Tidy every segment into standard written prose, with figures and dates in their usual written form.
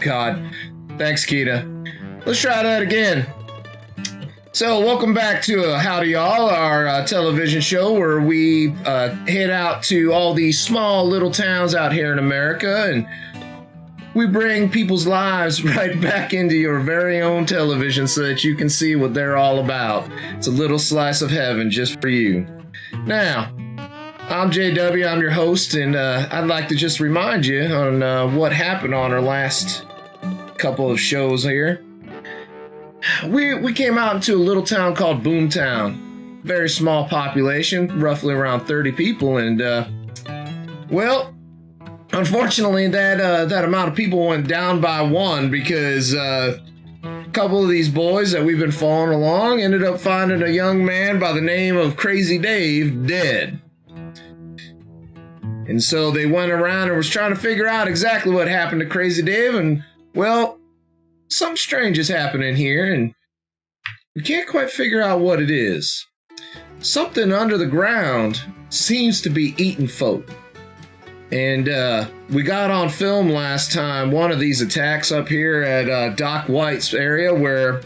God. Thanks, Keita. Let's try that again. So, welcome back to Howdy, y'all, our television show where we head out to all these small little towns out here in America, and we bring people's lives right back into your very own television so that you can see what they're all about. It's a little slice of heaven just for you. Now, I'm JW, I'm your host, and I'd like to just remind you on what happened on our last couple of shows here. We came out into a little town called Boomtown. Very small population, roughly around 30 people, and well, unfortunately that amount of people went down by one because a couple of these boys that we've been following along ended up finding a young man by the name of Crazy Dave dead. And so they went around and was trying to figure out exactly what happened to Crazy Dave, and, well, something strange is happening here, and we can't quite figure out what it is. Something under the ground seems to be eating folk. And we got on film last time one of these attacks up here at Doc White's area where...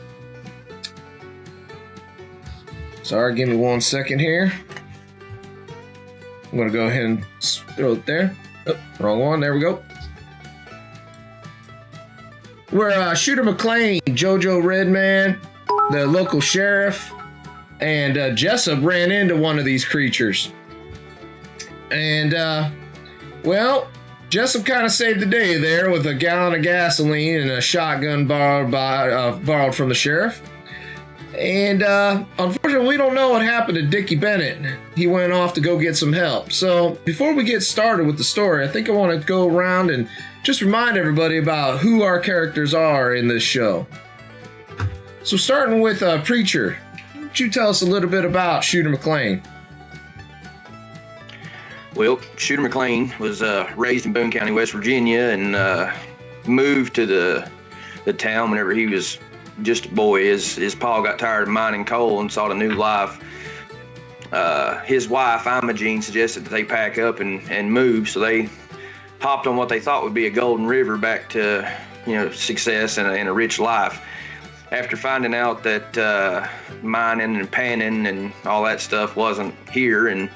Sorry, give me 1 second here. I'm going to go ahead and throw it there. Oh, wrong one. There we go. Where Shooter McLean, JoJo Redman, the local sheriff, and Jessup ran into one of these creatures. And, well, Jessup kind of saved the day there with a gallon of gasoline and a shotgun borrowed from the sheriff. And unfortunately, we don't know what happened to Dickie Bennett. He went off to go get some help. So before we get started with the story, I think I want to go around and just remind everybody about who our characters are in this show. So starting with Preacher, why don't you tell us a little bit about Shooter McLean? Well, Shooter McLean was raised in Boone County, West Virginia, and moved to the town whenever he was just a boy. His pa got tired of mining coal and sought a new life. His wife, Imogene, suggested that they pack up and move, so they hopped on what they thought would be a golden river back to, success and a rich life. After finding out that mining and panning and all that stuff wasn't here and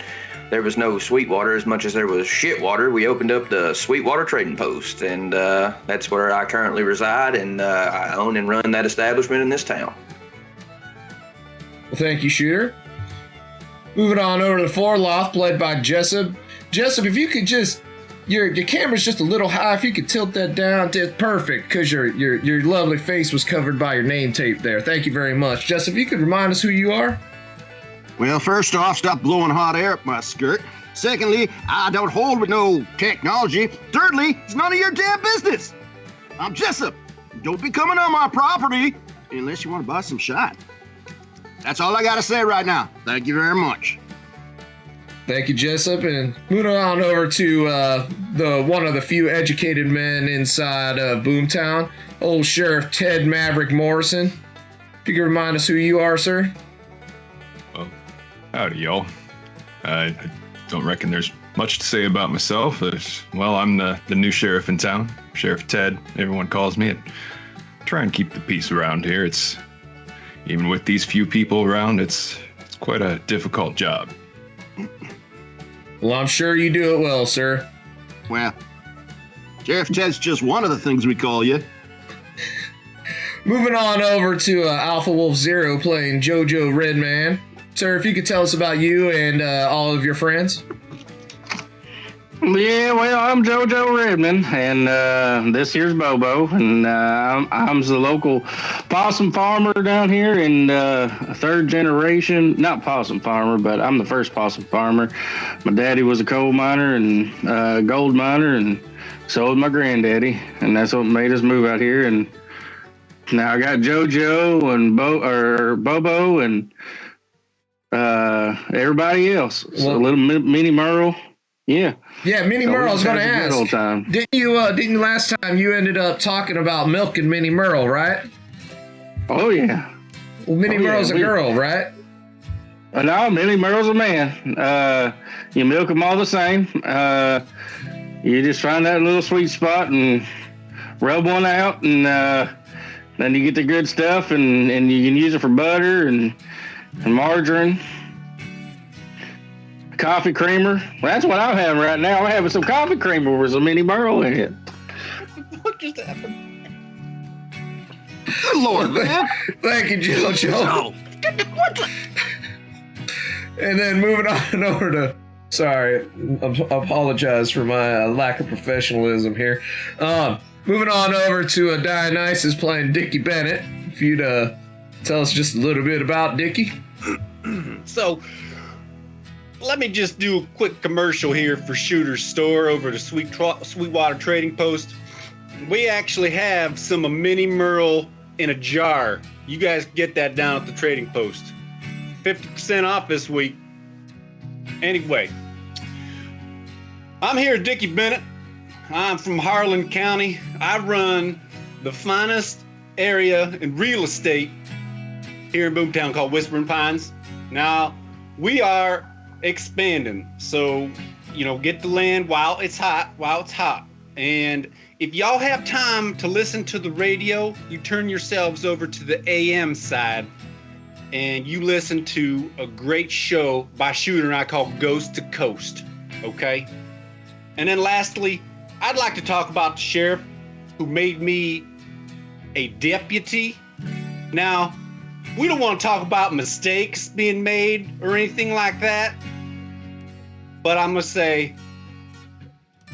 there was no Sweetwater as much as there was shitwater, we opened up the Sweetwater Trading Post, and that's where I currently reside, and I own and run that establishment in this town. Well, thank you, Shooter. Moving on over to the foreloft, played by Jessup. Jessup, if you could just, your camera's just a little high, if you could tilt that down, it's perfect, because your lovely face was covered by your name tape there. Thank you very much. Jessup, if you could remind us who you are? Well, first off, stop blowing hot air up my skirt. Secondly, I don't hold with no technology. Thirdly, it's none of your damn business. I'm Jessup. Don't be coming on my property unless you want to buy some shot. That's all I got to say right now. Thank you very much. Thank you, Jessup. And moving on over to one of the few educated men inside Boomtown, old Sheriff Ted Maverick Morrison. If you could remind us who you are, sir. Howdy, y'all. I don't reckon there's much to say about myself. Well, I'm the new sheriff in town, Sheriff Ted, everyone calls me. And try and keep the peace around here. It's, even with these few people around, it's quite a difficult job. Well, I'm sure you do it well, sir. Well, Sheriff Ted's just one of the things we call you. Moving on over to Alpha Wolf Zero playing JoJo Redman. Sir, if you could tell us about you and all of your friends. Yeah, well, I'm JoJo Reuben, and this here's Bobo, and I'm the local possum farmer down here, and third generation, not possum farmer, but I'm the first possum farmer. My daddy was a coal miner and gold miner, and so was my granddaddy, and that's what made us move out here. And now I got JoJo and Bobo and everybody else. So a little mini Merle. Yeah. Yeah, Minnie Merle, I was going to ask. Old time. Didn't you last time you ended up talking about milking Minnie Merle, right? Oh, yeah. Well, Minnie Merle's a girl, right? No, Minnie Merle's a man. You milk them all the same. You just find that little sweet spot and rub one out, and then you get the good stuff, and you can use it for butter and margarine. Coffee creamer. Well, that's what I'm having right now. I'm having some coffee creamer with some mini Merle in it. What just happened? Good Lord, man. Thank you, JoJo. And then moving on over to, sorry, I apologize for my lack of professionalism here. Moving on over to Dionysus playing Dickie Bennett. If you'd tell us just a little bit about Dickie. So, let me just do a quick commercial here for Shooter's Store over to Sweetwater Trading Post. We actually have some mini Merle in a jar. You guys get that down at the Trading Post. 50% off this week. Anyway, I'm here at Dickie Bennett. I'm from Harlan County. I run the finest area in real estate here in Boomtown called Whispering Pines. Now, we are expanding, so get the land while it's hot. And if y'all have time to listen to the radio, you turn yourselves over to the AM side and you listen to a great show by Shooter and I called Ghost to Coast. Okay? And then lastly, I'd like to talk about the sheriff who made me a deputy. Now, we don't want to talk about mistakes being made or anything like that, but I'm going to say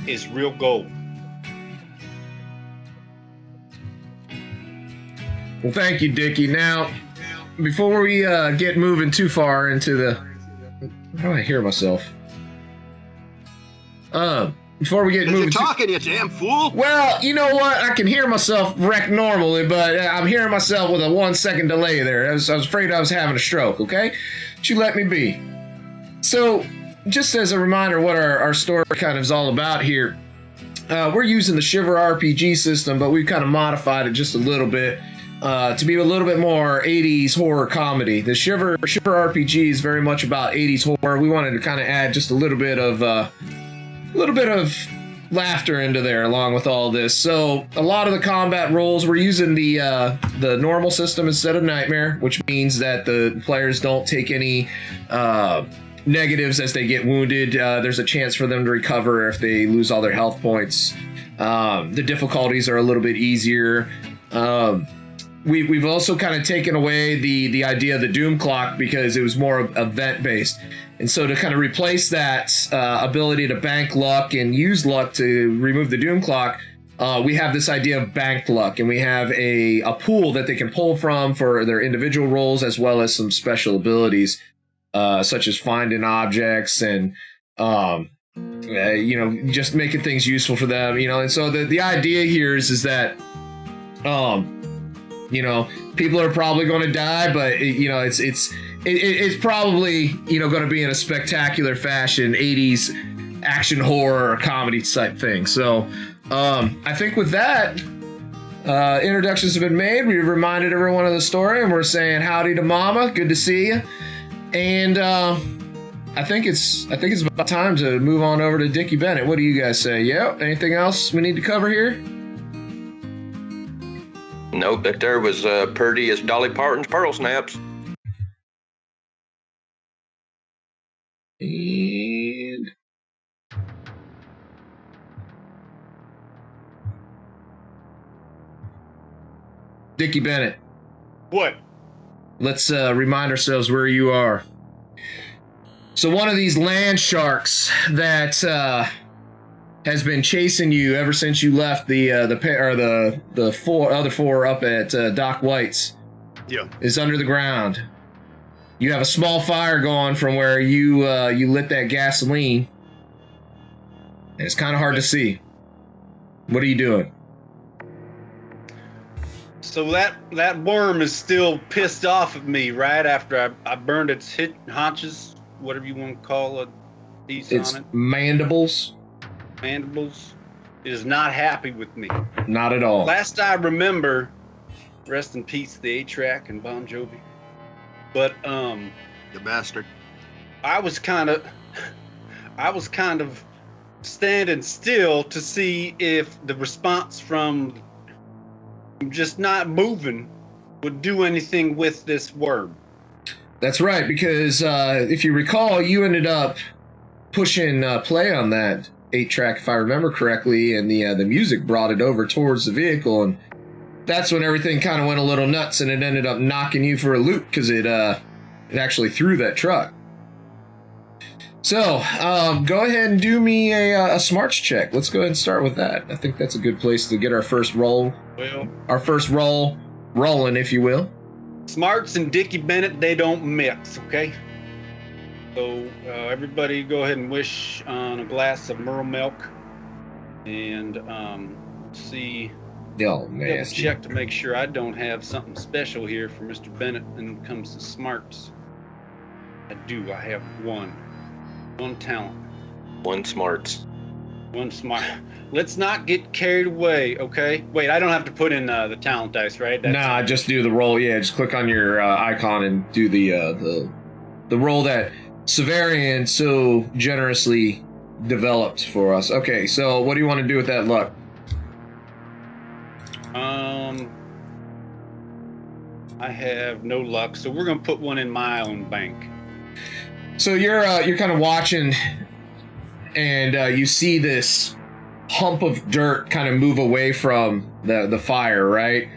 it's real gold. Well, thank you, Dickie. Now, before we get moving too far into the... How do I hear myself? Before we get moving... You're talking, you damn fool. Well, you know what? I can hear myself wreck normally, but I'm hearing myself with a 1 second delay there. I was afraid I was having a stroke, okay? But you let me be. So, just as a reminder what our story kind of is all about here, we're using the Shiver RPG system, but we've kind of modified it just a little bit to be a little bit more 80s horror comedy. The Shiver RPG is very much about 80s horror. We wanted to kind of add just a little bit of laughter into there along with all this. So a lot of the combat rolls, we're using the normal system instead of Nightmare, which means that the players don't take any negatives as they get wounded. There's a chance for them to recover if they lose all their health points. The difficulties are a little bit easier. We've also kind of taken away the idea of the Doom Clock because it was more event based. And so to kind of replace that ability to bank luck and use luck to remove the Doom Clock, we have this idea of banked luck, and we have a pool that they can pull from for their individual roles as well as some special abilities, such as finding objects and just making things useful for them. And so the idea here is that people are probably going to die, but it's probably going to be in a spectacular fashion, 80s action horror comedy type thing. So I think with that, introductions have been made. We've reminded everyone of the story, and we're saying howdy to Mama. Good to see you. And I think it's about time to move on over to Dickie Bennett. What do you guys say? Yeah. Anything else we need to cover here? Nope, that there was pretty as Dolly Parton's pearl snaps. And Dickie Bennett. What? Let's remind ourselves where you are. So one of these land sharks that has been chasing you ever since you left the other four up at Doc White's. Yeah. Is under the ground. You have a small fire going from where you lit that gasoline. And it's kind of hard to see. What are you doing? So that worm is still pissed off at me right after I burned its haunches, whatever you want to call it. Its mandibles. Mandibles. It is not happy with me. Not at all. Last I remember, rest in peace, the A-Track and Bon Jovi. But The bastard. I was kind of standing still to see if the response from just not moving would do anything with this word. That's right, because if you recall, you ended up pushing play on that 8-track, if I remember correctly, and the music brought it over towards the vehicle, and that's when everything kind of went a little nuts, and it ended up knocking you for a loop because it actually threw that truck. So, go ahead and do me a smarts check. Let's go ahead and start with that. I think that's a good place to get our first roll. Well, Our first roll rolling, if you will. Smarts and Dickie Bennett, they don't mix, okay? So everybody go ahead and wish on a glass of Merle milk. And see, Oh, double nasty. check to make sure I don't have something special here for Mr. Bennett when it comes to smarts. I do. I have one talent. One smarts. One smart. Let's not get carried away, okay? Wait, I don't have to put in the talent dice, right? Nah, just do the roll. Yeah, just click on your icon and do the roll that Severian so generously developed for us. Okay, so what do you want to do with that luck? I have no luck, so we're gonna put one in my own bank. So you're kind of watching, and you see this hump of dirt kind of move away from the fire, right?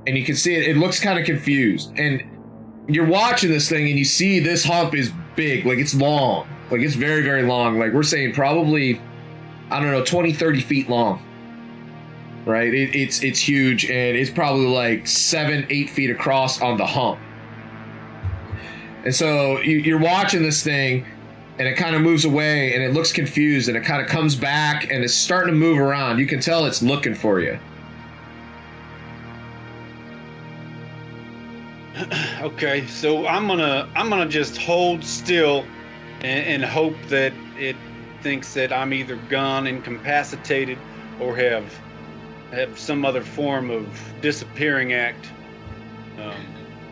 And you can see it looks kind of confused, and you're watching this thing and you see this hump is big, like it's long, like it's very, very long. Like we're saying probably, I don't know, 20, 30 feet long, right? It's huge, and it's probably like 7, 8 feet across on the hump. And so you're watching this thing, and it kind of moves away, and it looks confused, and it kind of comes back, and it's starting to move around. You can tell it's looking for you. Okay, so I'm gonna just hold still and hope that it thinks that I'm either gone, incapacitated, or have some other form of disappearing act.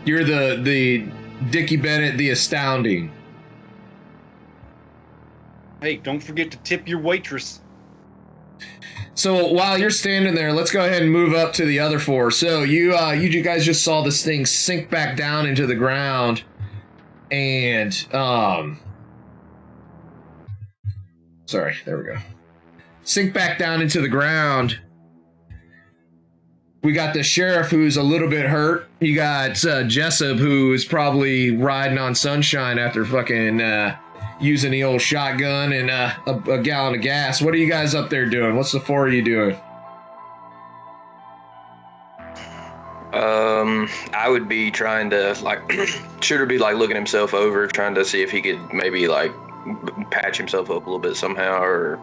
You're the Dickie Bennett, the Astounding. Hey, don't forget to tip your waitress. So while you're standing there, let's go ahead and move up to the other four. So you guys just saw this thing sink back down into the ground, and sorry, there we go. Sink back down into the ground. We got the sheriff who's a little bit hurt. You got Jessup, who is probably riding on sunshine after fucking using the old shotgun and a gallon of gas. What are you guys up there doing? What's the four of you doing? I would be trying to, like, Shooter be like looking himself over, trying to see if he could maybe like patch himself up a little bit somehow, or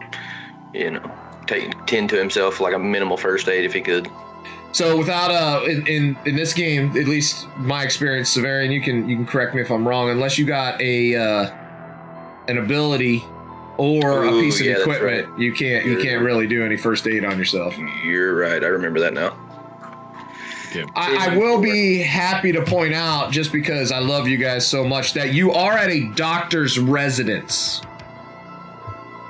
tend to himself, like a minimal first aid if he could. So without in this game, at least my experience, Severian, you can correct me if I'm wrong, unless you got an ability or a piece of equipment, right. you can't really do any first aid on yourself. You're right. I remember that now. Yeah. I will be happy to point out, just because I love you guys so much, that you are at a doctor's residence.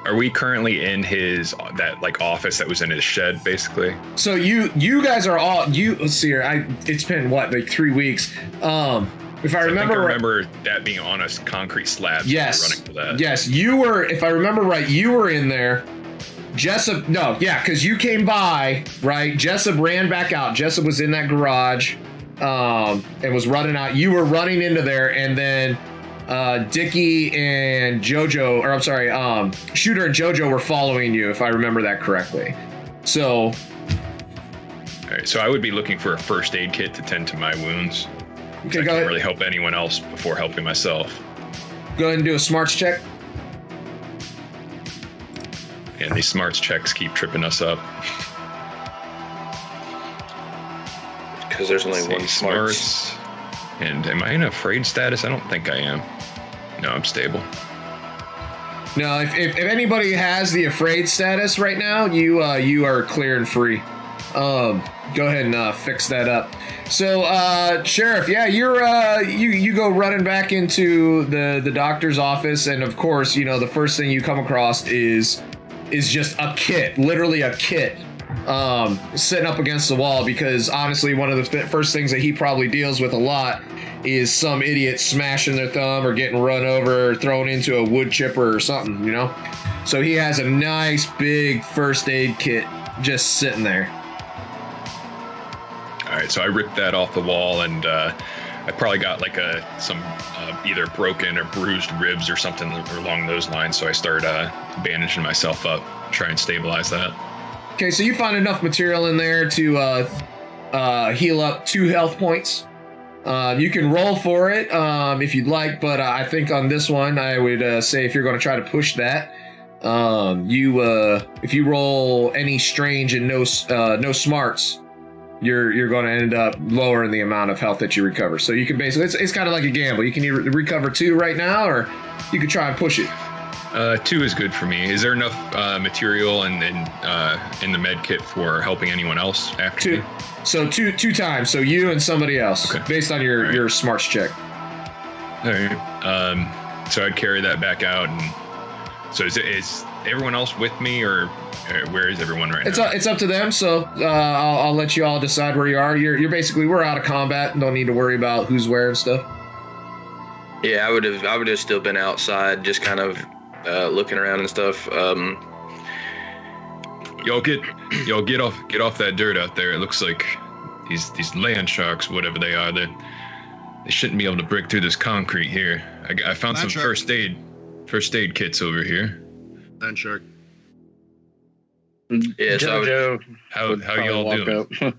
Are we currently in that office that was in his shed, basically? So you guys are all let's see here. It's been what, like 3 weeks. If I remember that being on a concrete slab. Yes. So running for that. Yes, you were. If I remember right, you were in there. Jessup, no, yeah, because you came by, right? Jessup ran back out. Jessup was in that garage, and was running out. You were running into there, and then Dickie and JoJo, or I'm sorry, Shooter and JoJo were following you, if I remember that correctly. So, all right, so I would be looking for a first aid kit to tend to my wounds. Okay, I can't really help anyone else before helping myself. Go ahead and do a smarts check. And these smarts checks keep tripping us up. Because there's only one smarts. And am I in afraid status? I don't think I am. No, I'm stable. No, if anybody has the afraid status right now, you are clear and free. Go ahead and fix that up. So, Sheriff, yeah, you go running back into the doctor's office, and of course, the first thing you come across is just a kit, literally a kit sitting up against the wall, because honestly, one of the first things that he probably deals with a lot is some idiot smashing their thumb or getting run over or thrown into a wood chipper or something, you know? So he has a nice big first aid kit just sitting there. All right, so I ripped that off the wall, and I probably got like some either broken or bruised ribs or something along those lines. So I started bandaging myself up, try and stabilize that. Okay, so you find enough material in there to heal up 2 health points. You can roll for it if you'd like, but I think on this one, I would say if you're going to try to push that, if you roll any strange and no smarts, you're going to end up lowering the amount of health that you recover. So you can basically, it's kind of like a gamble. You can either recover 2 right now, or you can try and push it. 2 is good for me. Is there enough material in the med kit for helping anyone else after 2? So two times. So you and somebody else, okay, based on your smarts check. All right. So I'd carry that back out, and so is everyone else with me, or where is everyone right now? It's up to them. So I'll let you all decide where you are. You're basically, we're out of combat and don't need to worry about who's where and stuff. Yeah, I would have still been outside, just kind of looking around and stuff. Y'all get off that dirt out there. It looks like these land sharks, whatever they are, they shouldn't be able to break through this concrete here. I found some first aid kits over here. Land shark. Yeah, Jojo, how y'all doing?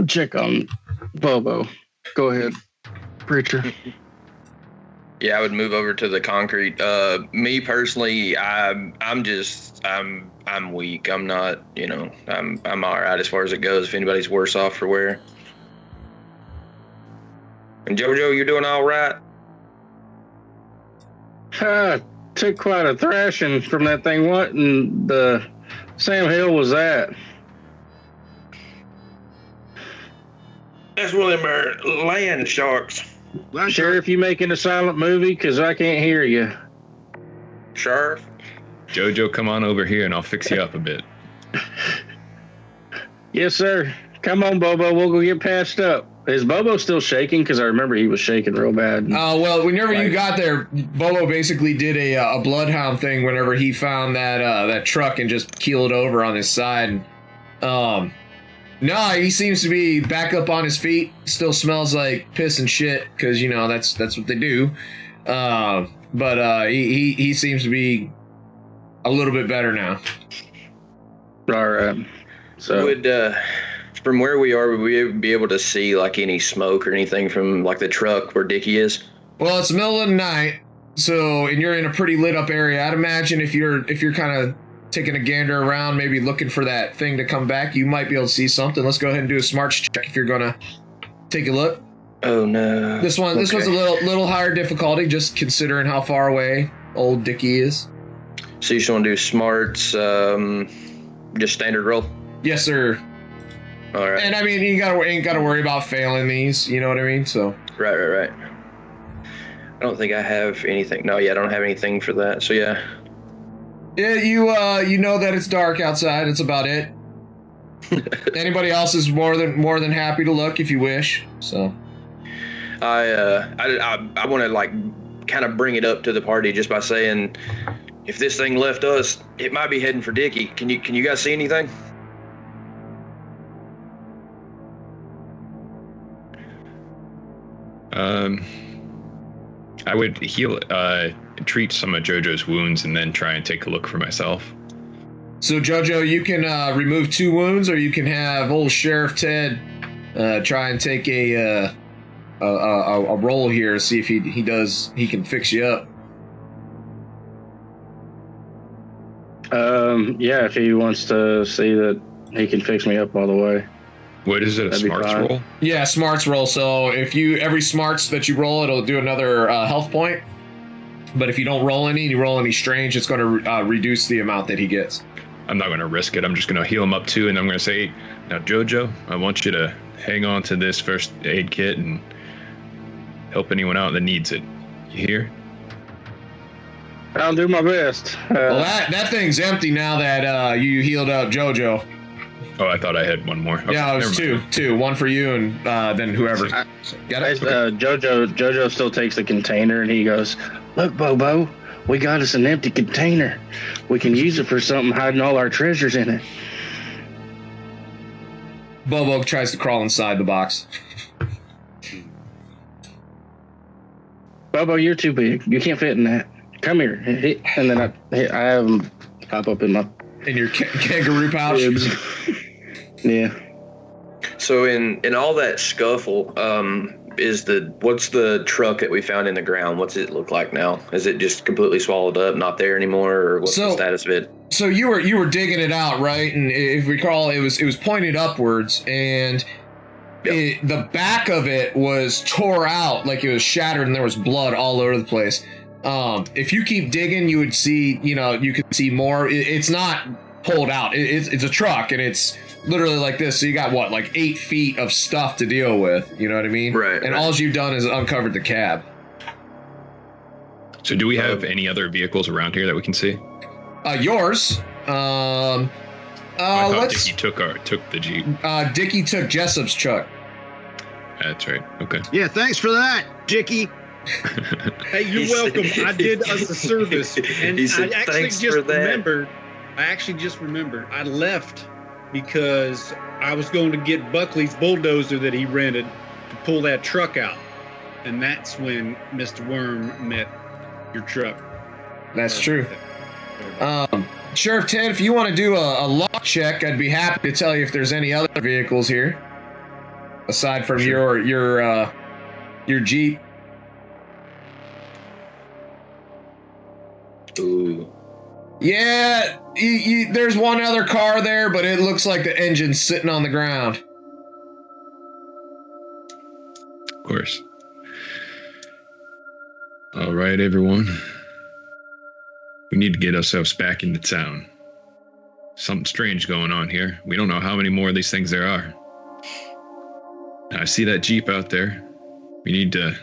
Check on Bobo. Go ahead, preacher. Yeah, I would move over to the concrete. Me personally, I'm weak. I'm not, I'm all right as far as it goes. If anybody's worse off for wear. And Jojo, you're doing all right? Took quite a thrashing from that thing. What in the Sam Hill was that? That's one of them land sharks. Sheriff, you making a silent movie? Because I can't hear you. Sheriff? Jojo, come on over here and I'll fix you up a bit. Yes, sir. Come on, Bobo. We'll go get patched up. Is Bobo still shaking? Because I remember he was shaking real bad. Well, whenever you got there, Bobo basically did a bloodhound thing whenever he found that truck and just keeled over on his side. No, he seems to be back up on his feet. Still smells like piss and shit, because that's what they do. But he seems to be a little bit better now. All right. So would from where we are, would we be able to see like any smoke or anything from like the truck where Dickie is? Well, it's the middle of the night, and you're in a pretty lit up area. I'd imagine if you're kind of taking a gander around, maybe looking for that thing to come back, you might be able to see something. Let's go ahead and do a smarts check if you're gonna take a look. Oh no. This one's a little higher difficulty, just considering how far away old Dickie is. So you just want to do smarts, just standard roll? Yes, sir. All right. And I mean, you ain't gotta worry about failing these. You know what I mean? So. Right. I don't think I have anything. No, yeah, I don't have anything for that. So yeah. Yeah, you know that it's dark outside. It's about it. Anybody else is more than happy to look if you wish. So. I want to like kind of bring it up to the party just by saying, if this thing left us, it might be heading for Dickie. Can you guys see anything? I would treat some of Jojo's wounds and then try and take a look for myself. So Jojo, you can remove 2 wounds, or you can have old Sheriff Ted try and take a roll here, see if he can fix you up. Yeah, if he wants to see that he can fix me up all the way. What is it, a smarts roll? Yeah, smarts roll. So if every smarts that you roll, it'll do another health point. But if you don't roll any and you roll any strange, it's going to reduce the amount that he gets. I'm not going to risk it. I'm just going to heal him up 2, and I'm going to say, now, Jojo, I want you to hang on to this first aid kit and help anyone out that needs it. You hear? I'll do my best. Well, that thing's empty now that you healed up JoJo. Oh, I thought I had one more. Okay, Yeah, it was two. One for you and then whoever. Got it? JoJo still takes the container and he goes, "Look, Bobo, we got us an empty container. We can use it for something, hiding all our treasures in it." Bobo tries to crawl inside the box. Bobo, you're too big. You can't fit in that. Come here. And then I have him pop up in my... In your kangaroo pouch? Yeah. So in all that scuffle, what's the truck that we found in the ground? What's it look like now? Is it just completely swallowed up, not there anymore, or what's the status of it? So you were digging it out, right? And if you recall, it was pointed upwards, and the back of it was tore out, like it was shattered, and there was blood all over the place. If you keep digging, you would see, you could see more. It's not pulled out. It's a truck, and it's literally like this. So you got like 8 feet of stuff to deal with. You know what I mean? Right. And all you've done is uncovered the cab. So do we have any other vehicles around here that we can see? Yours. I thought Dickie took the Jeep. Dickie took Jessup's truck. That's right. Okay. Yeah, thanks for that, Dickie. Hey, you're welcome. I did us a service, and I actually just remembered. I left because I was going to get Buckley's bulldozer that he rented to pull that truck out, and that's when Mr. Worm met your truck. That's true. Sheriff Ted, if you want to do a luck check, I'd be happy to tell you if there's any other vehicles here aside from your Jeep. Ooh. Yeah, there's one other car there, but it looks like the engine's sitting on the ground. Of course. All right, everyone. We need to get ourselves back into town. Something strange going on here. We don't know how many more of these things there are. I see that Jeep out there. We need to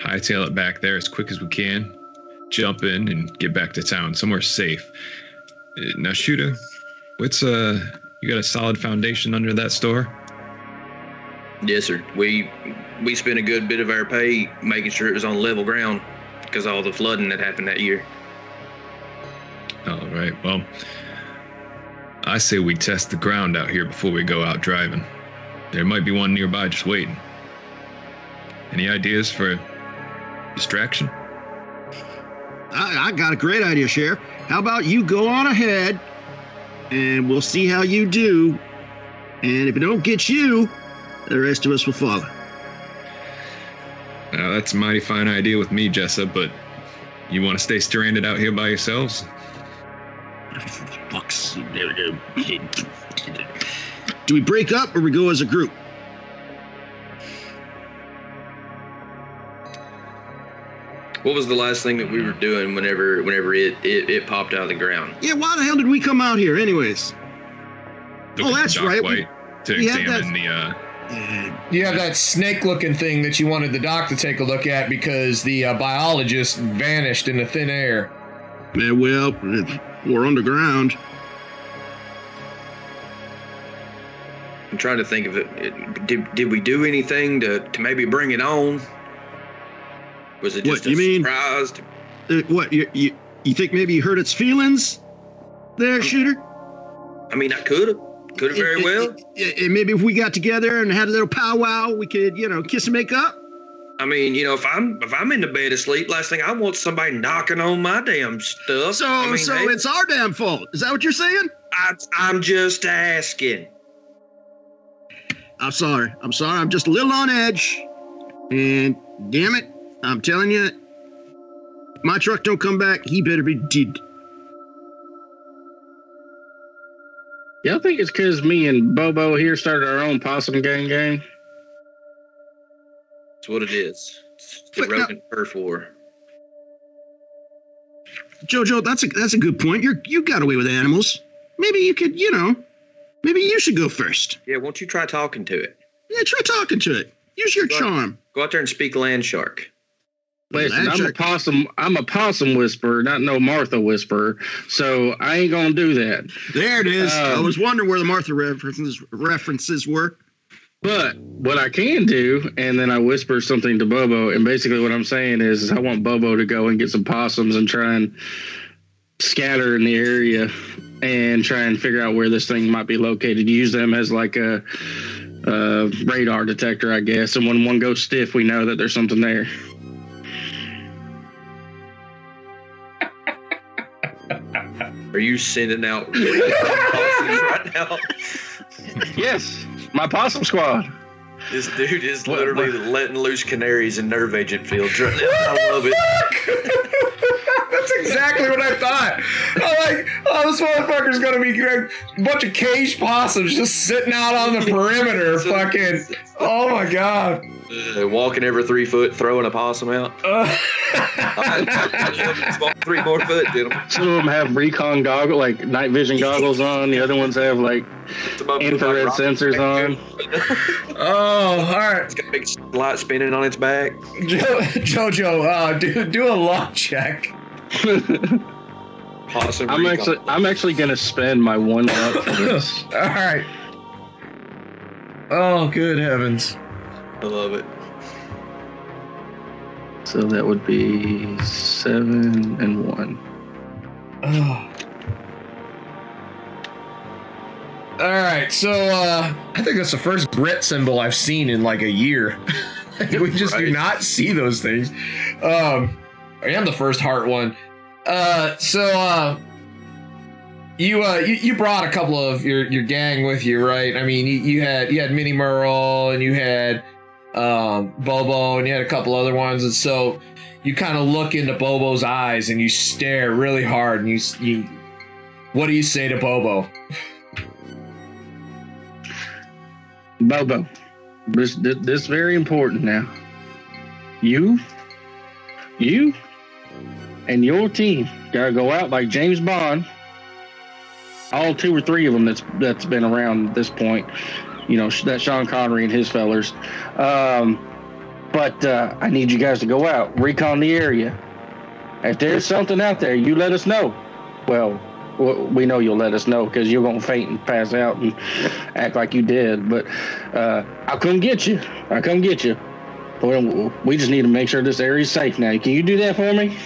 hightail it back there as quick as we can. Jump in and get back to town, somewhere safe. Now, Shooter, you got a solid foundation under that store? Yes, sir. We spent a good bit of our pay making sure it was on level ground because of all the flooding that happened that year. All right, well, I say we test the ground out here before we go out driving. There might be one nearby just waiting. Any ideas for distraction? I got a great idea, Sheriff. How about you go on ahead, and we'll see how you do. And if it don't get you, the rest of us will follow. Now, that's a mighty fine idea with me, Jessup, but you want to stay stranded out here by yourselves? Fucks. Do we break up or we go as a group? What was the last thing that we were doing whenever it popped out of the ground? Yeah, why the hell did we come out here anyways? Looking that's for Doc right. White to we have examine You have that snake-looking thing that you wanted the doc to take a look at because the biologist vanished into thin air. Yeah, well, we're underground. I'm trying to think of it. Did we do anything to maybe bring it on? Was it just surprise? What, you think maybe you hurt its feelings there, Shooter? I mean, I could have very well. And maybe if we got together and had a little powwow, we could, kiss and make up? I mean, if I'm in the bed asleep, last thing I want somebody knocking on my damn stuff. So it's our damn fault. Is that what you're saying? I'm just asking. I'm sorry. I'm just a little on edge. And damn it, I'm telling you, if my truck don't come back, he better be dead. Y'all think it's because me and Bobo here started our own possum gang? That's what it is. It's the Reuben turf war. Jojo, that's a good point. You got away with animals. Maybe you could, maybe you should go first. Yeah, won't you try talking to it? Yeah, try talking to it. Use your charm. Go out there and speak land shark. Listen, I'm a possum whisperer, not no Martha whisperer. So I ain't gonna do that. There it is. I was wondering where the Martha references were. But what I can do, and then I whisper something to Bobo, and basically what I'm saying is I want Bobo to go and get some possums and try and scatter in the area and try and figure out where this thing might be located. Use them as like a radar detector, I guess. And when one goes stiff, we know that there's something there. Are you sending out possums right now? Yes, my possum squad. This dude is literally letting loose canaries in nerve agent fields right now. I love it. That's exactly what I thought. I'm like, oh, this motherfucker's gonna be a bunch of caged possums just sitting out on the perimeter. Fucking, oh my god. Walking every 3 foot, throwing a possum out. 3 more foot, gentlemen. Some of them have recon goggles, like night vision goggles on. The other ones have like infrared sensors on. Oh, all right. It's got a big light spinning on its back. Jojo, do a luck check. Possum I'm actually gonna spend my 1 luck for this. All right. Oh, good heavens. I love it. So that would be 7 and 1. Oh. All right, so I think that's the first grit symbol I've seen in like a year. We just do not see those things. And the first heart one. You brought a couple of your gang with you, right? I mean, you had Minnie Merle and you had Bobo and you had a couple other ones, and so you kind of look into Bobo's eyes and you stare really hard, and you what do you say to Bobo? Bobo, this is very important now. You and your team gotta go out like James Bond. All 2 or 3 of them that's been around at this point. You know, that Sean Connery and his fellers. But I need you guys to go out, recon the area. If there's something out there, you let us know. Well, we know you'll let us know because you're going to faint and pass out and act like you did. But I'll come get you. We just need to make sure this area's safe now. Can you do that for me?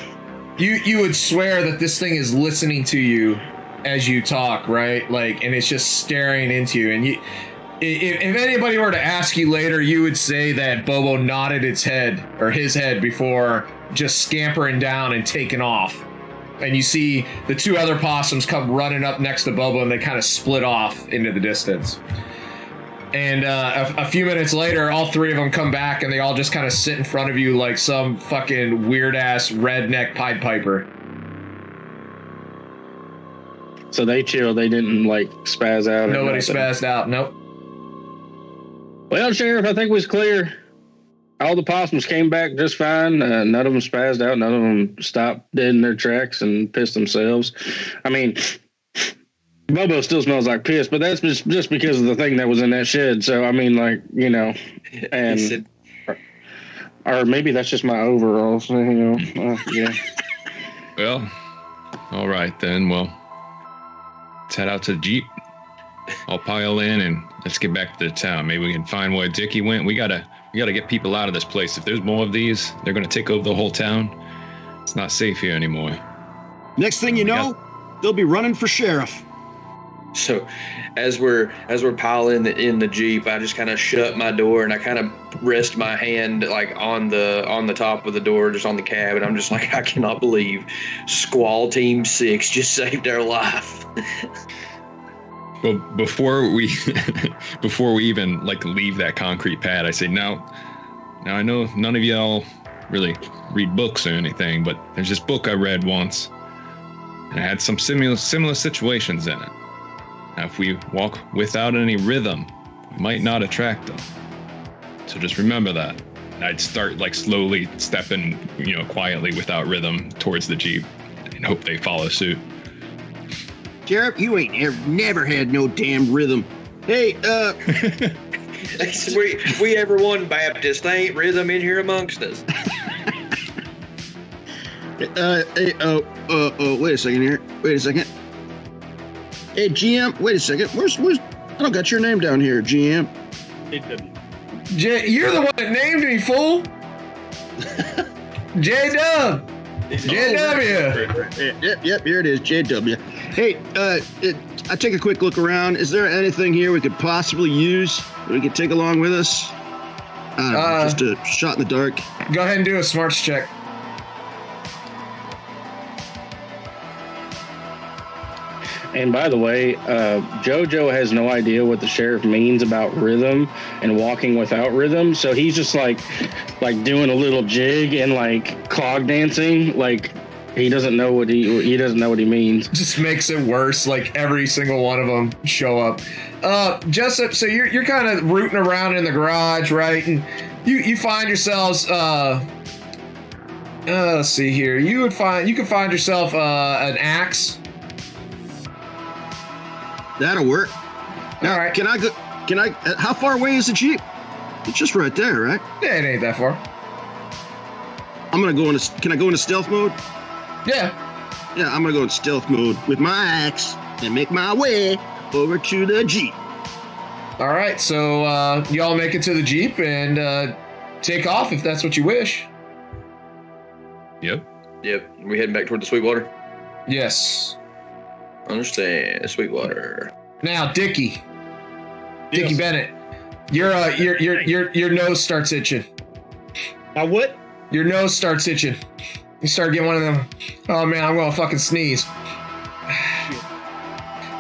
You would swear that this thing is listening to you as you talk, right? Like, and it's just staring into you. And if anybody were to ask you later, you would say that Bobo nodded his head before just scampering down and taking off. And you see the 2 other possums come running up next to Bobo, and they kind of split off into the distance. And a few minutes later, all 3 of them come back, and they all just kind of sit in front of you like some fucking weird-ass redneck Pied Piper. So they chill. They didn't, like, spaz out? Nobody spazzed out, nope. Well, Sheriff, I think it was clear. All the possums came back just fine. None of them spazzed out. None of them stopped dead in their tracks and pissed themselves. I mean, Bobo still smells like piss, but that's just because of the thing that was in that shed. So, I mean, like, you know, and or maybe that's just my overalls, you know. Yeah. Well, all right then. Well, let's head out to the Jeep. I'll pile in and let's get back to the town. Maybe we can find where Dickie went. We gotta get people out of this place. If there's more of these, they're gonna take over the whole town. It's not safe here anymore. Next thing you know, they'll be running for sheriff. So, as we're piling in the Jeep, I just kind of shut my door and I kind of rest my hand like on the top of the door, just on the cab, and I'm just like, I cannot believe Squall Team 6 just saved our life. Well, before we even like leave that concrete pad, I say, now I know none of y'all really read books or anything, but there's this book I read once, and it had some similar situations in it. Now, if we walk without any rhythm, we might not attract them. So just remember that. And I'd start like slowly stepping, quietly without rhythm towards the Jeep, and hope they follow suit. Sheriff, you ain't never had no damn rhythm. Hey, we everyone Baptist, there ain't rhythm in here amongst us. Wait a second here. Wait a second. Hey, GM, wait a second. Where's I don't got your name down here, GM. You're the one that named me, fool. J-Dub. JW. Yep, here it is, JW. Hey, I take a quick look around. Is there anything here we could possibly use that we could take along with us? I don't know, just a shot in the dark. Go ahead and do a smarts check. And by the way, JoJo has no idea what the sheriff means about rhythm and walking without rhythm. So he's just like doing a little jig and like clog dancing. Like he doesn't know what he doesn't know what he means. Just makes it worse. Like every single one of them show up. Jessup, so you're kind of rooting around in the garage, right? And you find yourselves. Let's see here. You could find yourself an axe. That'll work. Now, all right. Can I? How far away is the Jeep? It's just right there, right? Yeah, it ain't that far. I'm gonna go into. Can I go into stealth mode? Yeah. Yeah, I'm gonna go in stealth mode with my axe and make my way over to the Jeep. All right, so y'all make it to the Jeep and take off if that's what you wish. Yep. We heading back toward the Sweetwater. Yes. Understand, Sweetwater. Now, Dickie Bennett, your nose starts itching. My what? Your nose starts itching. You start getting one of them. Oh man, I'm gonna fucking sneeze.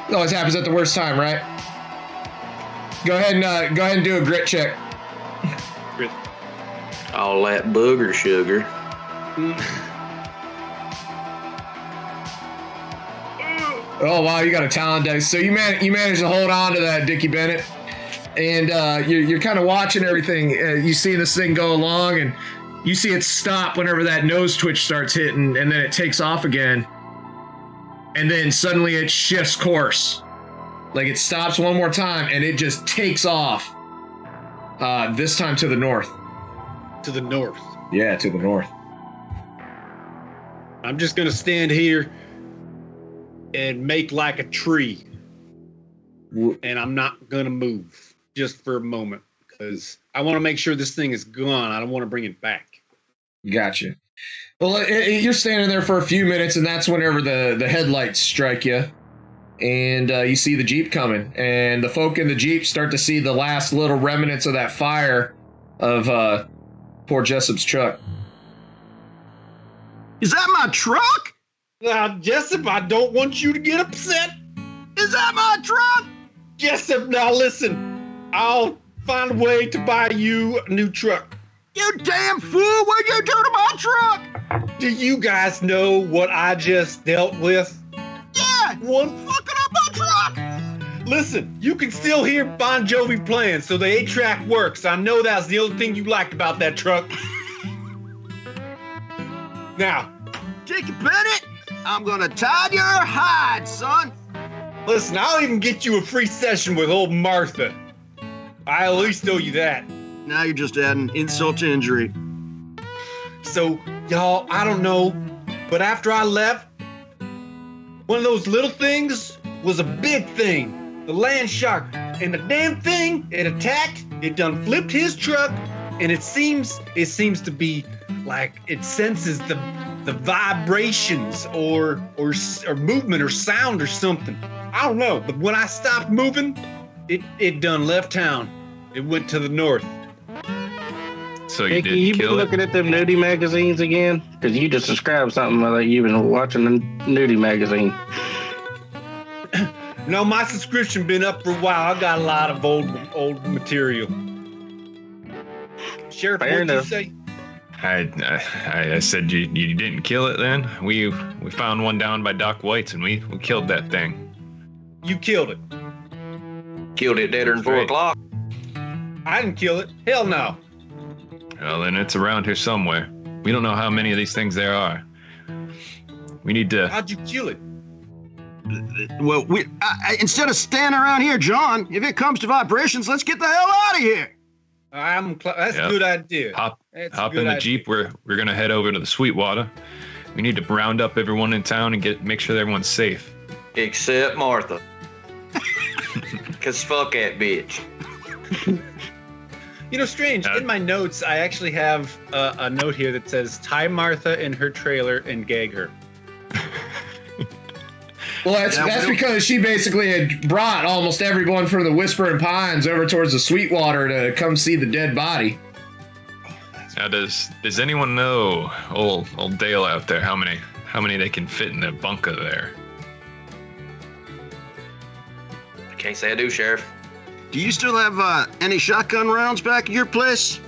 It always happens at the worst time, right? Go ahead and do a grit check. Grit. All that booger sugar. Oh wow, you got a talent dice. So you managed to hold on to that, Dickie Bennett, and you're kind of watching everything. You see this thing go along, and you see it stop whenever that nose twitch starts hitting, and then it takes off again, and then suddenly it shifts course, like it stops one more time, and it just takes off. This time to the north. To the north. Yeah, to the north. I'm just gonna stand here and make like a tree, and I'm not gonna move just for a moment because I want to make sure this thing is gone. I don't want to bring it back. Gotcha. Well, you're standing there for a few minutes, and that's whenever the headlights strike you, and you see the Jeep coming, and the folk in the Jeep start to see the last little remnants of that fire of poor Jessup's truck. Is that my truck? Now, Jessup, I don't want you to get upset. Is that my truck? Jessup, now listen. I'll find a way to buy you a new truck. You damn fool! What'd you do to my truck? Do you guys know what I just dealt with? Yeah, One fucking up my truck! Listen, you can still hear Bon Jovi playing, so the 8-track works. I know that's the only thing you liked about that truck. Now, Dickie Bennett, I'm gonna tie your hide, son. listen, I'll even get you a free session with old Martha. I at least owe you that. Now you're just adding insult to injury. So, y'all, I don't know, but after I left, one of those little things was a big thing. The land shark. And the damn thing, it attacked, it done flipped his truck, and it seems to be like it senses the vibrations or movement or sound or something. I don't know, but when I stopped moving, it done left town. It went to the north. So you Dickie, didn't you been kill it? looking at them nudie magazines again? Because you just described something like you've been watching the nudie magazine. No, my subscription been up for a while. I got a lot of old material. Sheriff, Fair what did you enough. say? I said you didn't kill it then? We found one down by Doc White's and we killed that thing. You killed it. Killed it deader than 4 Right. o'clock. I didn't kill it. Hell no. Well, then it's around here somewhere. We don't know how many of these things there are. We need to... How'd you kill it? Well, instead of standing around here, John, if it comes to vibrations, let's get the hell out of here. That's Yep. a good idea. Hop That's a in good the idea. Jeep. We're gonna head over to the Sweetwater, We need to round up everyone in town and make sure that everyone's safe. Except Martha. Cause fuck that bitch. You know, strange. In my notes, I actually have a note here that says, tie Martha in her trailer and gag her. Well, that's because she basically had brought almost everyone from the Whispering Pines over towards the Sweetwater to come see the dead body. Now, does anyone know, old Dale out there, how many they can fit in the bunker there? I can't say I do, Sheriff. Do you still have any shotgun rounds back at your place?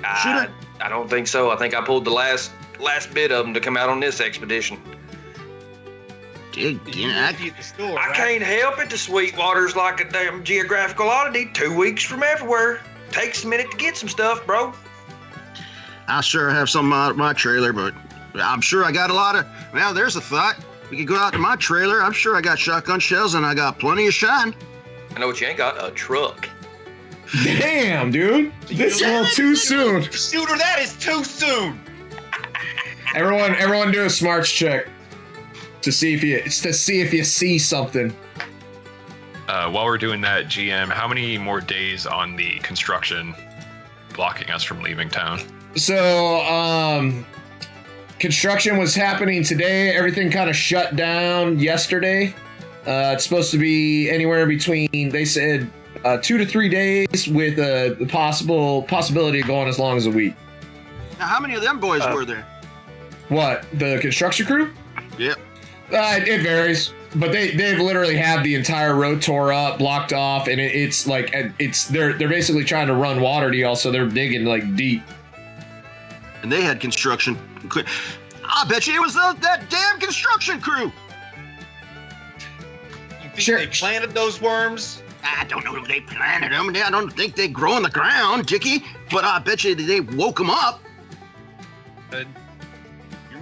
I don't think so. I think I pulled the last bit of them to come out on this expedition. I can't help it. The Sweetwater's like a damn geographical oddity. 2 weeks from everywhere. Takes a minute to get some stuff, bro. I sure have some out of my trailer, but I'm sure I got a lot of... Well, there's a thought. We could go out to my trailer. I'm sure I got shotgun shells and I got plenty of shine. I know what you ain't got, a truck. Damn, dude. This is a little too soon. Shooter, that is too soon. Everyone do a smarts check to see if you see something. While we're doing that, GM, how many more days on the construction blocking us from leaving town? So, construction was happening today. Everything kind of shut down yesterday. It's supposed to be anywhere between, they said, 2 to 3 days with the possibility of going as long as a week. Now, how many of them boys were there? What, the construction crew? Yep. It varies, but they've literally had the entire road tore up, blocked off, and they're basically trying to run water to y'all, so they're digging like deep. And they had construction. I bet you it was that damn construction crew. You think they planted those worms? I don't know if they planted them. I don't think they grow in the ground, Dickie. But I bet you they woke them up. You're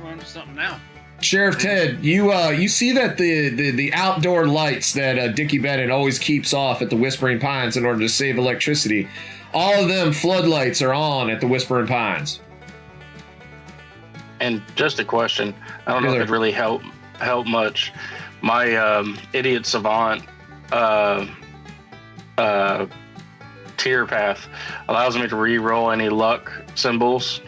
running something now. Sheriff Ted, you see that the outdoor lights that Dickie Bennett always keeps off at the Whispering Pines in order to save electricity, all of them floodlights are on at the Whispering Pines. And just a question, I don't know if it really help much. My idiot savant tier path allows me to re-roll any luck symbols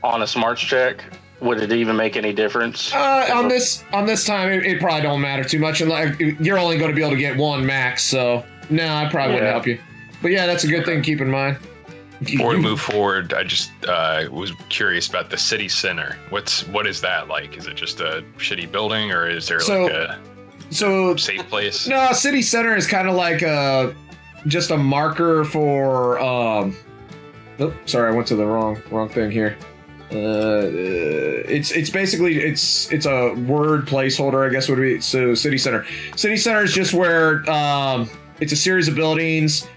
on a smarts check. Would it even make any difference? On this time, it probably don't matter too much. You're only going to be able to get one max, so no, I probably wouldn't help you. But yeah, that's a good thing to keep in mind. Before we move forward, I just was curious about the city center. What is that like? Is it just a shitty building, or is there like a safe place? No, city center is kind of like just a marker for. Sorry, I went to the wrong thing here. It's basically it's a word placeholder, I guess would be. So city center is just where it's a series of buildings.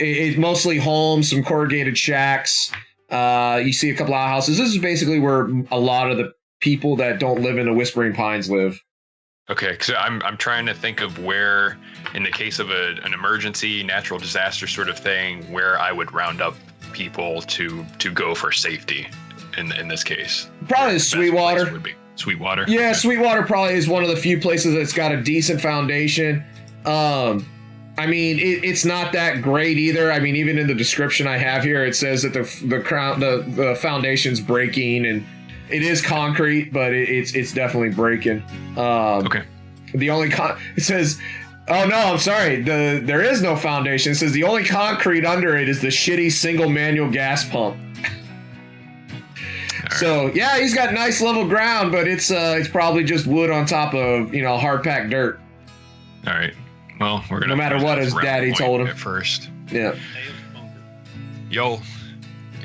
It's mostly homes, some corrugated shacks. You see a couple of houses. This is basically where a lot of the people that don't live in the Whispering Pines live. Okay, so I'm trying to think of where, in the case of an emergency, natural disaster sort of thing, where I would round up people to go for safety in this case. Probably the Sweetwater. Would be Sweetwater. Yeah, Sweetwater probably is one of the few places that's got a decent foundation. I mean, it's not that great either. I mean, even in the description I have here, it says that the foundation's breaking, and it is concrete, but it's definitely breaking. Okay. The only it says, oh no, I'm sorry. There is no foundation. It says the only concrete under it is the shitty single manual gas pump. So yeah, he's got nice level ground, but it's probably just wood on top of hard packed dirt. All right. Well, we're gonna. No matter what his daddy told him at first. Yeah. Y'all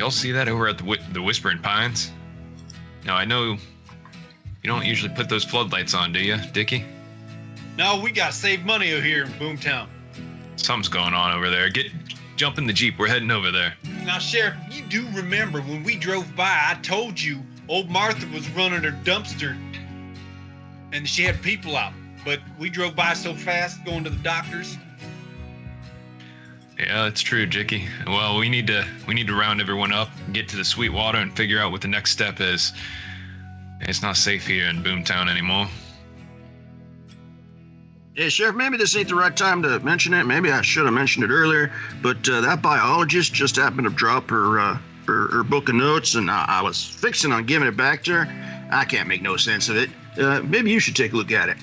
see that over at the Whispering Pines? Now I know you don't usually put those floodlights on, do you, Dickie? No, we gotta save money over here in Boomtown. Something's going on over there. Jump in the Jeep. We're heading over there. Now, Sheriff, you do remember when we drove by, I told you old Martha was running her dumpster and she had people out. But we drove by so fast going to the doctors. Yeah, that's true, Jicky. Well, we need to round everyone up, get to the Sweetwater, and figure out what the next step is. It's not safe here in Boomtown anymore. Yeah, Sheriff, maybe this ain't the right time to mention it. Maybe I should have mentioned it earlier. But that biologist just happened to drop her book of notes, and I was fixing on giving it back to her. I can't make no sense of it. Maybe you should take a look at it.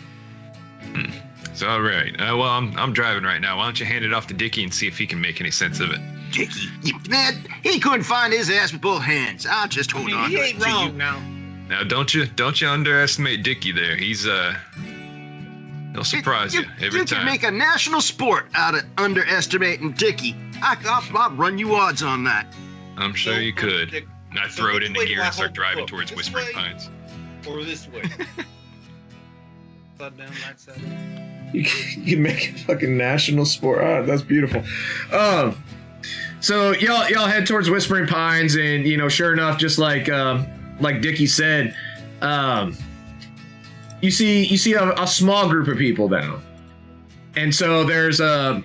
It's all right. Well, I'm driving right now. Why don't you hand it off to Dickie and see if he can make any sense of it? Dickie, man, he couldn't find his ass with both hands. I'll just hold on he to it. ain't wrong now. Now, don't you underestimate Dickie there. He's he'll surprise you every You time. can make a national sport out of underestimating Dickie. I'll run you odds on that. I'm sure you could. Dick. And I throw it which into way do gear I and start hold the driving book? towards This Whispering way? Pines. Or this way. Upside down, right side up. You can make a fucking national sport. Oh, that's beautiful. So y'all head towards Whispering Pines, and sure enough, just like Dickie said, you see a small group of people now, and so there's the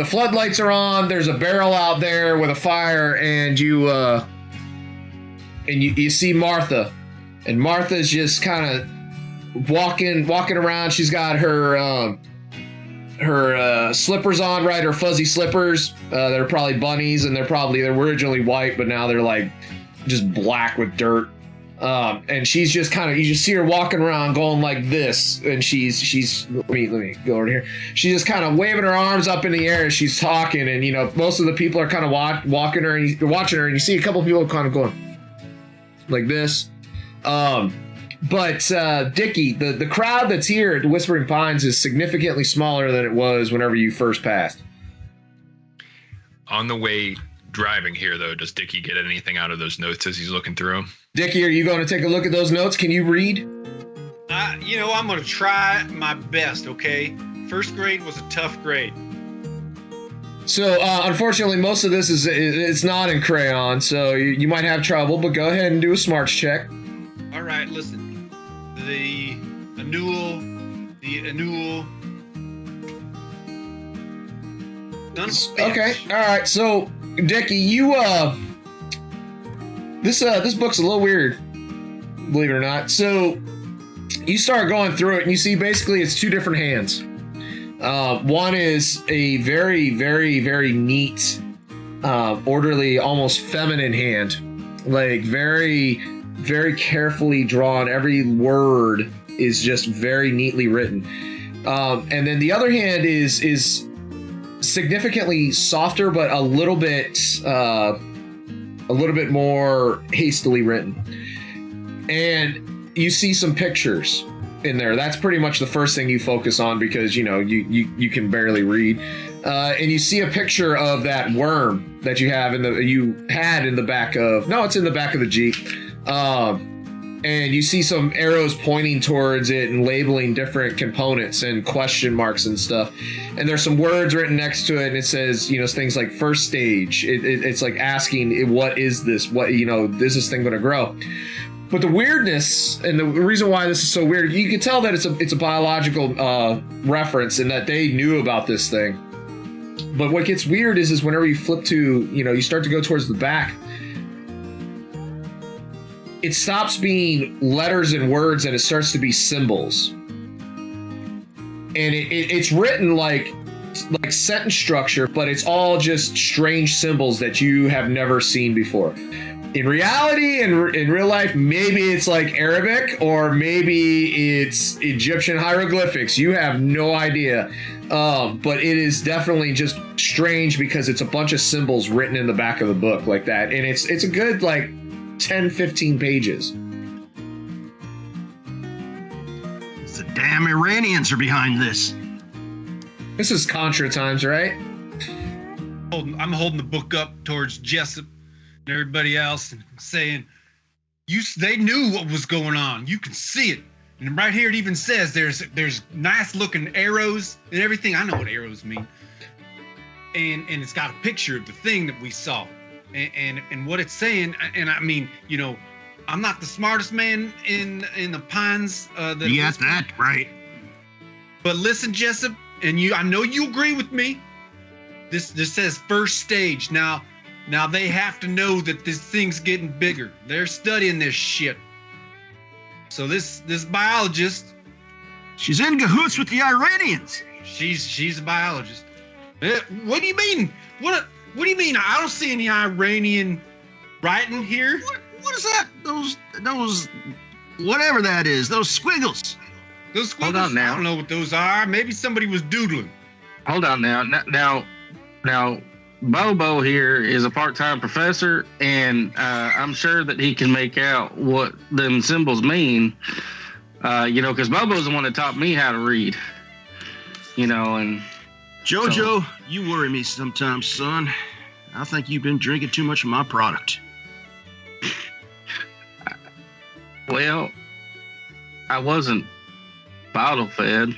floodlights are on. There's a barrel out there with a fire, and you see Martha, and Martha's just kind of walking around. She's got her slippers on, right? Her fuzzy slippers. They're probably bunnies, and they're originally white, but now they're like just black with dirt. And she's just you just see her walking around going like this, and she's let me go over here. She's just kind of waving her arms up in the air as she's talking, and most of the people are kind of watching her, and you see a couple of people kind of going like this. But Dickie, the crowd that's here at the Whispering Pines is significantly smaller than it was whenever you first passed. On the way driving here, though, does Dickie get anything out of those notes as he's looking through them? Dickie, are you going to take a look at those notes? Can you read? I'm going to try my best, okay? First grade was a tough grade. So, unfortunately, most of this it's not in crayon, so you might have trouble, but go ahead and do a smarts check. All right, listen. The annual. None of Okay, all right. So, Dickie, you this book's a little weird, believe it or not. So, you start going through it, and you see basically it's two different hands. One is a very, very, very neat, orderly, almost feminine hand, like very, very carefully drawn. Every word is just very neatly written. And then the other hand is significantly softer, but a little bit more hastily written. And you see some pictures in there. That's pretty much the first thing you focus on, because you can barely read. And you see a picture of that worm that you had in the back of. No, it's in the back of the Jeep. And you see some arrows pointing towards it and labeling different components and question marks and stuff. And there's some words written next to it, and it says, things like first stage. It's like asking, what is this? What, is this thing going to grow? But the weirdness, and the reason why this is so weird, you can tell that it's a biological reference, and that they knew about this thing. But what gets weird is whenever you flip to, you start to go towards the back, it stops being letters and words, and it starts to be symbols. And it's written like sentence structure, but it's all just strange symbols that you have never seen before. In reality, in real life, maybe it's like Arabic, or maybe it's Egyptian hieroglyphics. You have no idea. But it is definitely just strange, because it's a bunch of symbols written in the back of the book like that. And it's a good 10-15 pages. The damn Iranians are behind this. This is Contra times, right? I'm holding the book up towards Jessup and everybody else and saying, they knew what was going on. You can see it. And right here it even says there's nice looking arrows and everything. I know what arrows mean. And it's got a picture of the thing that we saw. And what it's saying, and I mean, I'm not the smartest man in the pines. You got that right. But listen, Jessup, and I know you agree with me. this says first stage. Now they have to know that this thing's getting bigger. They're studying this shit. So this biologist, She's in cahoots with the Iranians. she's a biologist. What do you mean? What do you mean? I don't see any Iranian writing here. What is that? Those whatever that is. Those squiggles. Those squiggles, Hold on now. I don't know what those are. Maybe somebody was doodling. Hold on now. Now, Bobo here is a part-time professor, and I'm sure that he can make out what them symbols mean. Because Bobo's the one that taught me how to read. And Jojo, you worry me sometimes, son. I think you've been drinking too much of my product. well, I wasn't bottle-fed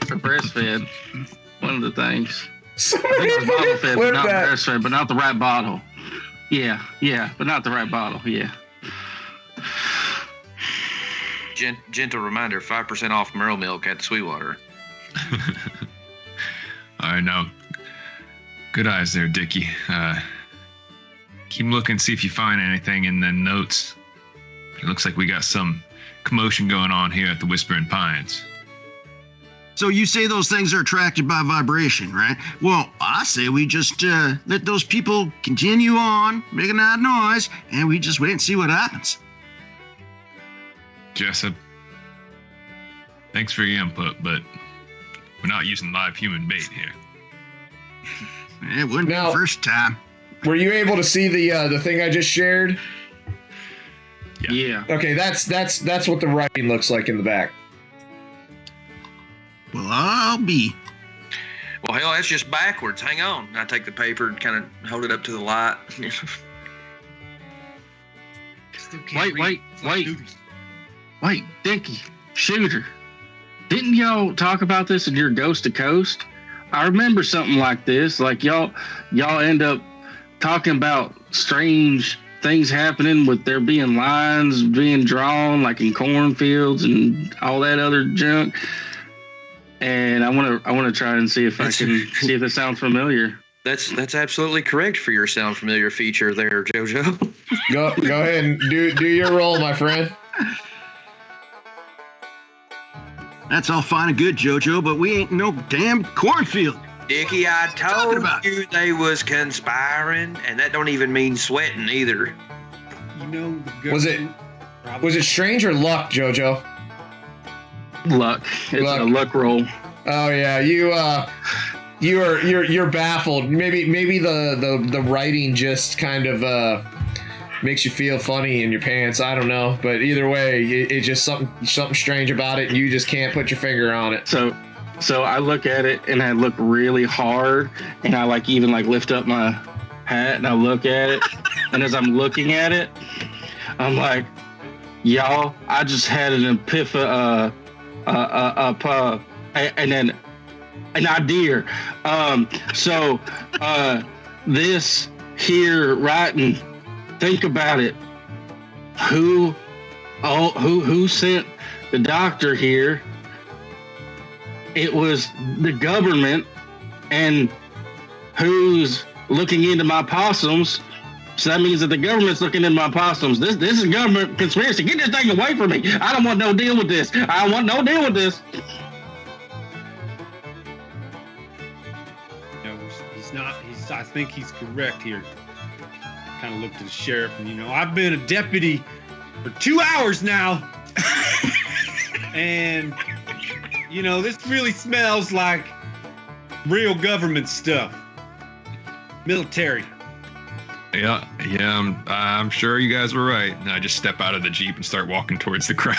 or breastfed. One of the things. I think I was bottle-fed, but not breastfed, but not the right bottle. Yeah, but not the right bottle. Yeah. Gentle reminder: 5% off Merle milk at Sweetwater. All right, now. Good eyes there, Dickie. Keep looking, see if you find anything in the notes. It looks like we got some commotion going on here at the Whispering Pines. So you say those things are attracted by vibration, right? Well, I say we just let those people continue on making that noise, and we just wait and see what happens. Jessup, thanks for your input, but we're not using live human bait here. It wouldn't be Now- the first time. Were you able to see the thing I just shared? Yeah. Okay, that's what the writing looks like in the back. Well, I'll be. Well, hell, that's just backwards. Hang on. I take the paper and kind of hold it up to the light. Still can't read. It's like doodling. Wait, Dickie, Shooter, didn't y'all talk about this in your Ghost to Coast? I remember something like this. Like y'all end up talking about strange things happening with there being lines being drawn, like in cornfields and all that other junk. And I want to try and see if I can see if it sounds familiar. That's absolutely correct for your sound familiar feature there, JoJo. Go ahead and do your roll, my friend. That's all fine and good, Jojo, but we ain't no damn cornfield. Dickie, I Talking told about? you they was conspiring, and that don't even mean sweating either. You know, the Was government probably- Was it strange or luck, JoJo? Luck. It's Luck. a luck roll. Oh yeah, you're baffled. Maybe the writing just kind of makes you feel funny in your pants. I don't know, but either way, it's just something strange about it, and you just can't put your finger on it. So I look at it and I look really hard, and I even lift up my hat and I look at it, and as I'm looking at it, I'm like, y'all, I just had an epiphany, and then an idea. This here writing, think about it. Who sent the doctor here? It was the government, and who's looking into my possums? So that means that the government's looking into my possums. This is government conspiracy. Get this thing away from me. I don't want no deal with this. I want no deal with this. No, I think he's correct here. Kind of looked at the sheriff, and I've been a deputy for 2 hours now, and this really smells like real government stuff, military. Yeah, I'm sure you guys were right. And I just step out of the Jeep and start walking towards the crowd.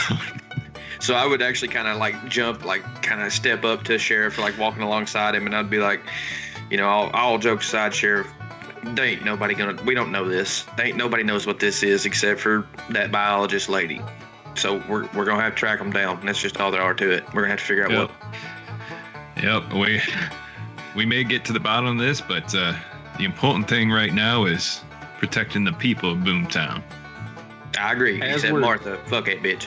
So I would actually kind of jump, kind of step up to Sheriff, walking alongside him, and I'd be like, all jokes aside, Sheriff, there ain't nobody we don't know this. There ain't nobody knows what this is except for that biologist lady. So we're gonna have to track them down. And that's just all there are to it. We're gonna have to figure out Yep, we may get to the bottom of this, but the important thing right now is protecting the people of Boomtown. I agree. As Except we're- Martha. Fuck that bitch.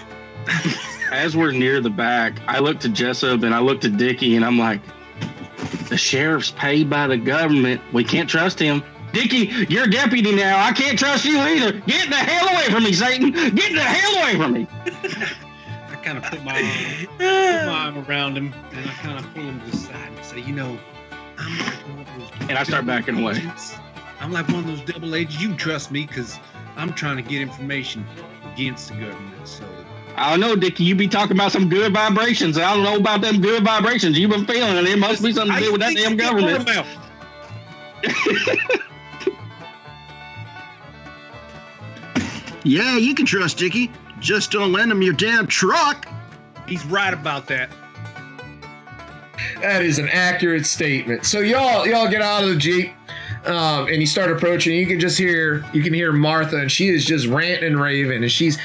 As we're near the back, I look to Jessup and I look to Dickie, and I'm like, The sheriff's paid by the government. We can't trust him. Dickie, you're a deputy now. I can't trust you either. Get the hell away from me, Satan. Get the hell away from me. I kind of put my arm around him, and I kind of pull him to the side and say, I'm like one of those. And I start backing away. I'm like one of those double agents. You can trust me because I'm trying to get information against the government. So I don't know, Dickie. You be talking about some good vibrations. I don't know about them good vibrations you've been feeling, and it must be something to do with that damn government. Yeah, you can trust Dickie. Just don't lend him your damn truck. He's right about that. That is an accurate statement. So y'all get out of the Jeep, and you start approaching. You can hear Martha, and she is just ranting and raving, and she's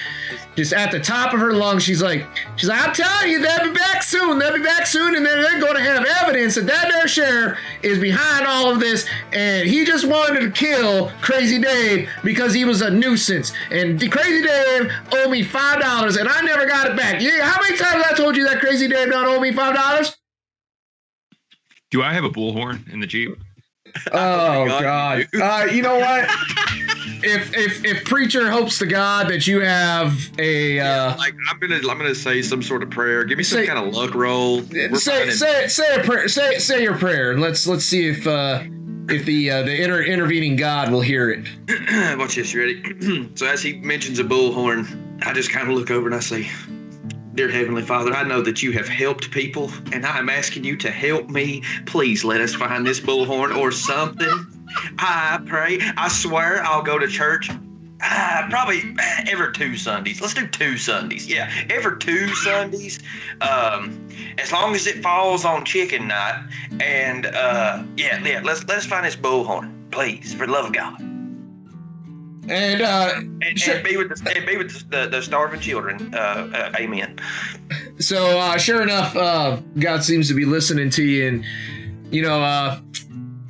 just at the top of her lungs. She's like, I'm telling you, they'll be back soon. They'll be back soon, and they're going to have evidence that there sheriff is behind all of this, and he just wanted to kill Crazy Dave because he was a nuisance. And Crazy Dave owed me $5, and I never got it back. Yeah, how many times I told you that Crazy Dave don't owe me $5? Do I have a bullhorn in the Jeep? Oh God! You know what? If preacher hopes to God that you have a I'm gonna say some sort of prayer. Give me some kind of luck roll. Say a prayer. Say your prayer. Let's see if the intervening God will hear it. Watch this. You ready? So as he mentions a bullhorn, I just kind of look over and I say, "Dear Heavenly Father, I know that you have helped people, and I am asking you to help me. Please let us find this bullhorn or something. I pray. I swear I'll go to church probably every 2 Sundays. Let's do 2 Sundays. Yeah, every 2 Sundays. As long as it falls on chicken night. And let's find this bullhorn, please, for the love of God. And be with the starving children. Amen." So sure enough, God seems to be listening to you, and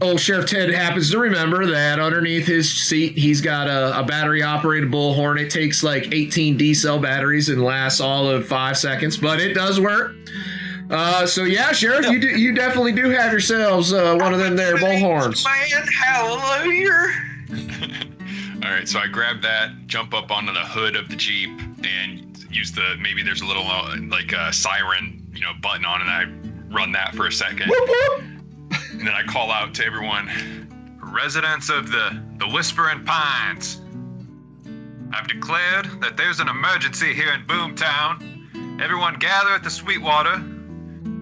old Sheriff Ted happens to remember that underneath his seat he's got a battery operated bullhorn. It takes like 18 D-cell batteries and lasts all of 5 seconds, but it does work. So yeah, Sheriff, you definitely do have yourselves one of them there bullhorns. Man, hallelujah. All right, so I grab that, jump up onto the hood of the Jeep, and use maybe there's a little siren, button on, and I run that for a second. Whoop, whoop. And then I call out to everyone, residents of the Whispering Pines, I've declared that there's an emergency here in Boomtown. Everyone gather at the Sweetwater.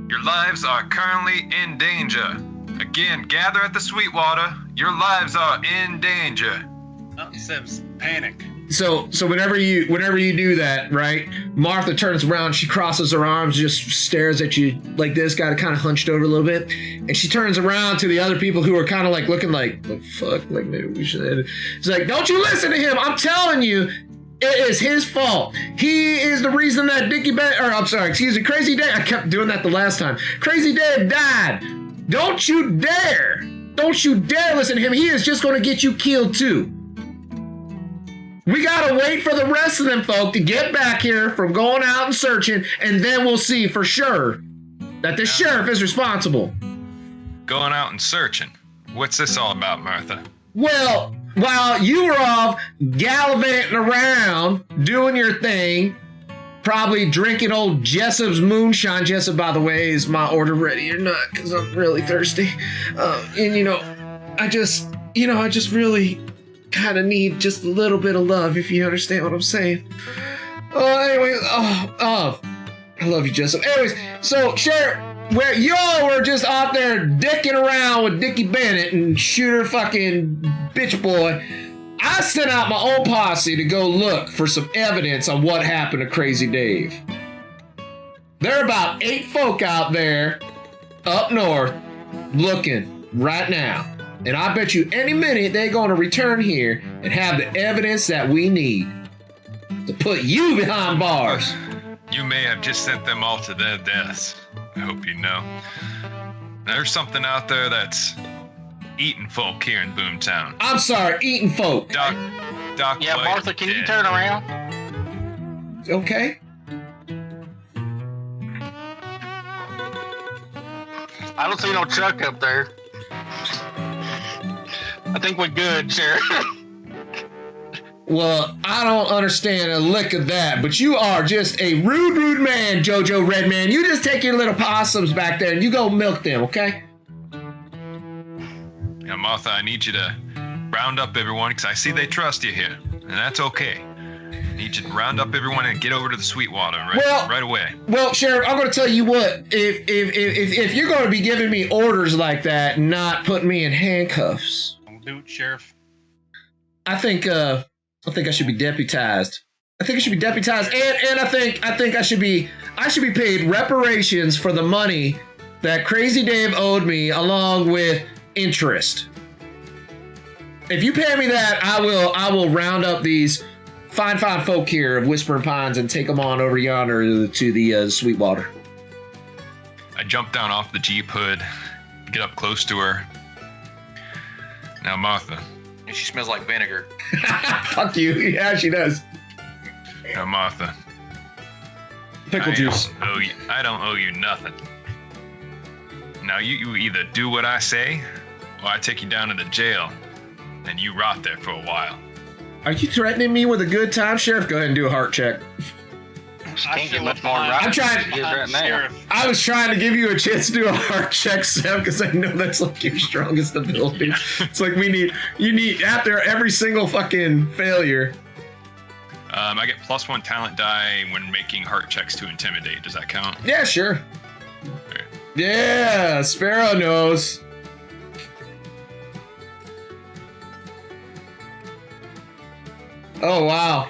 Your lives are currently in danger. Again, gather at the Sweetwater. Your lives are in danger. Seb's panic. So whenever you do that, right? Martha turns around, she crosses her arms, just stares at you like this, got it kind of hunched over a little bit, and she turns around to the other people who are kind of like looking like, what the fuck? Like maybe we should. She's like, don't you listen to him? I'm telling you, it is his fault. He is the reason that Crazy Dave. I kept doing that the last time. Crazy Dave died. Don't you dare listen to him. He is just going to get you killed too. We gotta wait for the rest of them folk to get back here from going out and searching, and then we'll see for sure that the sheriff is responsible. Going out and searching? What's this all about, Martha? Well, while you were off gallivanting around, doing your thing, probably drinking old Jessup's moonshine. Jessup, by the way, is my order ready or not? Because I'm really thirsty. I just really kind of need just a little bit of love, if you understand what I'm saying. I love you, Jessup. Anyways, so Sheriff, where y'all were just out there dicking around with Dickie Bennett and Shooter fucking bitch boy, I sent out my own posse to go look for some evidence on what happened to Crazy Dave. There are about 8 folk out there up north looking right now. And I bet you any minute they're going to return here and have the evidence that we need to put you behind bars. You may have just sent them all to their deaths. I hope you know. There's something out there that's eating folk here in Boomtown. I'm sorry, eating folk. Doc. Yeah, White Martha, can you dead. turn around? Okay. I don't see no Chuck up there. I think we're good, Sheriff. Well, I don't understand a lick of that, but you are just a rude man, Jojo Redman. You just take your little possums back there and you go milk them, okay? Now, Martha, I need you to round up everyone because I see they trust you here, and that's okay. I need you to round up everyone and get over to the Sweetwater right away. Well, Sheriff, I'm going to tell you what. If you're going to be giving me orders like that, and not putting me in handcuffs, Don't do it, Sheriff. I think I should be deputized. I think I should be deputized, and I think I should be paid reparations for the money that Crazy Dave owed me, along with interest. If you pay me that, I will round up these fine folk here of Whispering Pines and take them on over yonder to the Sweetwater. I jump down off the Jeep hood, get up close to her. Now, Martha. And she smells like vinegar. Fuck you. Yeah, she does. Now, Martha. Pickle juice. I don't owe you nothing. Now, you either do what I say, or I take you down to the jail, and you rot there for a while. Are you threatening me with a good time, Sheriff? Go ahead and do a heart check. Can't get much more right. I'm trying. I was trying to give you a chance to do a heart check, Sam, because I know that's like your strongest ability. It's like you need after every single fucking failure. I get +1 talent die when making heart checks to intimidate. Does that count? Yeah, sure. Okay. Yeah, Sparrow knows. Oh, wow.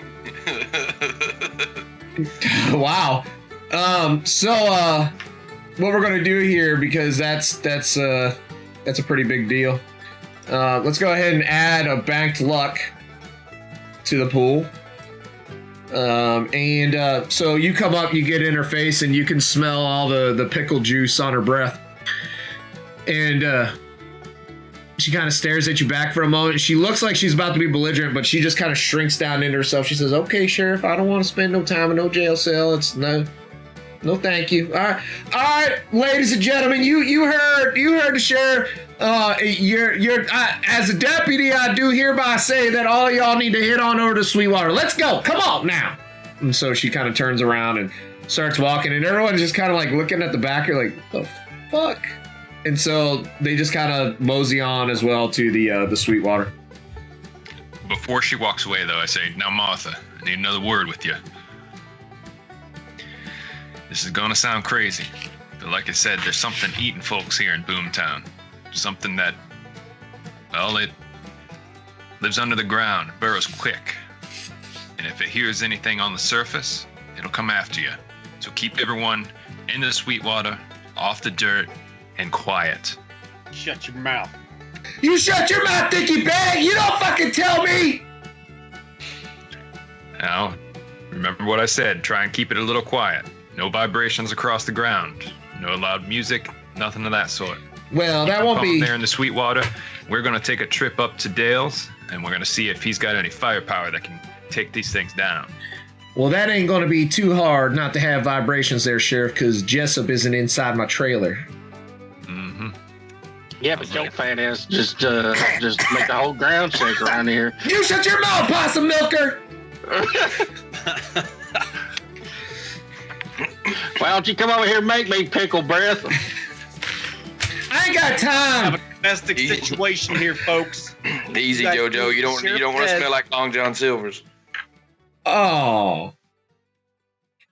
Wow. So what we're gonna do here, because that's a pretty big deal. Let's go ahead and add a banked luck to the pool. So you come up, you get in her face, and you can smell all the pickle juice on her breath. And she kind of stares at you back for a moment. She looks like she's about to be belligerent, but she just kind of shrinks down into herself. She says, "Okay, Sheriff, I don't want to spend no time in no jail cell. It's no, thank you." All right, ladies and gentlemen, you heard the sheriff. As a deputy, I do hereby say that all of y'all need to head on over to Sweetwater. Let's go. Come on now. And so she kind of turns around and starts walking, and everyone's just kind of like looking at the back. You're like, "The fuck." And so they just kind of mosey on as well to the Sweetwater. Before she walks away, though, I say, "Now, Martha, I need another word with you. This is gonna sound crazy, but like I said, there's something eating folks here in Boomtown. Something that, well, it lives under the ground, burrows quick. And if it hears anything on the surface, it'll come after you. So keep everyone in the Sweetwater, off the dirt, and quiet." Shut your mouth. You shut your mouth, Dickie Bag! You don't fucking tell me! Now, remember what I said. Try and keep it a little quiet. No vibrations across the ground. No loud music. Nothing of that sort. Well, that won't be... There in the Sweetwater, we're going to take a trip up to Dale's, and we're going to see if he's got any firepower that can take these things down. Well, that ain't going to be too hard not to have vibrations there, Sheriff, because Jessup isn't inside my trailer. Mm-hmm. Yeah, but your fat ass just make the whole ground shake around here. You shut your mouth, possum milker! Why don't you come over here and make me pickle breath? I ain't got time. Have a domestic situation here, folks. Easy, JoJo. You don't want to smell like Long John Silver's. Oh,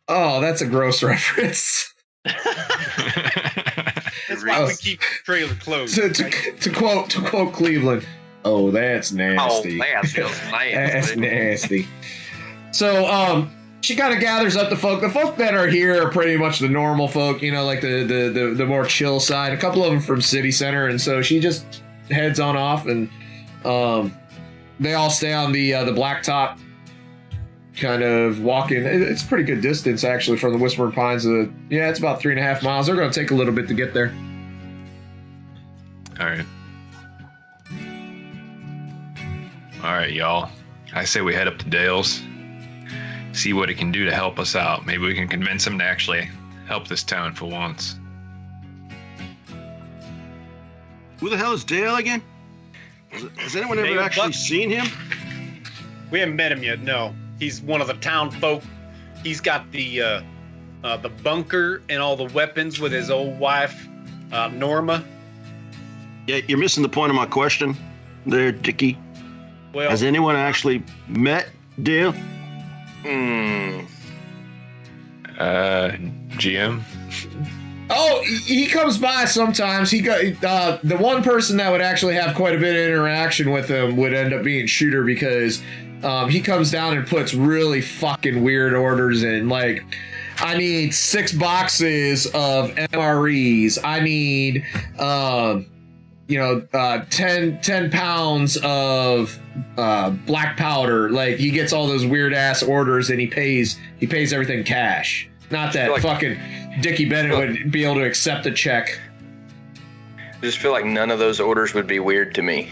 that's a gross reference. That's why we keep the trailer closed. To quote Cleveland. Oh, that's nasty. Oh, that's just nasty. That's nasty. So, she kind of gathers up the folk. The folk that are here are pretty much the normal folk, you know, like the more chill side. A couple of them from City Center, and so she just heads on off, and they all stay on the blacktop, kind of walking. It's a pretty good distance actually from the Whispering Pines. Yeah, it's about 3.5 miles. They're going to take a little bit to get there. All right, y'all. I say we head up to Dale's. See what he can do to help us out. Maybe we can convince him to actually help this town for once. Who the hell is Dale again? Has anyone ever Dale actually Buck? seen him? We haven't met him yet. No, he's one of the town folk. He's got the bunker and all the weapons with his old wife, Norma. Yeah, you're missing the point of my question there, Dickie. Well, Has anyone actually met Dale? GM. Oh, he comes by sometimes. He got the one person that would actually have quite a bit of interaction with him would end up being Shooter, because he comes down and puts really fucking weird orders in. Like, I need 6 boxes of MREs. I need 10 pounds of black powder. Like, he gets all those weird ass orders and he pays everything cash. Not that fucking Dickie Bennett would be able to accept a check. I just feel like none of those orders would be weird to me.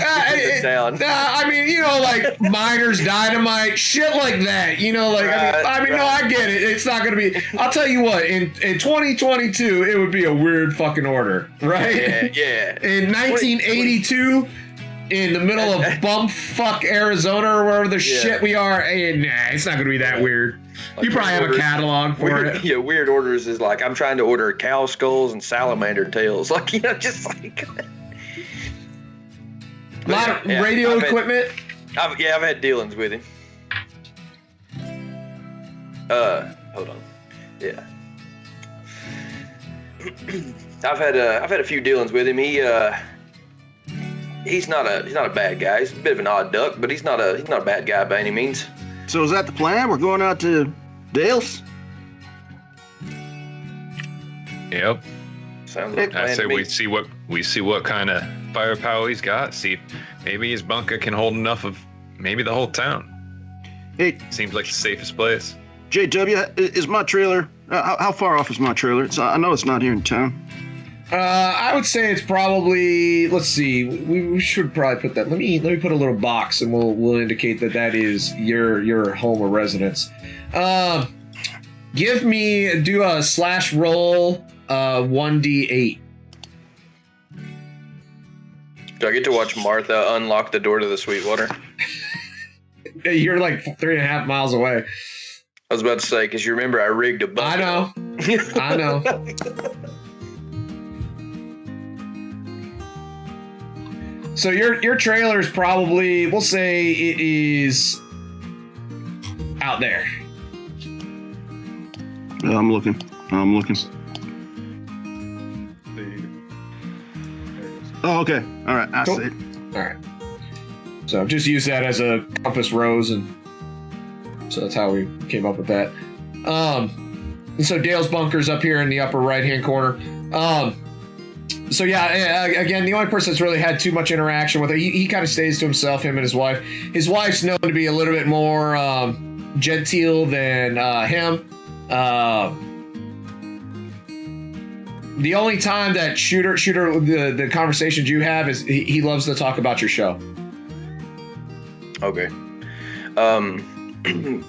I mean, like miners dynamite, shit like that. I get it. It's not going to be. I'll tell you what. In 2022, it would be a weird fucking order, right? Yeah. In 1982. In the middle of bumfuck Arizona or wherever the shit we are, it's not going to be that weird. Like, you probably have a catalog for it. Yeah, weird orders is like I'm trying to order cow skulls and salamander tails. Like, just like. A lot of radio equipment. I've had dealings with him. Hold on. Yeah. I've had a few dealings with him. He's not a bad guy. He's a bit of an odd duck, but he's not a bad guy by any means. So is that the plan? We're going out to Dale's? Yep. Sounds like a plan I say to me. we see what kind of firepower he's got. See if maybe his bunker can hold enough of maybe the whole town. Hey, Seems like the safest place. JW, is my trailer? How far off is my trailer? I know it's not here in town. I would say it's probably. Let's see. We should probably put that. Let me put a little box, and we'll indicate that is your home or residence. Do a slash roll 1d8. Do I get to watch Martha unlock the door to the Sweetwater? You're like 3.5 miles away. I was about to say, because you remember I rigged a bucket. I know. So your trailer is probably, we'll say it is out there. Yeah, I'm looking. Oh, okay. All right. I Cool. see it. All right. So just use that as a compass rose, and so that's how we came up with that. And so Dale's bunker's up here in the upper right-hand corner. So yeah, again, the only person that's really had too much interaction with it, he kind of stays to himself, him and his wife. His wife's known to be a little bit more genteel than him. The only time that Shooter, the conversations you have is he loves to talk about your show. Okay. Can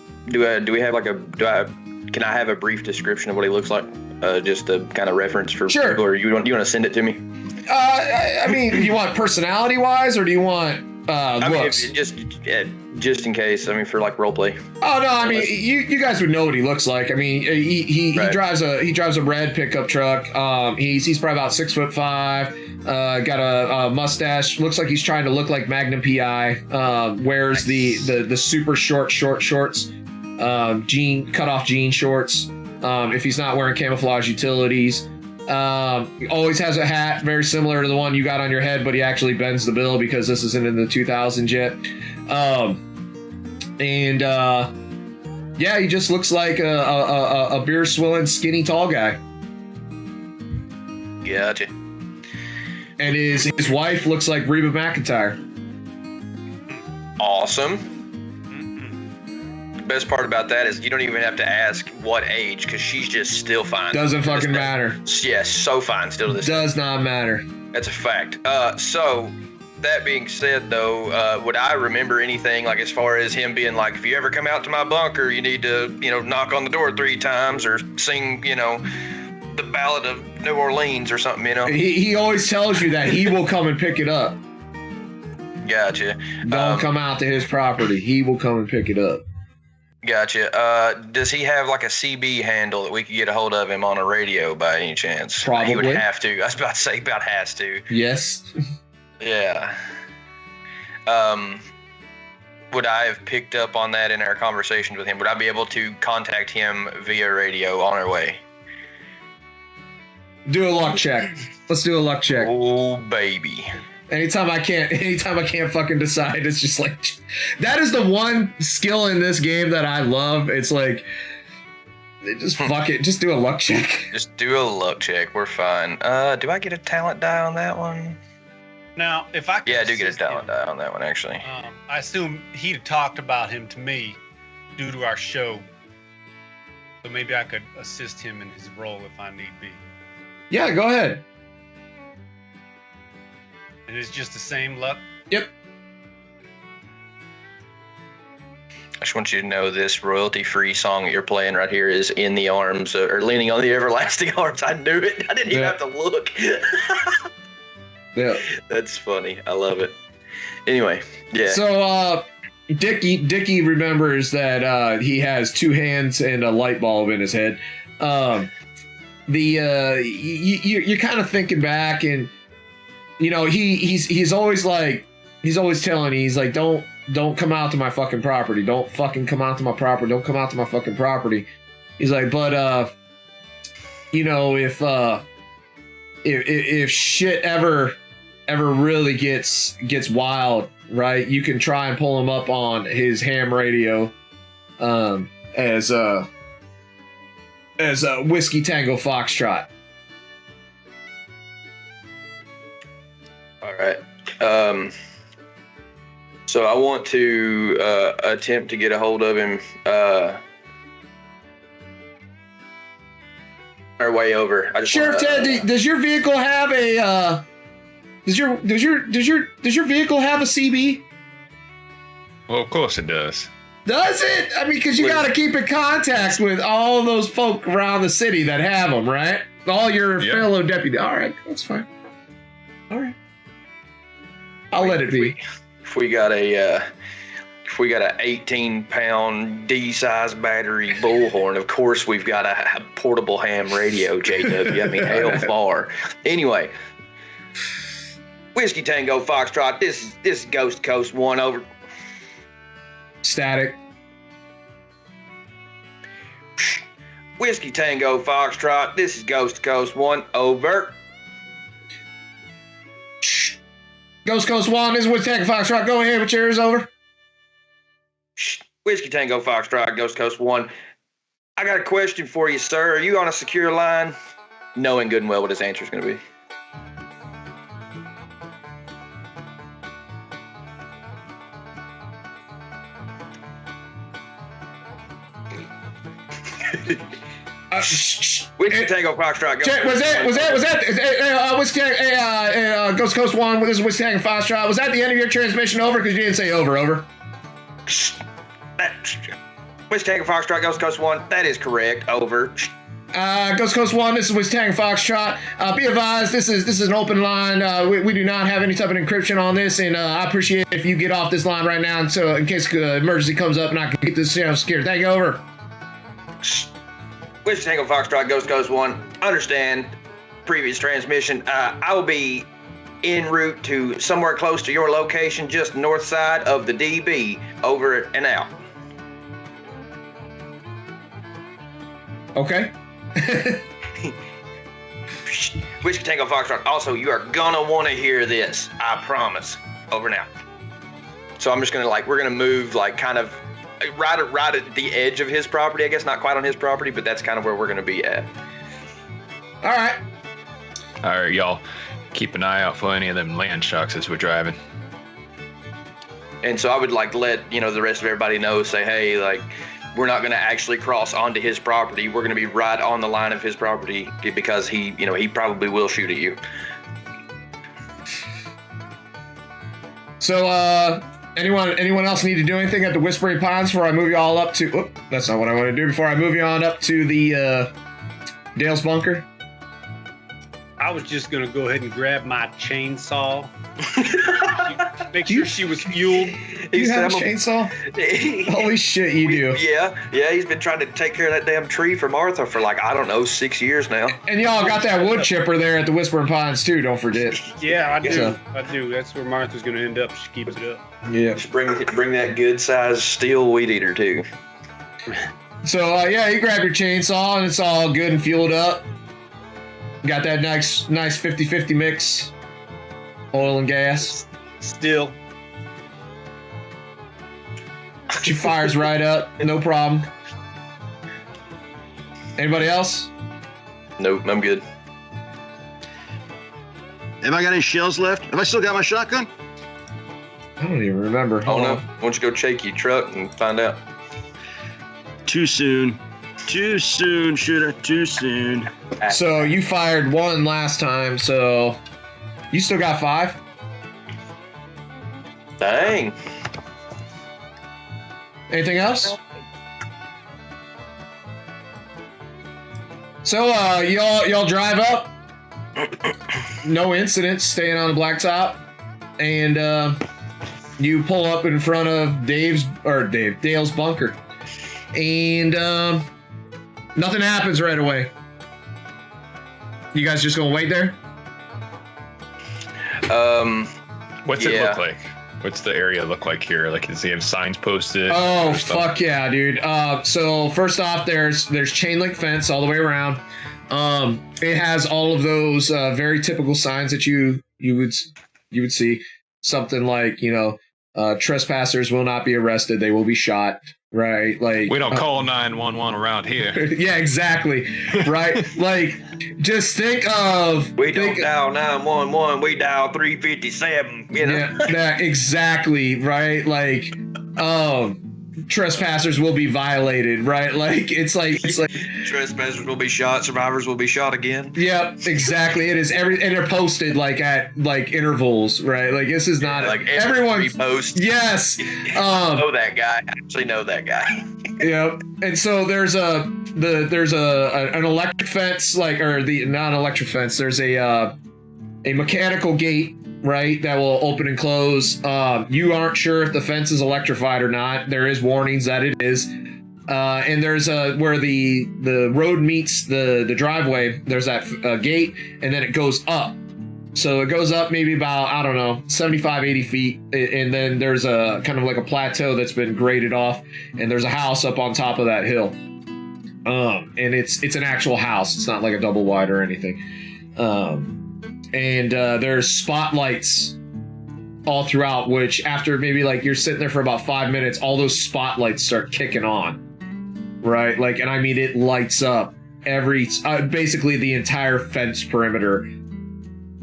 I have a brief description of what he looks like? Just a kind of reference for Sure. people, or you want to send it to me? I mean, do you want personality wise, or do you want looks? Just in case. I mean, for like role play. Oh no, I mean, you guys would know what he looks like. I mean, he Right. drives a red pickup truck. He's probably about 6'5". Got a mustache. Looks like he's trying to look like Magnum PI. Wears the super short shorts. Cut off jean shorts. If he's not wearing camouflage utilities. Always has a hat very similar to the one you got on your head, but he actually bends the bill because this isn't in the 2000s yet. He just looks like a beer swilling, skinny, tall guy. Gotcha. And his wife looks like Reba McEntire. Awesome. The best part about that is you don't even have to ask what age, because she's just still fine. Doesn't fucking matter. Yes, so fine still to this day. Does not matter. That's a fact. So that being said, though, would I remember anything, like, as far as him being like, if you ever come out to my bunker, you need to, knock on the door 3 times or sing, the Ballad of New Orleans or something, you know. He always tells you that he will come and pick it up. Gotcha. Don't come out to his property. He will come and pick it up. Gotcha. Does he have like a CB handle that we could get a hold of him on a radio by any chance? Probably. He would have to. I was about to say about has to. Yes. Yeah. Would I have picked up on that in our conversations with him? Would I be able to contact him via radio on our way? Do a luck check. Let's do a luck check. Oh, baby. Anytime I can't fucking decide, it's just like, that is the one skill in this game that I love. It's like, just fuck it. Just do a luck check. Just do a luck check. We're fine. Do I get a talent die on that one? Now, if I could Yeah, I do get a assist talent him, die on that one, actually. I assume he'd talked about him to me due to our show. So maybe I could assist him in his role if I need be. Yeah, go ahead. And it's just the same luck? Yep. I just want you to know this royalty-free song that you're playing right here is In the Arms, or Leaning on the Everlasting Arms. I knew it. I didn't even have to look. Yeah. That's funny. I love it. Anyway, yeah. So, Dickie remembers that he has two hands and a light bulb in his head. You're kind of thinking back, and you know he's always telling you, he's like, don't come out to my fucking property. Don't fucking come out to my property. Don't come out to my fucking property. He's like, but you know, if shit ever really gets wild, right? You can try and pull him up on his ham radio, as Whiskey Tango Foxtrot. All right. So I want to attempt to get a hold of him. Our way over. Sheriff Ted, does your vehicle have a does your vehicle have a CB? Well, of course it does. Does it? I mean, because you got to keep in contact with all those folk around the city that have them, right? All your fellow deputies. All right, that's fine. All right, I'll let it be. If we got a 18-pound D-size battery bullhorn, of course we've got a portable ham radio, JW. I mean, hell far. Anyway, Whiskey Tango Foxtrot. This is Ghost Coast 1 over. Static. Whiskey Tango Foxtrot. This is Ghost Coast 1 over. Ghost Coast 1, this is Whiskey Tango Foxtrot. Go ahead with yours, over. Whiskey Tango Foxtrot, Ghost Coast 1. I got a question for you, sir. Are you on a secure line? Knowing good and well what his answer is going to be. Whiskey Tango Foxtrot. Ghost Coast 1, this is Whiskey Tango Foxtrot. Was that the end of your transmission, over? Because you didn't say over. Whiskey Tango Foxtrot, Ghost Coast 1. That is correct. Over. Ghost Coast 1, this is Whiskey Tango Foxtrot. Be advised, this is an open line. We do not have any type of encryption on this, and I appreciate if you get off this line right now, so in case emergency comes up and I can get this secured. Thank you, over. Whiskey Tango Foxtrot, Ghost Coast 1. Understand previous transmission. I will be en route to somewhere close to your location, just north side of the DB. Over and out. Okay. Whiskey Tango Foxtrot. Also, you are gonna want to hear this. I promise. Over and out. So I'm just gonna we're gonna move kind of right at the edge of his property. I guess not quite on his property, but that's kind of where we're gonna be at. All right. All right, y'all. Keep an eye out for any of them land sharks as we're driving. And so I would let the rest of everybody know. Say, hey, we're not going to actually cross onto his property. We're going to be right on the line of his property because he probably will shoot at you. So, anyone else need to do anything at the Whispering Pines before I move you all up to? That's not what I want to do. Before I move you on up to the Dale's bunker. I was just gonna go ahead and grab my chainsaw. Make sure she was fueled. Do you have a chainsaw? Holy shit, you do. Yeah, he's been trying to take care of that damn tree for Martha for like, I don't know, 6 years now. And y'all got that wood chipper there at the Whispering Pines too, don't forget. Yeah, I do. So- I do. That's where Martha's gonna end up. She keeps it up. Yeah. Just bring that good sized steel weed eater too. So you grab your chainsaw and it's all good and fueled up. Got that nice 50-50 mix, oil and gas. Still. She fires right up, no problem. Anybody else? Nope, I'm good. Have I got any shells left? Have I still got my shotgun? I don't even remember. Oh Hold no, on. why don't you go check your truck and find out? Too soon. Too soon, shooter. Too soon. So you fired one last time, so you still got 5? Dang. Anything else? So y'all drive up. No incidents, staying on the blacktop, and you pull up in front of Dale's bunker, and nothing happens right away. You guys just gonna wait there? What's it look like? What's the area look like here? Like, does he have signs posted? Oh, fuck yeah, dude. So first off, there's chain link fence all the way around. It has all of those very typical signs that you would see. Something like, trespassers will not be arrested. They will be shot. Right? Like, We don't call 911 around here. yeah, exactly. Right? Like, just think of... We don't dial 911, we dial 357, Yeah, exactly, right? Like, trespassers will be violated, right? Like, it's like Trespassers will be shot, survivors will be shot again. Yep, exactly. It is and they're posted at intervals, right? Like, this is not Like everyone post. Yes. I know that guy. I actually know that guy. Yep. And so there's an electric fence, not an electric fence. There's a mechanical gate, right, that will open and close. You aren't sure if the fence is electrified or not. There is warnings that it is. And there's where the road meets the driveway, there's that gate, and then it goes up. So it goes up maybe about, 75, 80 feet. And then there's a kind of like a plateau that's been graded off. And there's a house up on top of that hill. And it's an actual house. It's not like a double wide or anything. And there's spotlights all throughout, which after maybe you're sitting there for about 5 minutes, all those spotlights start kicking on. Right? And I mean, it lights up basically the entire fence perimeter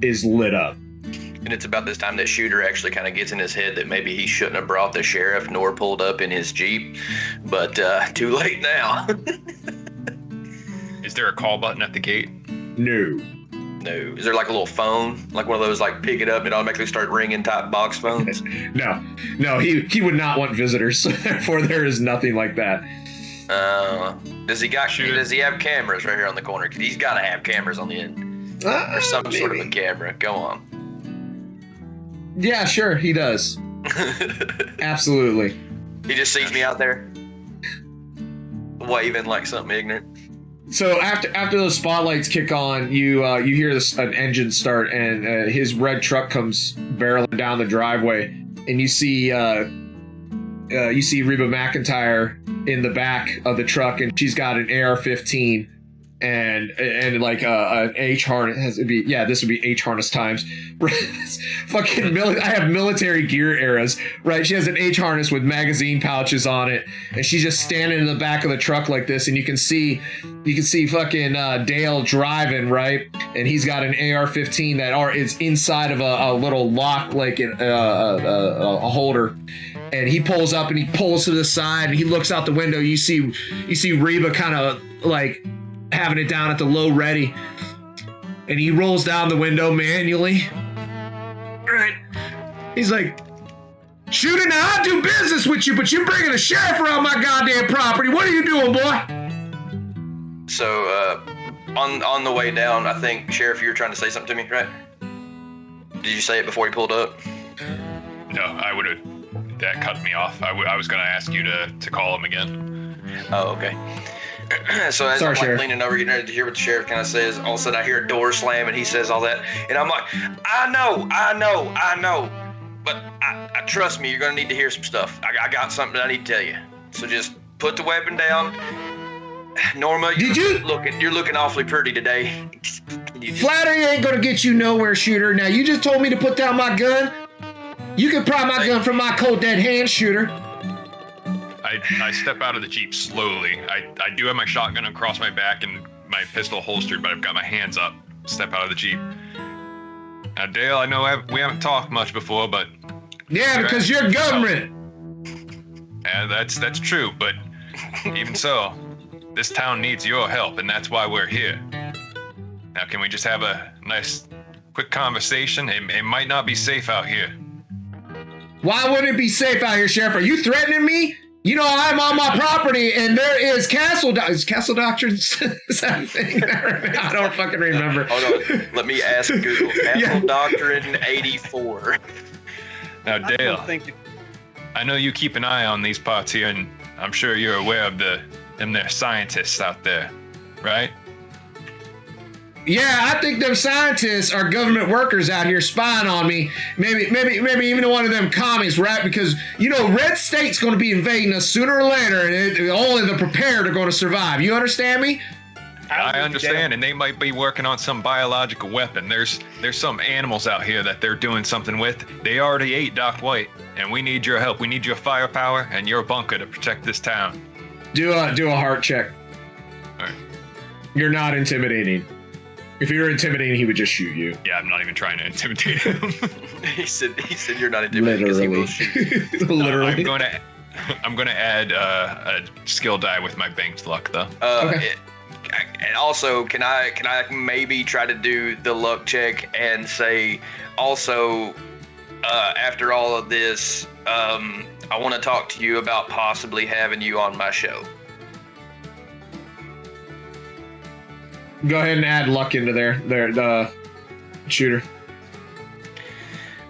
is lit up. And it's about this time that Shooter actually kind of gets in his head that maybe he shouldn't have brought the sheriff nor pulled up in his Jeep, but too late now. Is there a call button at the gate? No. Is there like a little phone, like one of those pick it up and automatically start ringing type box phones? No, he would not want visitors, so therefore there is nothing like that. Does he have cameras right here on the corner? 'Cause he's got to have cameras on the end, or some sort of a camera. Go on. Yeah, sure, he does. Absolutely. He just sees me out there waving like something ignorant. So after those spotlights kick on, you hear an engine start, and his red truck comes barreling down the driveway, and you see Reba McIntyre in the back of the truck, and she's got an AR-15 and like an H harness. This would be H harness times. Fucking I have military gear eras, right? She has an H harness with magazine pouches on it, and she's just standing in the back of the truck like this, and you can see fucking Dale driving, right? And he's got an AR-15 that is inside of a little lock, like a holder. And he pulls up and he pulls to the side and he looks out the window. You see Reba kind of having it down at the low ready, and he rolls down the window manually. Right? He's like, "Shooter, now I do business with you, but you're bringing a sheriff around my goddamn property. What are you doing, boy?" So on the way down, I think, Sheriff, you were trying to say something to me, right? Did you say it before he pulled up? No, I would have. That cut me off. I was going to ask you to call him again. Oh, okay. So as Sorry, I'm Sheriff. leaning over, getting ready to hear what the sheriff kind of says, all of a sudden I hear a door slam and he says all that. And I'm like, I know. But I trust me, you're going to need to hear some stuff. I got something that I need to tell you. So just put the weapon down. Norma, you're looking awfully pretty today. Flattery ain't gonna get you nowhere, shooter. Now, you just told me to put down my gun. You can pry my gun from my cold dead hand, shooter. I step out of the Jeep slowly. I do have my shotgun across my back and my pistol holstered, but I've got my hands up. Step out of the Jeep. Now, Dale, I know we haven't talked much before, but... Yeah, because you're government. Yeah, that's true, but even so, this town needs your help, and that's why we're here. Now, can we just have a nice, quick conversation? It might not be safe out here. Why wouldn't it be safe out here, Sheriff? Are you threatening me? You know, I'm on my property, and there is castle doctrines. Is that a thing? I don't fucking remember. Hold on. Let me ask Google. Castle Doctrine 84. Now, Dale, I know you keep an eye on these parts here, and I'm sure you're aware of them there scientists out there, right? Yeah, I think them scientists are government workers out here spying on me. Maybe even one of them commies, right? Because, you know, Red State's going to be invading us sooner or later, and only the prepared are going to survive. You understand me? I understand, and they might be working on some biological weapon. There's some animals out here that they're doing something with. They already ate Doc White, and we need your help. We need your firepower and your bunker to protect this town. Do a heart check. All right. You're not intimidating. If you were intimidating, he would just shoot you. Yeah, I'm not even trying to intimidate him. He said you're not intimidating because he will shoot. Literally. I'm gonna add a skill die with my banked luck, though. Okay. And also, can I maybe try to do the luck check and say, also, after all of this, I want to talk to you about possibly having you on my show. Go ahead and add luck into there, the shooter.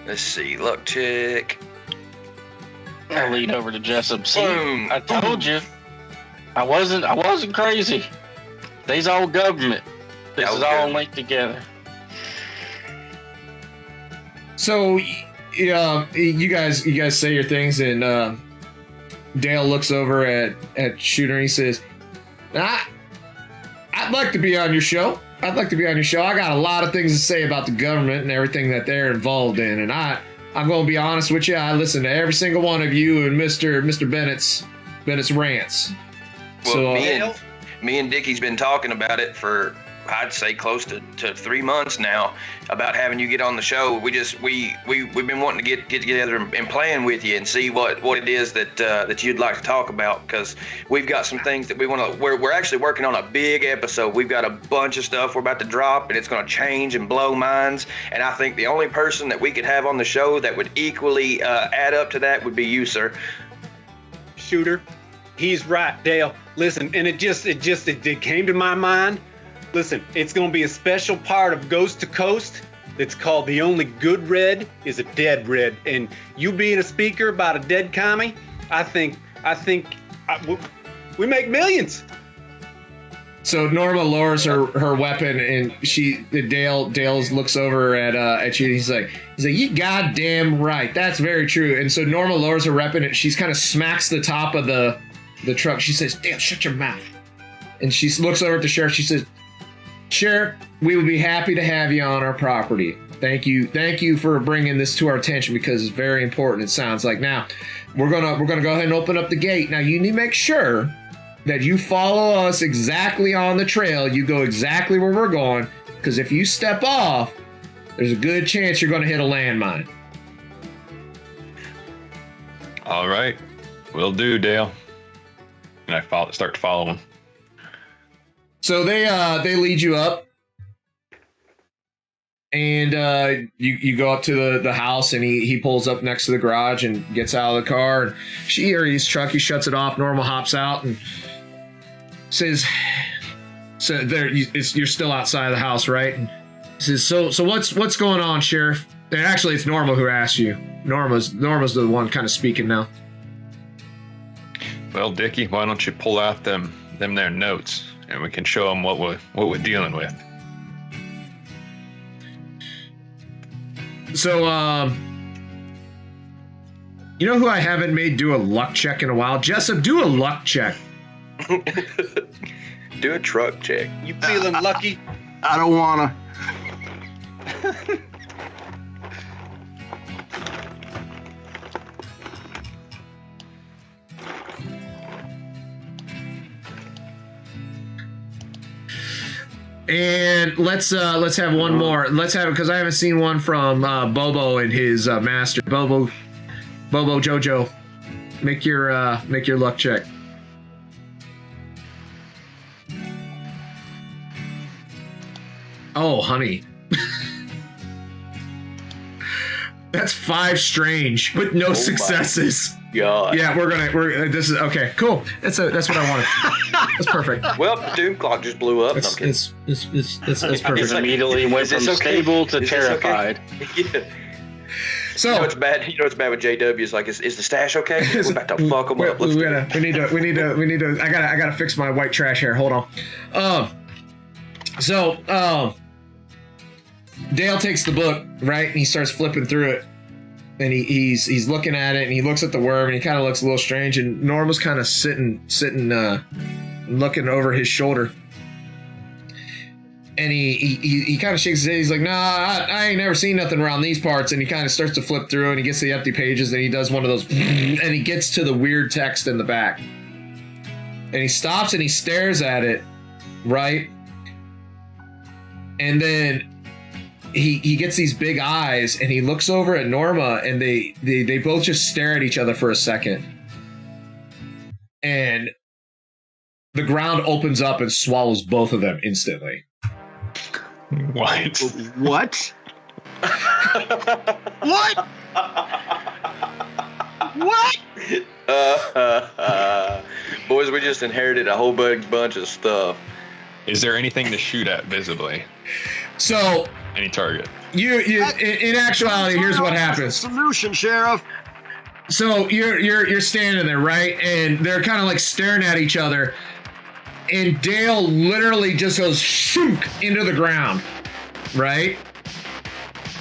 Let's see, luck check. I lean over to Jessup. See, Boom. I told you, I wasn't crazy. They's all government. This is all linked together. So, you guys say your things, and Dale looks over at Shooter and he says, I'd like to be on your show. I got a lot of things to say about the government and everything that they're involved in, and I'm going to be honest with you. I listen to every single one of you and Mr. Bennett's rants. Well, So me and Dickie's been talking about it for, I'd say, close to 3 months now, about having you get on the show. We've been wanting to get together and plan with you and see what it is that you'd like to talk about, because we've got some things that we want to. We're actually working on a big episode. We've got a bunch of stuff we're about to drop, and it's going to change and blow minds. And I think the only person that we could have on the show that would equally add up to that would be you, sir. Shooter, he's right, Dale. Listen, and it came to my mind. Listen, it's going to be a special part of Ghost to Coast that's called The Only Good Red is a Dead Red. And you being a speaker about a dead commie, I think we make millions. So Norma lowers her weapon, and Dale looks over at you. He's like, you goddamn right. That's very true. And so Norma lowers her weapon, and she's kind of smacks the top of the truck. She says, Dale, shut your mouth. And she looks over at the sheriff. She says, Sheriff, we would be happy to have you on our property. Thank you for bringing this to our attention, because it's very important. It sounds like. Now we're gonna go ahead and open up the gate. Now you need to make sure that you follow us exactly on the trail. You go exactly where we're going, because if you step off, there's a good chance you're going to hit a landmine. All right, will do, Dale. And I start to follow him. So they lead you up, and you go up to the house, and he pulls up next to the garage and gets out of the car. And his truck, he shuts it off. Normal hops out and says, So you're still outside of the house, right? And he says, so what's going on, Sheriff? And actually, it's Norma who asked you. Norma's the one kind of speaking now. Well, Dickie, why don't you pull out them there notes, and we can show them what we're dealing with. So, you know who I haven't made do a luck check in a while? Jessup, do a luck check. Do a truck check. You feeling lucky? I don't wanna. And let's have one more. Let's have it because I haven't seen one from Bobo and his master. Bobo Jojo, make your luck check. Oh, honey. That's 5 strange with no successes. God. Yeah, this is okay. Cool. That's what I wanted. That's perfect. Well, the doom clock just blew up. It's perfect. Immediately went from stable to terrified. Yeah. So you know what's bad with JW is like, is the stash okay? We're about to fuck them up. We need to. I gotta fix my white trash hair. Hold on. Dale takes the book, right, and he starts flipping through it, and he's looking at it, and he looks at the worm, and he kind of looks a little strange, and Norma's kind of sitting, looking over his shoulder, and he kind of shakes his head. He's like, "Nah, I ain't never seen nothing around these parts," and he kind of starts to flip through, and he gets to the empty pages, and he does one of those, and he gets to the weird text in the back, and he stops and he stares at it, right, and then he gets these big eyes, and he looks over at Norma, and they both just stare at each other for a second, and the ground opens up and swallows both of them instantly. What? What? What? What? Boys, we just inherited a whole bunch of stuff. Is there anything to shoot at visibly? So any target? You in actuality, here's what happens. Solution, Sheriff. So you're standing there, right? And they're kind of like staring at each other. And Dale literally just goes shook into the ground, right?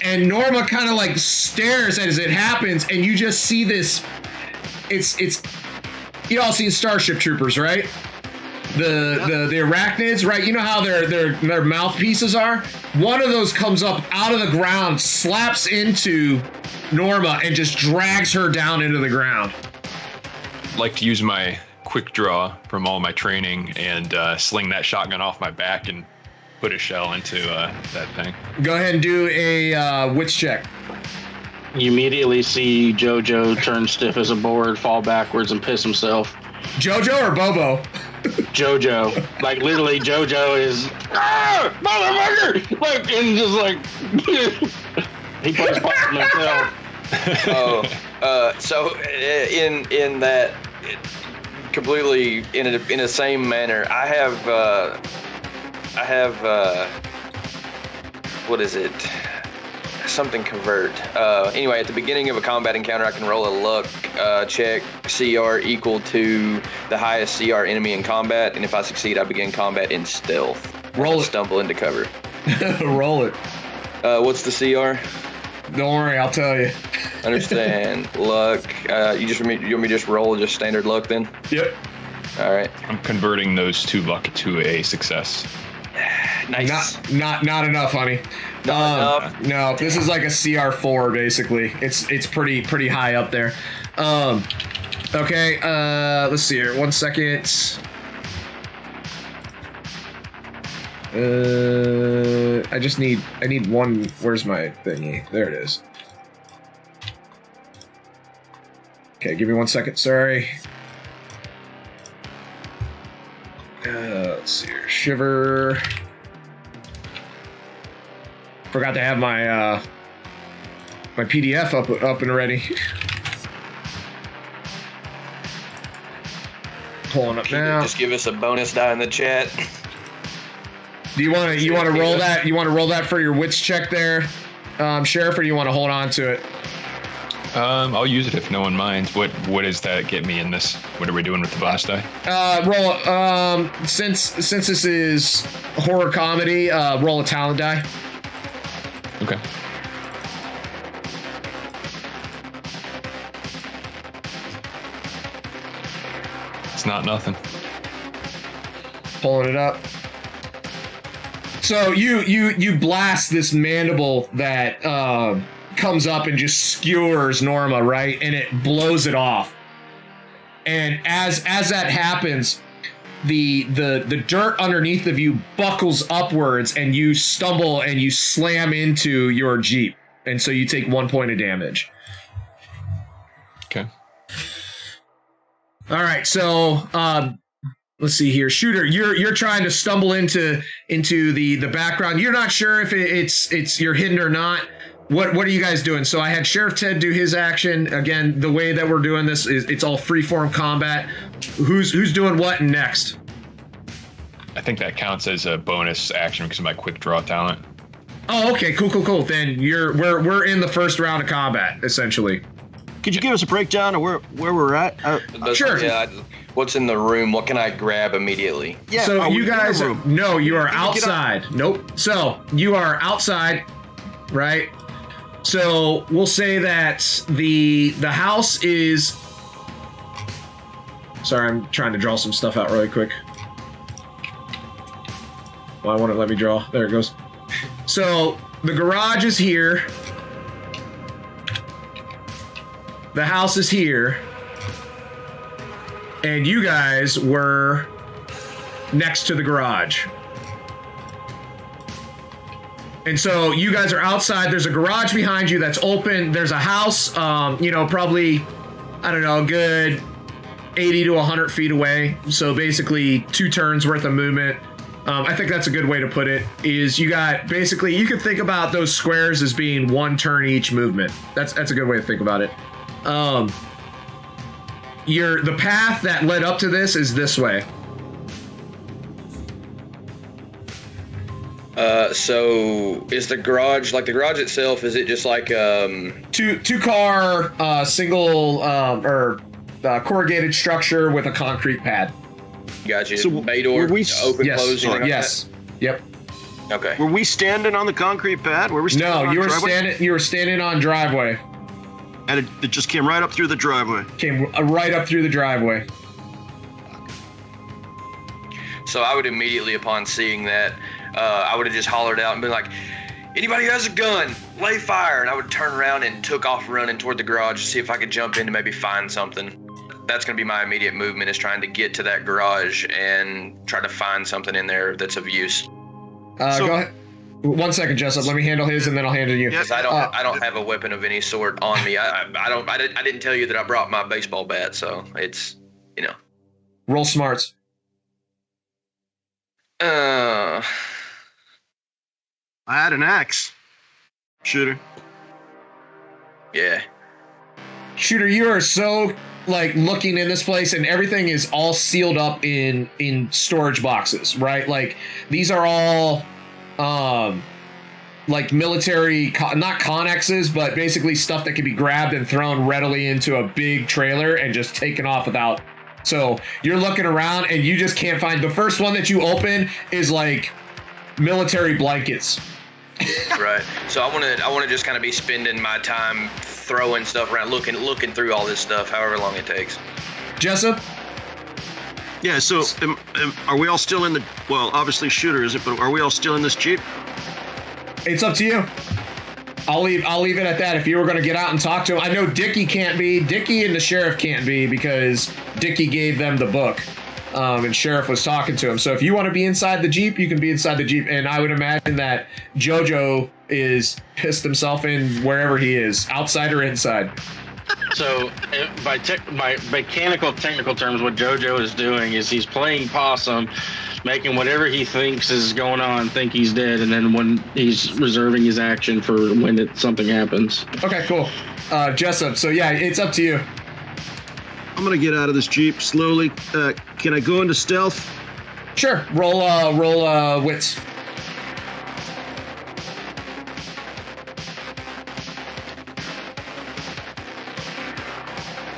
And Norma kind of like stares as it happens, and you just see this. It's you all seen Starship Troopers, right? The arachnids, right? You know how their mouthpieces are? One of those comes up out of the ground, slaps into Norma, and just drags her down into the ground. I'd like to use my quick draw from all my training and sling that shotgun off my back and put a shell into that thing. Go ahead and do a wits check. You immediately see JoJo turn stiff as a board, fall backwards, and piss himself. JoJo or Bobo? JoJo. Like, literally, JoJo is, motherfucker! Like, and just like, he puts part of himself. So in that, completely in the same manner, I have what is it? Something convert. Anyway, at the beginning of a combat encounter, I can roll a luck check, CR equal to the highest CR enemy in combat, and if I succeed, I begin combat in stealth. Roll it. Stumble into cover. Roll it. What's the CR? Don't worry, I'll tell you. Understand. Luck. You want me to just roll just standard luck then? Yep. All right. I'm converting those 2 luck to a success. Nice. Not enough, honey. Not enough. No, this is like a CR4 basically. It's pretty high up there. Okay. Let's see here. 1 second. I need one. Where's my thingy? There it is. Okay, give me 1 second. Sorry. Let's see here. Shiver. Forgot to have my my PDF up and ready. Pulling up now. Just give us a bonus die in the chat. Do you want to roll that? You want to roll that for your wits check there, Sheriff, or do you want to hold on to it? I'll use it if no one minds. What does that get me in this? What are we doing with the bonus die? Roll. Since this is horror comedy, roll a talent die. Okay. It's not nothing. Pulling it up. So you blast this mandible that comes up and just skewers Norma, right? And it blows it off. And as that happens, the dirt underneath of you buckles upwards and you stumble and you slam into your Jeep. And so you take 1 point of damage. Okay. All right, so let's see here, Shooter. You're trying to stumble into the background. You're not sure if it's you're hidden or not. What are you guys doing? So I had Sheriff Ted do his action. Again, the way that we're doing this is it's all freeform combat. Who's doing what next? I think that counts as a bonus action because of my quick draw talent. Oh, okay, cool. Then we're in the first round of combat essentially. Could you give us a breakdown of where we're at? Sure. Yeah. What's in the room? What can I grab immediately? Yeah. So you guys, no, you are Can you get outside. Nope. So you are outside, right? So we'll say that the house is. Sorry, I'm trying to draw some stuff out really quick. Well, I want to let me draw. There it goes. So the garage is here. The house is here. And you guys were next to the garage. And so you guys are outside. There's a garage behind you that's open. There's a house, probably, I don't know, a good 80 to 100 feet away. So basically 2 turns worth of movement. I think that's a good way to put it, is you got basically, you could think about those squares as being 1 turn each movement. That's a good way to think about it. The path that led up to this is this way. So is the garage, like the garage itself, is it just like two car single corrugated structure with a concrete pad? Got you. So bay door, were we- open, Yes. close, anything like Yes. Yep. that? Okay. Were we standing on the concrete pad? Were we standing No, on you were driveway? You were standing on driveway. And it just came right up through the driveway. Came right up through the driveway. So I would immediately, upon seeing that, I would have just hollered out and been like, anybody who has a gun, lay fire. And I would turn around and took off running toward the garage to see if I could jump in to maybe find something. That's going to be my immediate movement, is trying to get to that garage and try to find something in there that's of use. Go ahead. 1 second, Jessup. Let me handle his, and then I'll handle you. Because I don't have a weapon of any sort on me. I didn't tell you that I brought my baseball bat, so it's, Roll smarts. I had an axe. Shooter. Yeah. Shooter, you are so looking in this place, and everything is all sealed up in storage boxes, right? Like these are all military, not connexes, but basically stuff that can be grabbed and thrown readily into a big trailer and just taken off without. So you're looking around and you just can't find. The first one that you open is like military blankets. Right. So I want to just kind of be spending my time throwing stuff around, looking through all this stuff, however long it takes. Jessup? Yeah, so are we all still in the... Well, obviously Shooter is it, but are we all still in this Jeep? It's up to you. I'll leave it at that. If you were going to get out and talk to him, I know Dickie can't be. Dickie and the sheriff can't be because Dickie gave them the book, and sheriff was talking to him. So if you want to be inside the Jeep, you can be inside the Jeep. And I would imagine that JoJo is pissed himself in wherever he is, outside or inside. So, by mechanical technical terms, what JoJo is doing is he's playing possum, making whatever he thinks is going on think he's dead, and then when he's reserving his action for when something happens. Okay, cool. Jessup, so yeah, it's up to you. I'm gonna get out of this Jeep slowly. Can I go into stealth? Sure. Roll wits.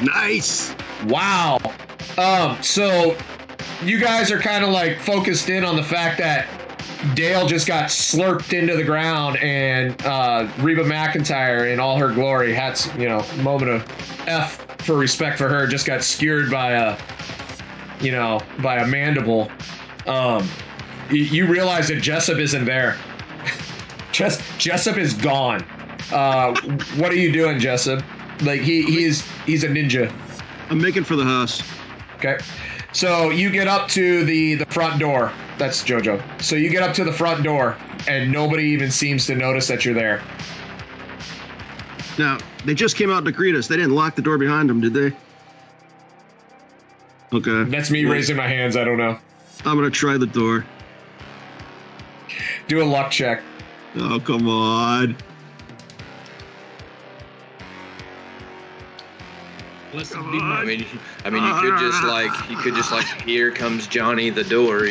Nice. Wow. So you guys are kind of like focused in on the fact that Dale just got slurped into the ground, and Reba McEntire in all her glory, hats, moment of F for respect for her, just got skewered by a mandible. You realize that Jessup isn't there. Jessup is gone. What are you doing, Jessup? Like he's a ninja. I'm making for the house. Okay. So you get up to the front door. That's JoJo. So you get up to the front door, and nobody even seems to notice that you're there. Now, they just came out to greet us. They didn't lock the door behind them, did they? Okay. That's me raising my hands. I don't know. I'm going to try the door. Do a luck check. Oh, come on. Listen, I mean, you could just like, here comes Johnny the door,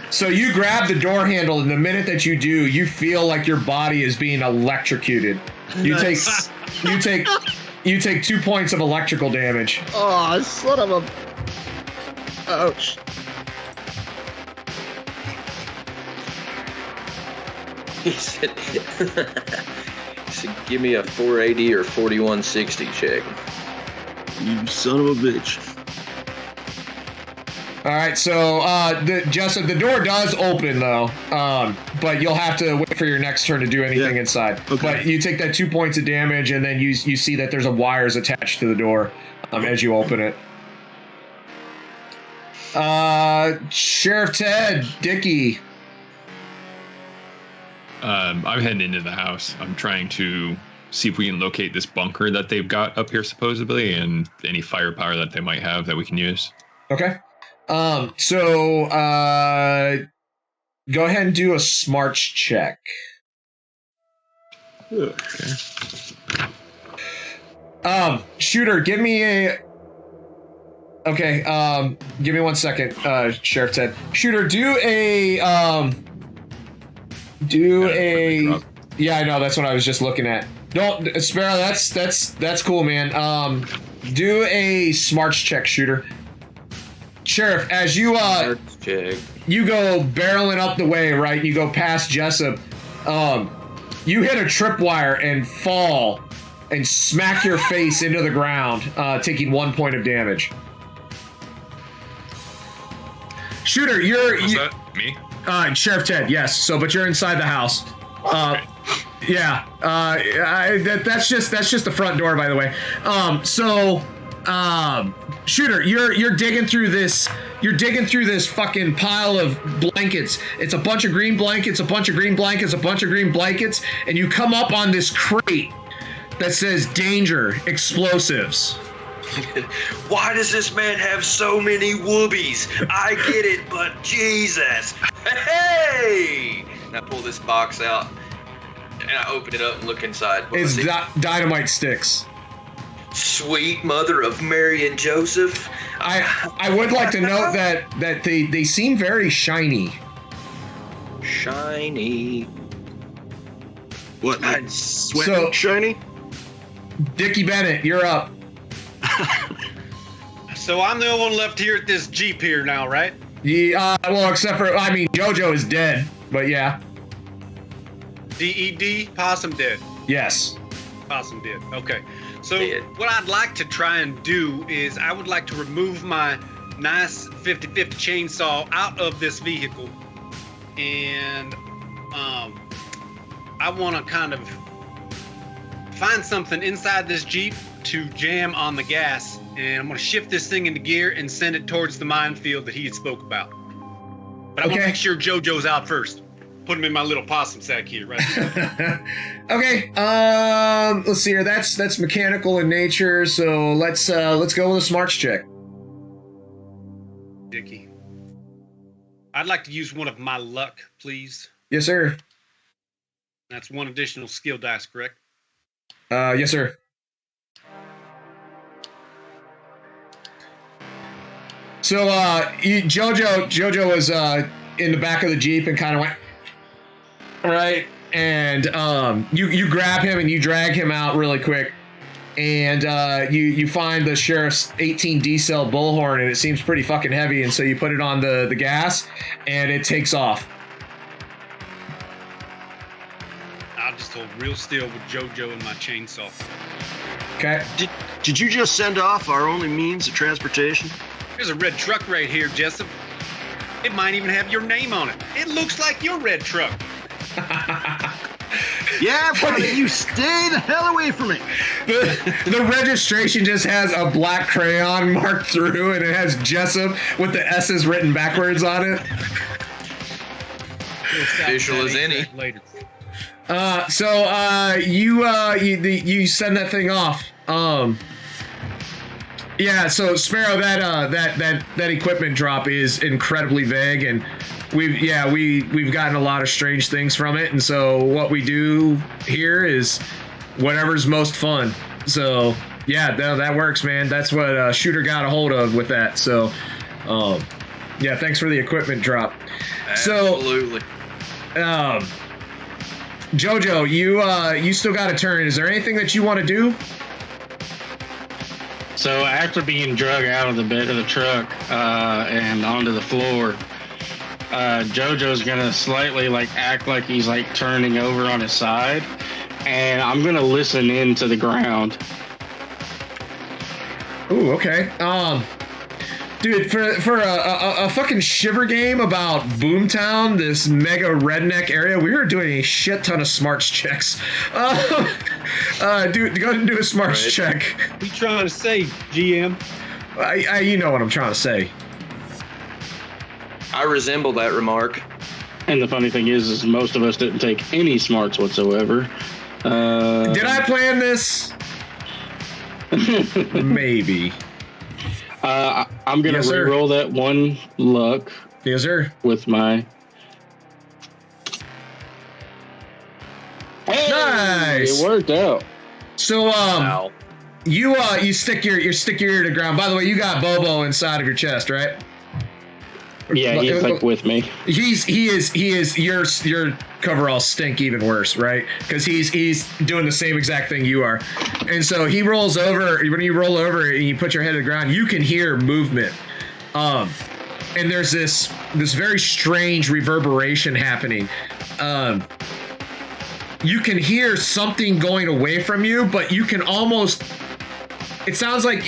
So you grab the door handle, and the minute that you do, you feel like your body is being electrocuted. You take 2 points of electrical damage. Oh, son of a... Ouch. He said, give me a 480 or 4160 check. You son of a bitch. All right, so Jessup, the door does open though, but you'll have to wait for your next turn to do anything inside. Okay. But you take that 2 points of damage, and then you see that there's a wires attached to the door as you open it. Sheriff Ted, Dickie. I'm heading into the house. I'm trying to see if we can locate this bunker that they've got up here supposedly, and any firepower that they might have that we can use. Okay. So go ahead and do a smarts check. Okay. Shooter, give me a... Okay, give me 1 second, Sheriff Ted. Shooter, do a... Yeah, I know, that's what I was just looking at. Don't, Sparrow, that's cool, man. Do a smarts check, Shooter. Sheriff, as you you go barreling up the way, right? You go past Jessup. You hit a tripwire and fall and smack your face into the ground, taking 1 point of damage. Shooter, Was that me? Sheriff Ted, yes. So, but you're inside the house. Yeah. That's just the front door, by the way. Shooter, you're digging through this. You're digging through this fucking pile of blankets. It's a bunch of green blankets, a bunch of green blankets, a bunch of green blankets, and you come up on this crate that says "Danger, Explosives." Why does this man have so many whoobies? I get it, but Jesus. Hey! And I pull this box out, and I open it up and look inside. It's dynamite sticks. Sweet mother of Mary and Joseph. I would like to note that they seem very shiny. Shiny. What, like sweat shiny? Dickie Bennett, you're up. So I'm the only one left here at this Jeep here now, right? Yeah, well, except for, JoJo is dead, but yeah. DED, Possum dead. Yes. Possum dead. Okay. So Dead. what I'd like to try and do is I would like to remove my nice 50-50 chainsaw out of this vehicle, and I want to kind of find something inside this Jeep to jam on the gas, and I'm going to shift this thing into gear and send it towards the minefield that he had spoke about. But I want to make sure JoJo's out first. Put him in my little possum sack here, right? Okay. Let's see here. That's mechanical in nature. So let's go with a smarts check. Dickie, I'd like to use one of my luck, please. Yes, sir. That's one additional skill dice, correct? Yes, sir. So JoJo was in the back of the Jeep and kind of went right, and you grab him and you drag him out really quick. and you find the sheriff's 18 D-cell bullhorn, and it seems pretty fucking heavy, and so you put it on the gas, and it takes off. I'll just hold real still with JoJo and my chainsaw. Okay. Did you just send off our only means of transportation? There's a red truck right here, Jessup. It might even have your name on it. It looks like your red truck. Yeah, but you stay the hell away from me. The registration just has a black crayon marked through, and it has Jessup with the S's written backwards on it. Official as any. Later. You send that thing off. Yeah, so Sparrow, that equipment drop is incredibly vague, and we've gotten a lot of strange things from it, and so what we do here is whatever's most fun. So yeah, that works, man. That's what Shooter got a hold of with that. So yeah, thanks for the equipment drop. Absolutely. So Jojo, you still got a turn. Is there anything that you want to do? So after being drug out of the bed of the truck and onto the floor, JoJo's gonna slightly act like he's turning over on his side, and I'm gonna listen into the ground. Ooh, okay. Dude, for a fucking shiver game about Boomtown, this mega redneck area, we were doing a shit ton of smarts checks. Dude, go ahead and do a smarts check. What are you trying to say, GM? You know what I'm trying to say. I resemble that remark. And the funny thing is most of us didn't take any smarts whatsoever. Did I plan this? Maybe. I'm gonna re-roll that one luck. Yes, sir. With my. Hey, nice. It worked out. So Wow. you stick your ear to the ground. By the way, you got Bobo inside of your chest, right? Yeah, he's with me. He is. Your coveralls stink even worse, right? Because he's doing the same exact thing you are, and so he rolls over. When you roll over and you put your head to the ground, you can hear movement, and there's this very strange reverberation happening. You can hear something going away from you, but you can almost. It sounds like,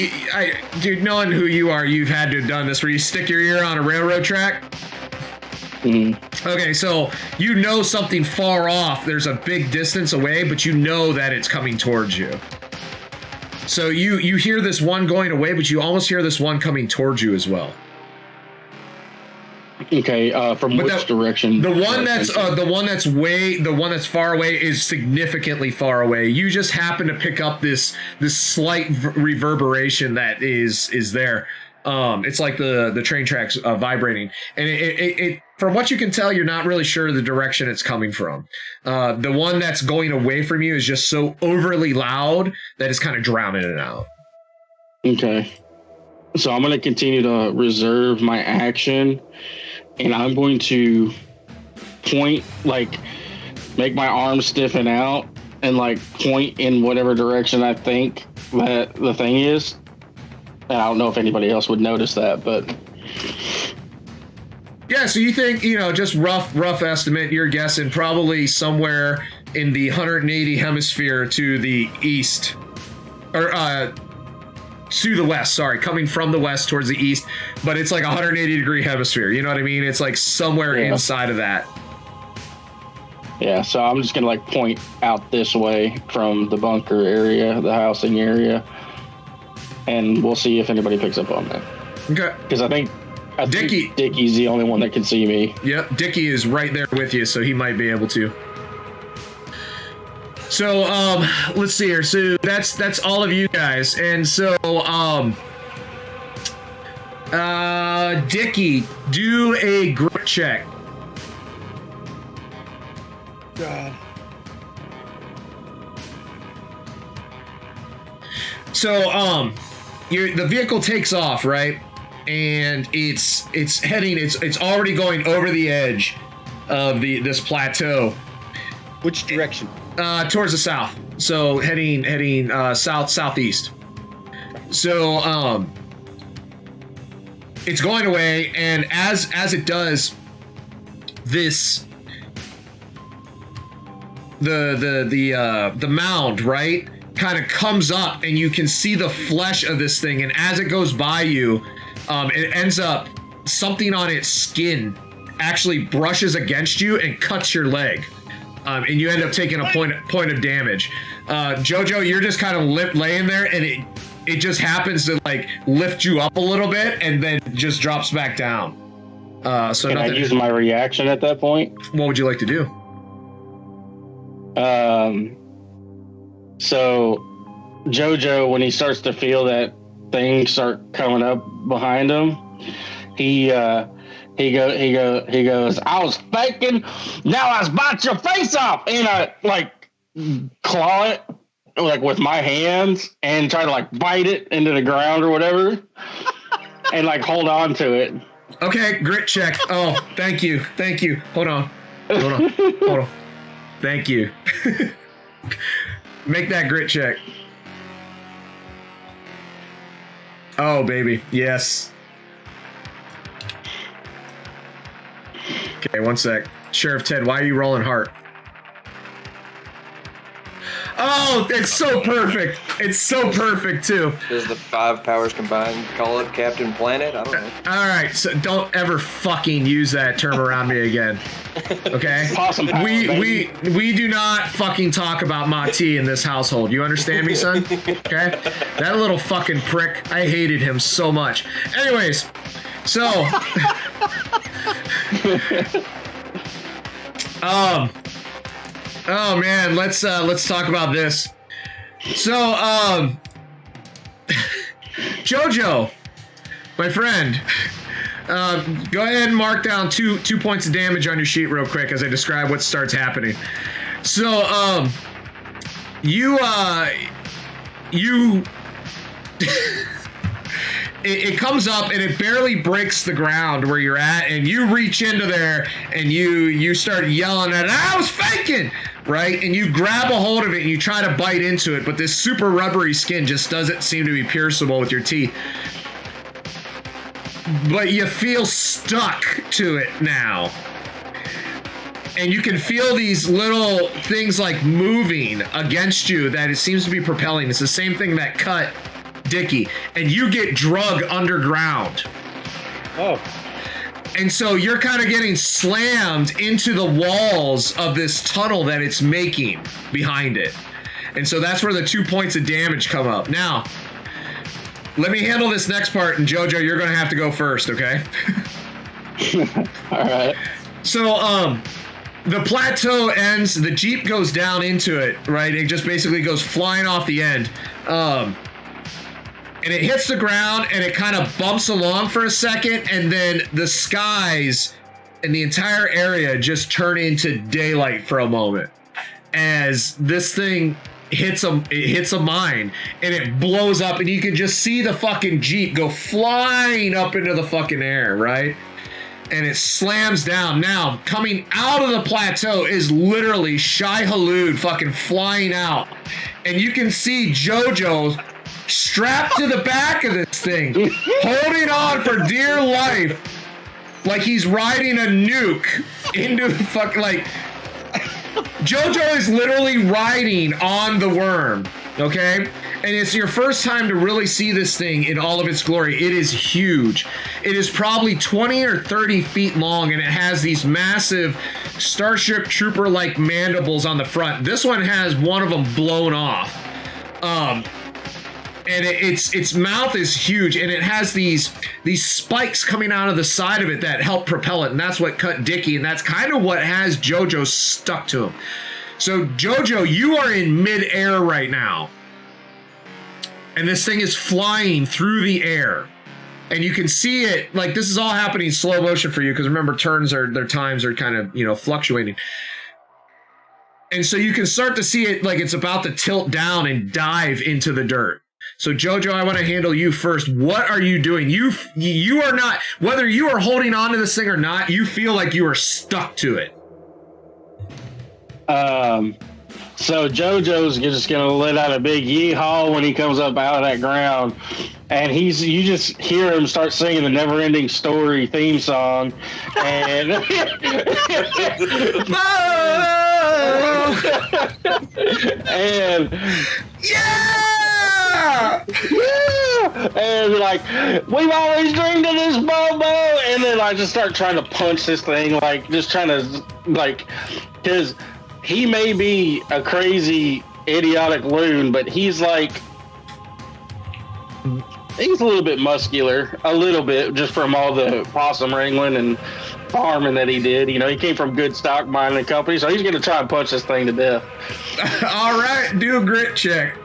dude, knowing who you are, you've had to have done this where you stick your ear on a railroad track. Mm-hmm. Okay, so you know something far off. There's a big distance away, but you know that it's coming towards you. So you hear this one going away, but you almost hear this one coming towards you as well. Okay, from which direction? The one that's far away is significantly far away. You just happen to pick up this slight reverberation that is there. It's like the train tracks vibrating, and it from what you can tell, you're not really sure the direction it's coming from. The one that's going away from you is just so overly loud that it's kind of drowning it out. Okay, so I'm going to continue to reserve my action. And I'm going to point, make my arms stiffen out and, point in whatever direction I think that the thing is. And I don't know if anybody else would notice that, but... Yeah, so you think, just rough estimate, you're guessing probably somewhere in the 180 hemisphere to the east. Or, to the west, sorry, coming from the west towards the east, but it's like 180 degree hemisphere, you know what I mean? It's like somewhere inside of that. Yeah, so I'm just gonna point out this way from the bunker area, the housing area, and we'll see if anybody picks up on that. Okay. Because I think Dickie's the only one that can see me. Yep, Dickie is right there with you, so he might be able to. So, let's see here. So that's all of you guys. And so, Dickie, do a grit check. God. So, the vehicle takes off, right? And it's heading, it's already going over the edge of this plateau. Which direction? Towards the south. So heading southeast. So it's going away, and as it does, this the mound, right, kind of comes up, and you can see the flesh of this thing, and as it goes by you, it ends up something on its skin actually brushes against you and cuts your leg, and you end up taking a point of damage. Jojo, you're just kind of laying there, and it just happens to like lift you up a little bit and then just drops back down. So can I use my reaction at that point? What would you like to do? So Jojo, when he starts to feel that thing start coming up behind him, he goes, I was faking, now I bite your face off, and I like claw it like with my hands and try to like bite it into the ground or whatever, and like hold on to it. Okay, grit check. Oh, thank you. Hold on. Thank you. Make that grit check. Oh, baby. Yes. Okay, one sec. Sheriff Ted, why are you rolling heart? Oh, it's so perfect. It's so perfect, too. Does the 5 powers combined call it Captain Planet? I don't know. All right, so don't ever fucking use that term around me again. Okay? Awesome power, we do not fucking talk about Mati in this household. You understand me, son? Okay? That little fucking prick, I hated him so much. Anyways, so oh man, let's talk about this. So Jojo, my friend, go ahead and mark down two points of damage on your sheet real quick as I describe what starts happening. So you it comes up and it barely breaks the ground where you're at, and you reach into there and you start yelling at it, I was faking, right? And you grab a hold of it and you try to bite into it, but this super rubbery skin just doesn't seem to be pierceable with your teeth. But you feel stuck to it now. And you can feel these little things like moving against you that it seems to be propelling. It's the same thing that cut Dickie, and you get drug underground. Oh. And so you're kind of getting slammed into the walls of this tunnel that it's making behind it. And so that's where the 2 points of damage come up. Now, let me handle this next part, and Jojo, you're going to have to go first, okay? All right. So, the plateau ends, the Jeep goes down into it, right? It just basically goes flying off the end. And it hits the ground and it kind of bumps along for a second, and then the skies and the entire area just turn into daylight for a moment as this thing hits a mine, and it blows up, and you can just see the fucking Jeep go flying up into the fucking air, right? And it slams down. Now, coming out of the plateau is literally Shai Hulud fucking flying out, and you can see Jojo strapped to the back of this thing, holding on for dear life, like he's riding a nuke into fucking, like, Jojo is literally riding on the worm, okay? And it's your first time to really see this thing in all of its glory. It is huge. It is probably 20 or 30 feet long, and it has these massive Starship Trooper-like mandibles on the front. This one has one of them blown off. And its mouth is huge, and it has these spikes coming out of the side of it that help propel it, and that's what cut Dickie, and that's kind of what has Jojo stuck to him. So Jojo, you are in mid-air right now, and this thing is flying through the air, and you can see it, like, this is all happening in slow motion for you, because remember, their times are kind of, fluctuating. And so you can start to see it like it's about to tilt down and dive into the dirt. So Jojo, I want to handle you first. What are you doing? You are not, whether you are holding on to this thing or not, you feel like you are stuck to it. So JoJo's just gonna let out a big yeehaw when he comes up out of that ground, and you just hear him start singing the Never Ending Story theme song, and and Yeah! and like, we've always dreamed of this, Bobo, and then I just start trying to punch this thing, like just trying to because he may be a crazy, idiotic loon, but he's a little bit muscular, a little bit, just from all the possum wrangling and farming that he did. You know, he came from good stock mining company, so he's going to try and punch this thing to death. All right, do a grit check.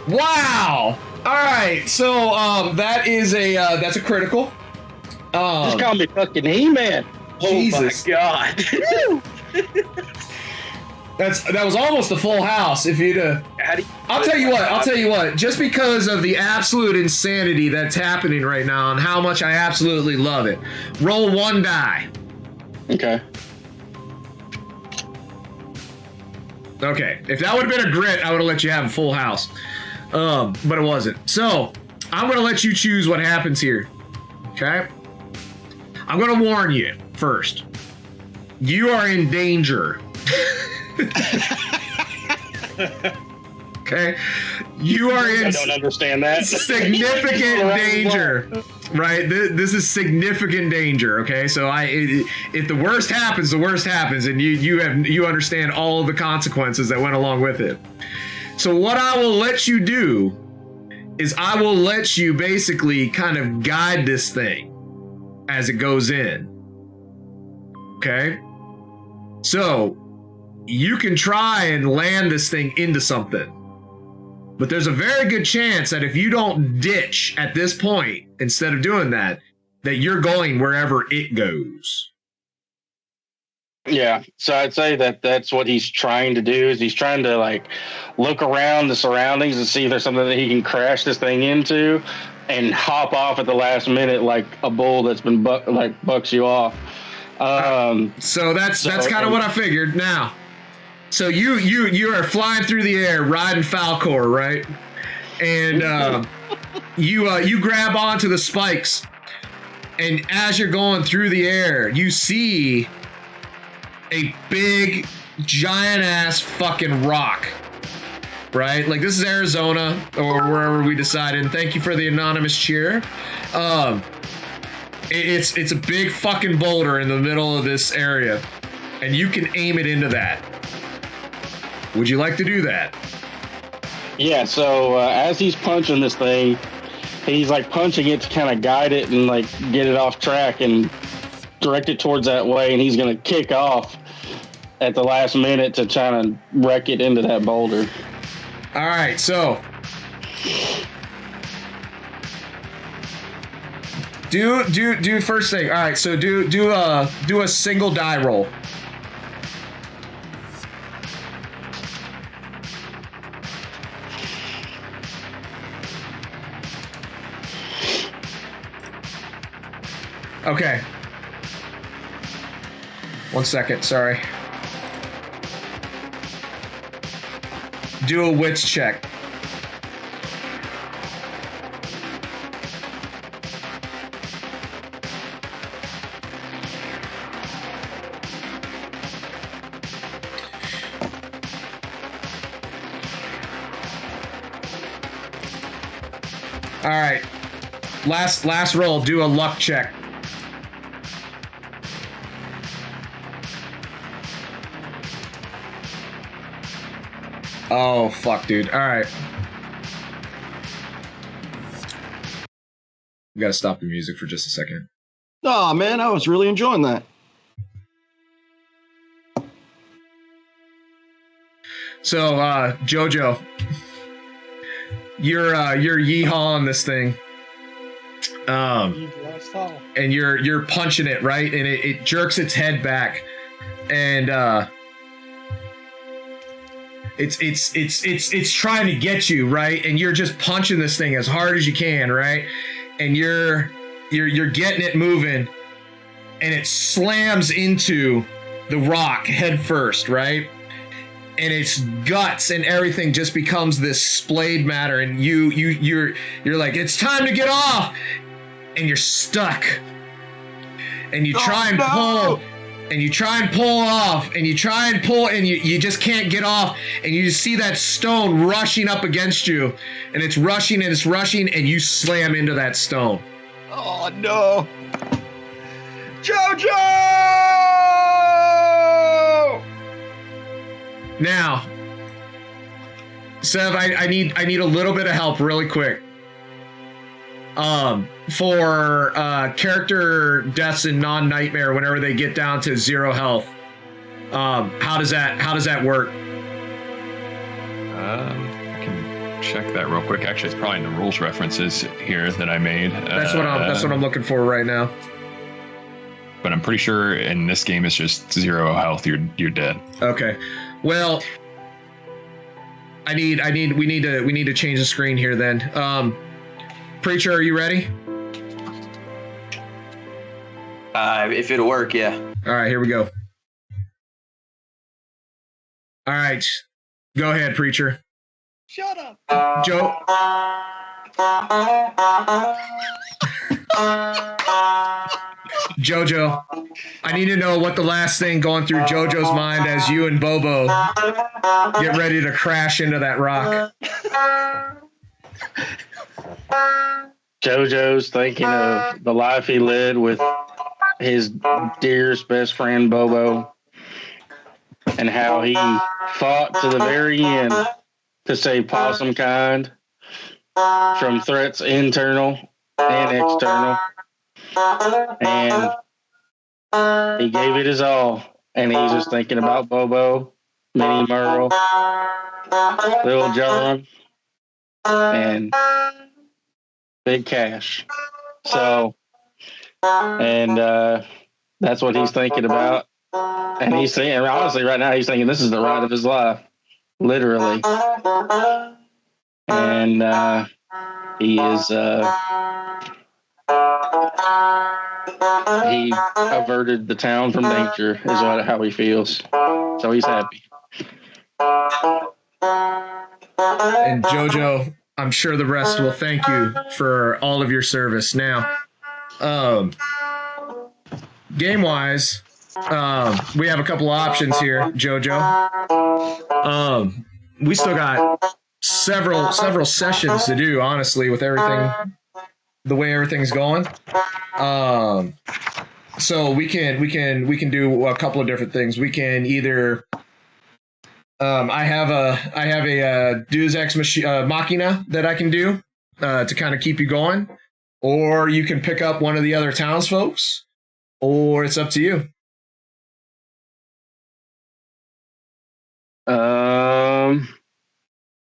Wow. All right, so that's a critical. Just call me fucking He-Man. Jesus. Oh my God. That was almost a full house. If you'd I'll tell you what. Just because of the absolute insanity that's happening right now and how much I absolutely love it, roll one die. Okay. Okay. If that would have been a grit, I would have let you have a full house. But it wasn't. So I'm going to let you choose what happens here. Okay? I'm going to warn you first. You are in danger. Okay? You are in I don't understand that. significant danger. Right? This is significant danger, okay? So if the worst happens, the worst happens, and you understand all of the consequences that went along with it. So what I will let you do is I will let you basically kind of guide this thing as it goes in. Okay? So you can try and land this thing into something. But there's a very good chance that if you don't ditch at this point, instead of doing that you're going wherever it goes. Yeah, so I'd say that's what he's trying to do. Is he's trying to like look around the surroundings and see if there's something that he can crash this thing into, and hop off at the last minute like a bull that's been bucks you off. So that's kind of what I figured. Now, so you are flying through the air, riding Falcor, right? And you grab onto the spikes, and as you're going through the air, you see a big, giant-ass fucking rock, right? Like, this is Arizona, or wherever we decided, and thank you for the anonymous cheer. It's a big fucking boulder in the middle of this area, and you can aim it into that. Would you like to do that? Yeah, so as he's punching this thing, he's like punching it to kind of guide it and like get it off track and direct it towards that way, and he's going to kick off at the last minute to try to wreck it into that boulder. All right, so do first thing. All right, so do a single die roll. Okay. 1 second, sorry. Do a wits check. All right. Last roll, do a luck check. Oh, fuck, dude. All right. We gotta stop the music for just a second. Oh, man, I was really enjoying that. So, Jojo, you're yeehawing this thing. And you're punching it, right? And it jerks its head back. And it's trying to get you, right? And you're just punching this thing as hard as you can, right? And you're getting it moving, and it slams into the rock head first, right? And its guts and everything just becomes this splayed matter, and you're like, it's time to get off, and you're stuck. And you try and pull, and you try and pull off, and you try and pull, and you just can't get off, and you just see that stone rushing up against you, and it's rushing, and you slam into that stone. Oh no! JoJo! Now, Sev, I need a little bit of help really quick. For character deaths in non-nightmare, whenever they get down to 0 health, how does that work? I can check that real quick. Actually, it's probably in the rules references here that I made. That's what I'm looking for right now. But I'm pretty sure in this game it's just 0 health. You're dead. Okay. Well, we need to change the screen here then. Preacher, are you ready? If it'll work, yeah. All right, here we go. All right, go ahead, Preacher. Shut up. Joe. Jojo, I need to know what the last thing going through Jojo's mind as you and Bobo get ready to crash into that rock. JoJo's thinking of the life he led with his dearest best friend Bobo, and how he fought to the very end to save Possum Kind from threats internal and external. And he gave it his all, and he's just thinking about Bobo, Minnie Merle, Little John, and Big Cash. So, and that's what he's thinking about. And he's saying, honestly, right now, he's thinking this is the ride of his life, literally. And he is. He averted the town from danger, is how he feels. So he's happy. And Jojo, I'm sure the rest will thank you for all of your service. Now, game-wise, we have a couple of options here, Jojo. We still got several sessions to do, honestly, with everything, the way everything's going. So we can do a couple of different things. We can either I have a Deus Ex Machina that I can do to kind of keep you going, or you can pick up one of the other townsfolk, or it's up to you.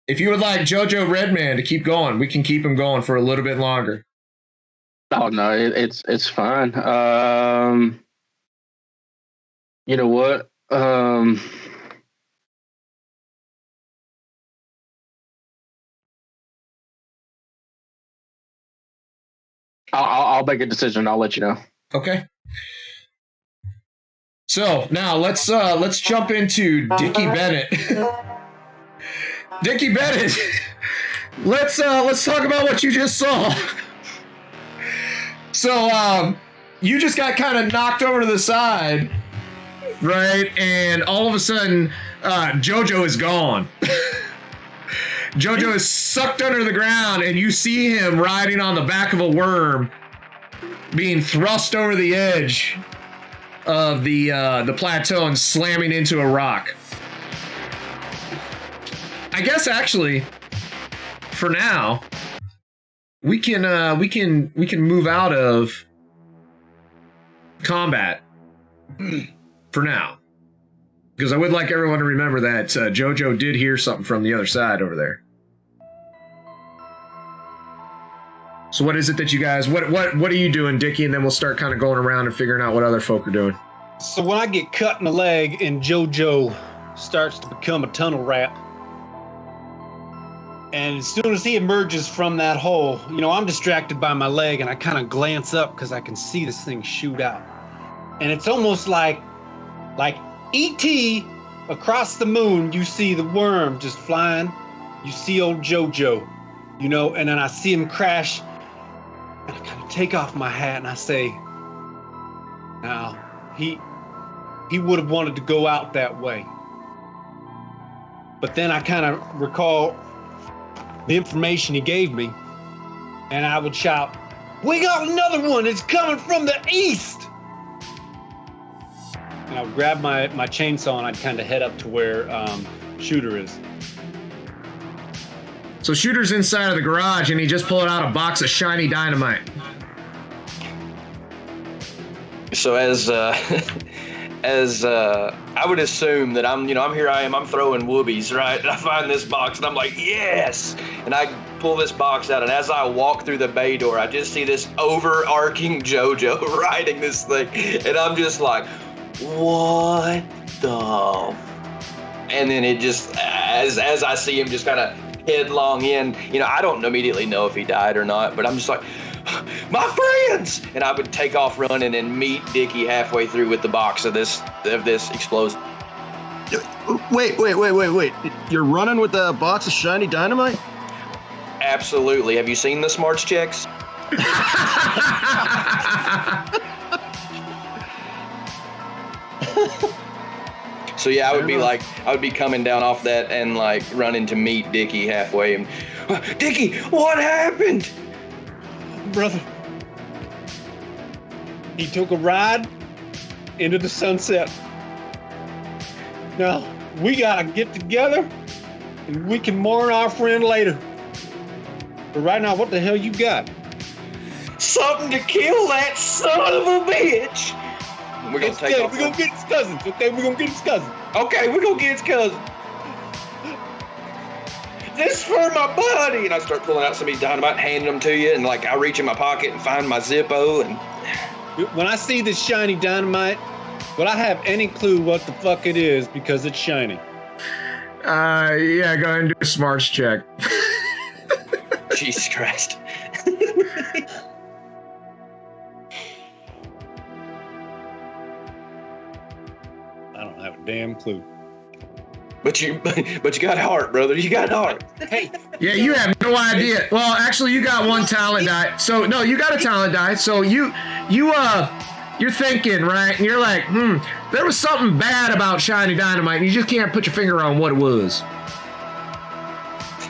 If you would like Jojo Redman to keep going, we can keep him going for a little bit longer. Oh no, it's fine. You know what? I'll make a decision. I'll let you know. Okay. So now let's jump into Dickie Bennett. Dickie Bennett. Let's talk about what you just saw. So you just got kind of knocked over to the side, right? And all of a sudden, Jojo is gone. Jojo is sucked under the ground, and you see him riding on the back of a worm, being thrust over the edge of the plateau and slamming into a rock. I guess actually, for now, we can move out of combat for now, because I would like everyone to remember that Jojo did hear something from the other side over there. So what is it that you guys, what are you doing, Dickie? And then we'll start kind of going around and figuring out what other folk are doing. So when I get cut in the leg and JoJo starts to become a tunnel rat, And as soon as he emerges from that hole, I'm distracted by my leg, and I kind of glance up because I can see this thing shoot out. And it's almost like E.T. across the moon. You see the worm just flying. You see old JoJo, and then I see him crash. And I kind of take off my hat and I say, now, he would have wanted to go out that way. But then I kind of recall the information he gave me, and I would shout, "We got another one! It's coming from the east!" And I would grab my chainsaw and I'd kind of head up to where Shooter is. So Shooter's inside of the garage, and he just pulled out a box of shiny dynamite. So as I would assume that I'm throwing whoobies, right? And I find this box and I'm like, yes! And I pull this box out, and as I walk through the bay door, I just see this overarching JoJo riding this thing. And I'm just like, what the? And then it just, as I see him just kind of headlong in, I don't immediately know if he died or not, but I'm just like, my friends! And I would take off running and meet Dickie halfway through with the box of this explosion. Wait. You're running with a box of shiny dynamite? Absolutely. Have you seen the smarts checks? So yeah, I would be coming down off that and like running to meet Dickie halfway. And Dickie, what happened? Brother, he took a ride into the sunset. Now, we gotta get together and we can mourn our friend later. But right now, what the hell you got? Something to kill that son of a bitch. We're gonna take off. We're gonna get his cousins, okay? We're gonna get his cousin. Okay, we're gonna get his cousin. This is for my buddy. And I start pulling out some of these dynamite, handing them to you, and like I reach in my pocket and find my Zippo. And when I see this shiny dynamite, will I have any clue what the fuck it is because it's shiny? Yeah, go ahead and do a smarts check. Jesus Christ. I don't have a damn clue. But you got heart, brother. You got heart. Hey. Yeah, you have no idea. Well, actually, you got one talent die. So no, you got a talent die. So you're thinking, right? And you're like, there was something bad about shiny dynamite, and you just can't put your finger on what it was.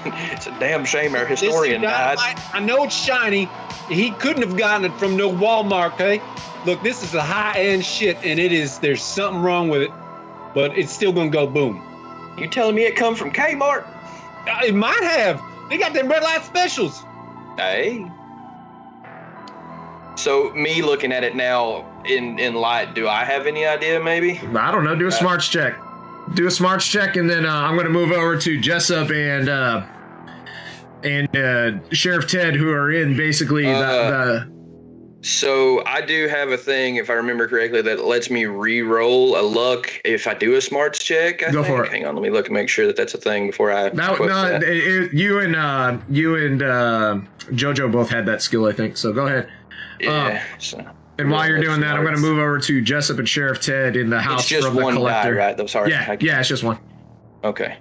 It's a damn shame our historian died. I know it's shiny. He couldn't have gotten it from no Walmart, okay? Look, this is a high-end shit, and there's something wrong with it, but it's still gonna go boom. You telling me it come from Kmart? It might have. They got them red light specials. Hey. So me looking at it now in light, do I have any idea maybe? I don't know. Do a smarts check. Do a smarts check, and then I'm going to move over to Jessup and Sheriff Ted, who are in basically the. So I do have a thing, if I remember correctly, that lets me re-roll a luck if I do a smarts check. I Go think. for it. Hang on, let me look and make sure that that's a thing before I. You and JoJo both had that skill, I think. So go ahead. Yeah. And while you're doing that, I'm going to move over to Jessup and Sheriff Ted in the house it's just from the one collector. die, right? I'm sorry. Yeah, it's just one. Okay.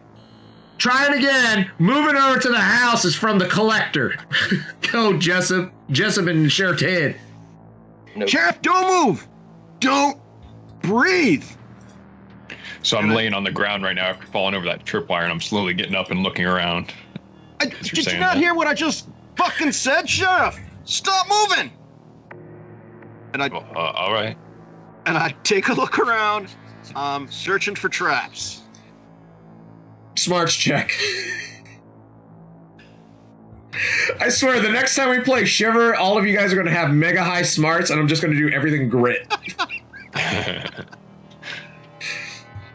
Trying again. Moving over to the house is from the collector. Go, Jessup. Jessup and Sheriff Ted. Nope. Sheriff, don't move! Don't breathe! So I'm laying on the ground right now after falling over that tripwire, and I'm slowly getting up and looking around. Did you not hear what I just fucking said, Sheriff? Stop moving! And all right. And I take a look around, searching for traps. Smarts check. I swear, the next time we play Shiver, all of you guys are going to have mega high smarts, and I'm just going to do everything grit.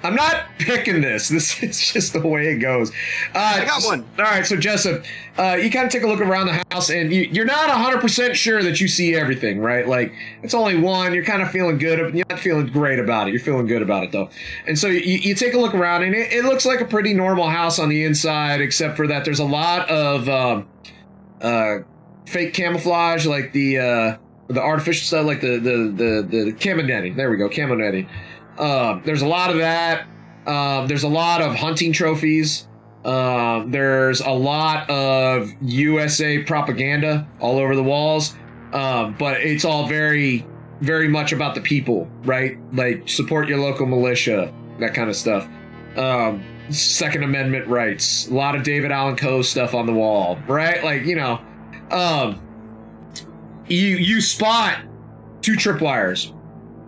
I'm not picking this. This is just the way it goes. I got one. All right, so Jessup, you kind of take a look around the house, and you're not 100% sure that you see everything, right? Like, it's only one. You're kind of feeling good. You're not feeling great about it. You're feeling good about it, though. And so you take a look around, and it looks like a pretty normal house on the inside, except for that there's a lot of fake camouflage, like the artificial stuff, like the camo netting. There we go, camo netting. There's a lot of that. There's a lot of hunting trophies. There's a lot of USA propaganda all over the walls. But it's all very, very much about the people, right? Like, support your local militia, that kind of stuff. Second Amendment rights. A lot of David Allan Coe stuff on the wall, right? Like, you know, you spot 2 tripwires.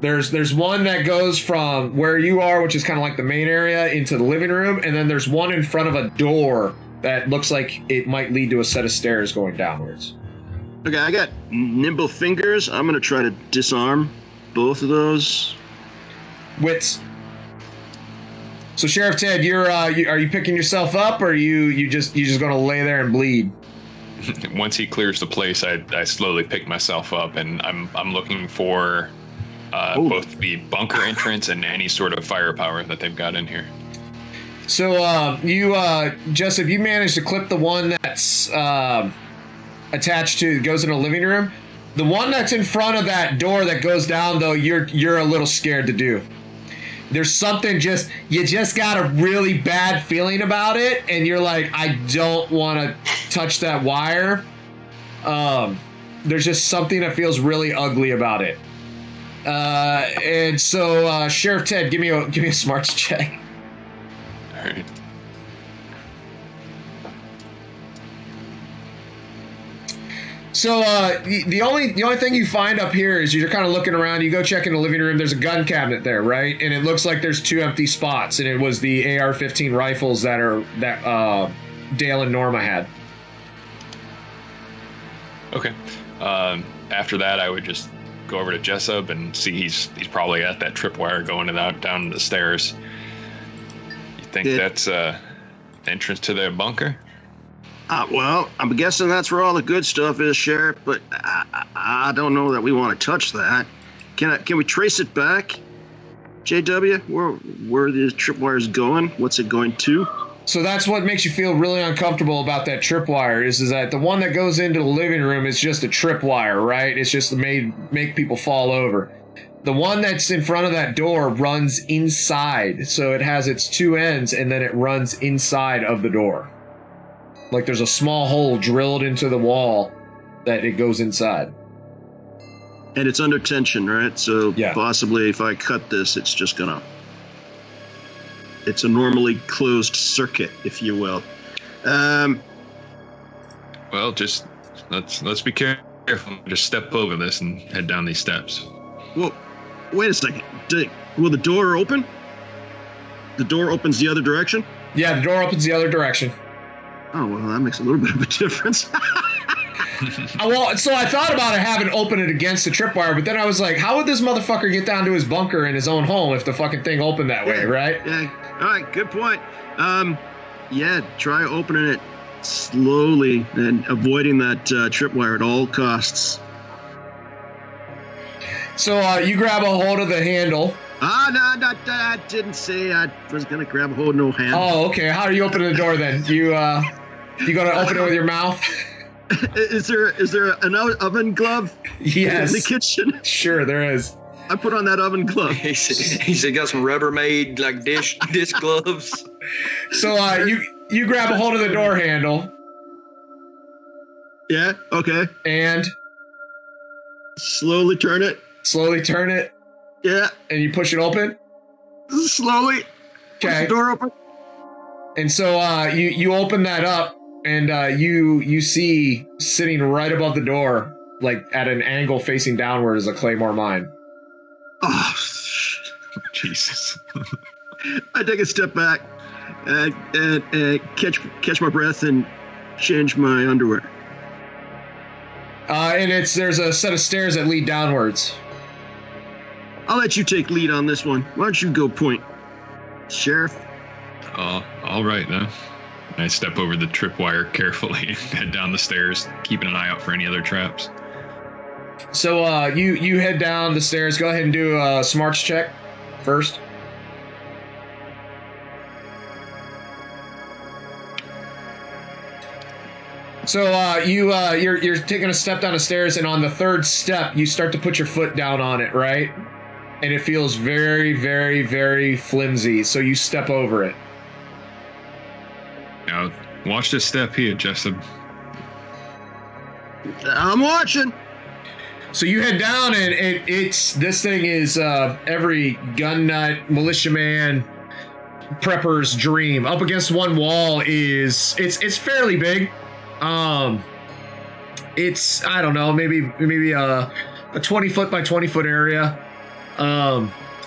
There's one that goes from where you are, which is kind of like the main area, into the living room, and then there's one in front of a door that looks like it might lead to a set of stairs going downwards. Okay, I got nimble fingers. I'm gonna try to disarm both of those. Wits. So Sheriff Ted, are you picking yourself up, or are you just gonna lay there and bleed? Once he clears the place, I slowly pick myself up, and I'm looking for both the bunker entrance and any sort of firepower that they've got in here. So Jessup, you managed to clip the one that's attached to, goes in a living room. The one that's in front of that door that goes down, though, you're a little scared to do. There's something you just got a really bad feeling about it, and you're like, I don't want to touch that wire. There's just something that feels really ugly about it. And so, Sheriff Ted, give me a smarts check. All right. So the only thing you find up here is you're kind of looking around. You go check in the living room. There's a gun cabinet there, right? And it looks like there's 2 empty spots, and it was the AR-15 rifles that Dale and Norma had. Okay. After that, I would just go over to Jessup and see he's probably at that tripwire going down the stairs. You think that's entrance to their bunker? Well, I'm guessing that's where all the good stuff is, Sheriff, but I don't know that we want to touch that. Can we trace it back, JW? Where the tripwire's going? What's it going to? So that's what makes you feel really uncomfortable about that tripwire is that the one that goes into the living room is just a tripwire, right? It's just make people fall over. The one that's in front of that door runs inside, so it has its 2 ends, and then it runs inside of the door. Like there's a small hole drilled into the wall that it goes inside. And it's under tension, right? So yeah. Possibly if I cut this, it's just gonna... It's a normally closed circuit, if you will. Well, just let's be careful. Just step over this and head down these steps. Well, wait a second. Will the door open? The door opens the other direction? Yeah, the door opens the other direction. Oh, well, that makes a little bit of a difference. Well, so I thought about having open it against the tripwire, but then I was like, how would this motherfucker get down to his bunker in his own home if the fucking thing opened that way, right? Yeah. All right, good point. Yeah, try opening it slowly and avoiding that tripwire at all costs. So you grab a hold of the handle. No, I didn't say I was going to grab a hold of no handle. Oh, okay. How are you opening the door then? You going to open it with your mouth? Is there an oven glove? Yes. In the kitchen? Sure, there is. I put on that oven glove. He said got some Rubbermaid like dish gloves. So you grab a hold of the door handle. Yeah, okay. And? Slowly turn it. Yeah. And you push it open? Slowly. Okay. Push the door open. And so you open that up, and you see sitting right above the door, like at an angle facing downward, is a Claymore mine. Oh, shit. Jesus. I take a step back and catch my breath and change my underwear. And there's a set of stairs that lead downwards. I'll let you take lead on this one. Why don't you go point? Sheriff. All right now. I step over the tripwire carefully and head down the stairs, keeping an eye out for any other traps. So you head down the stairs. Go ahead and do a smarts check first. So you're taking a step down the stairs, and on the third step, you start to put your foot down on it, right? And it feels very, very, very flimsy. So you step over it. Now, watch this step here, Jessup. I'm watching. So you head down, and this thing is every gun nut, militiaman, prepper's dream. Up against one wall is it's fairly big. It's I don't know, maybe a 20-foot by 20-foot area.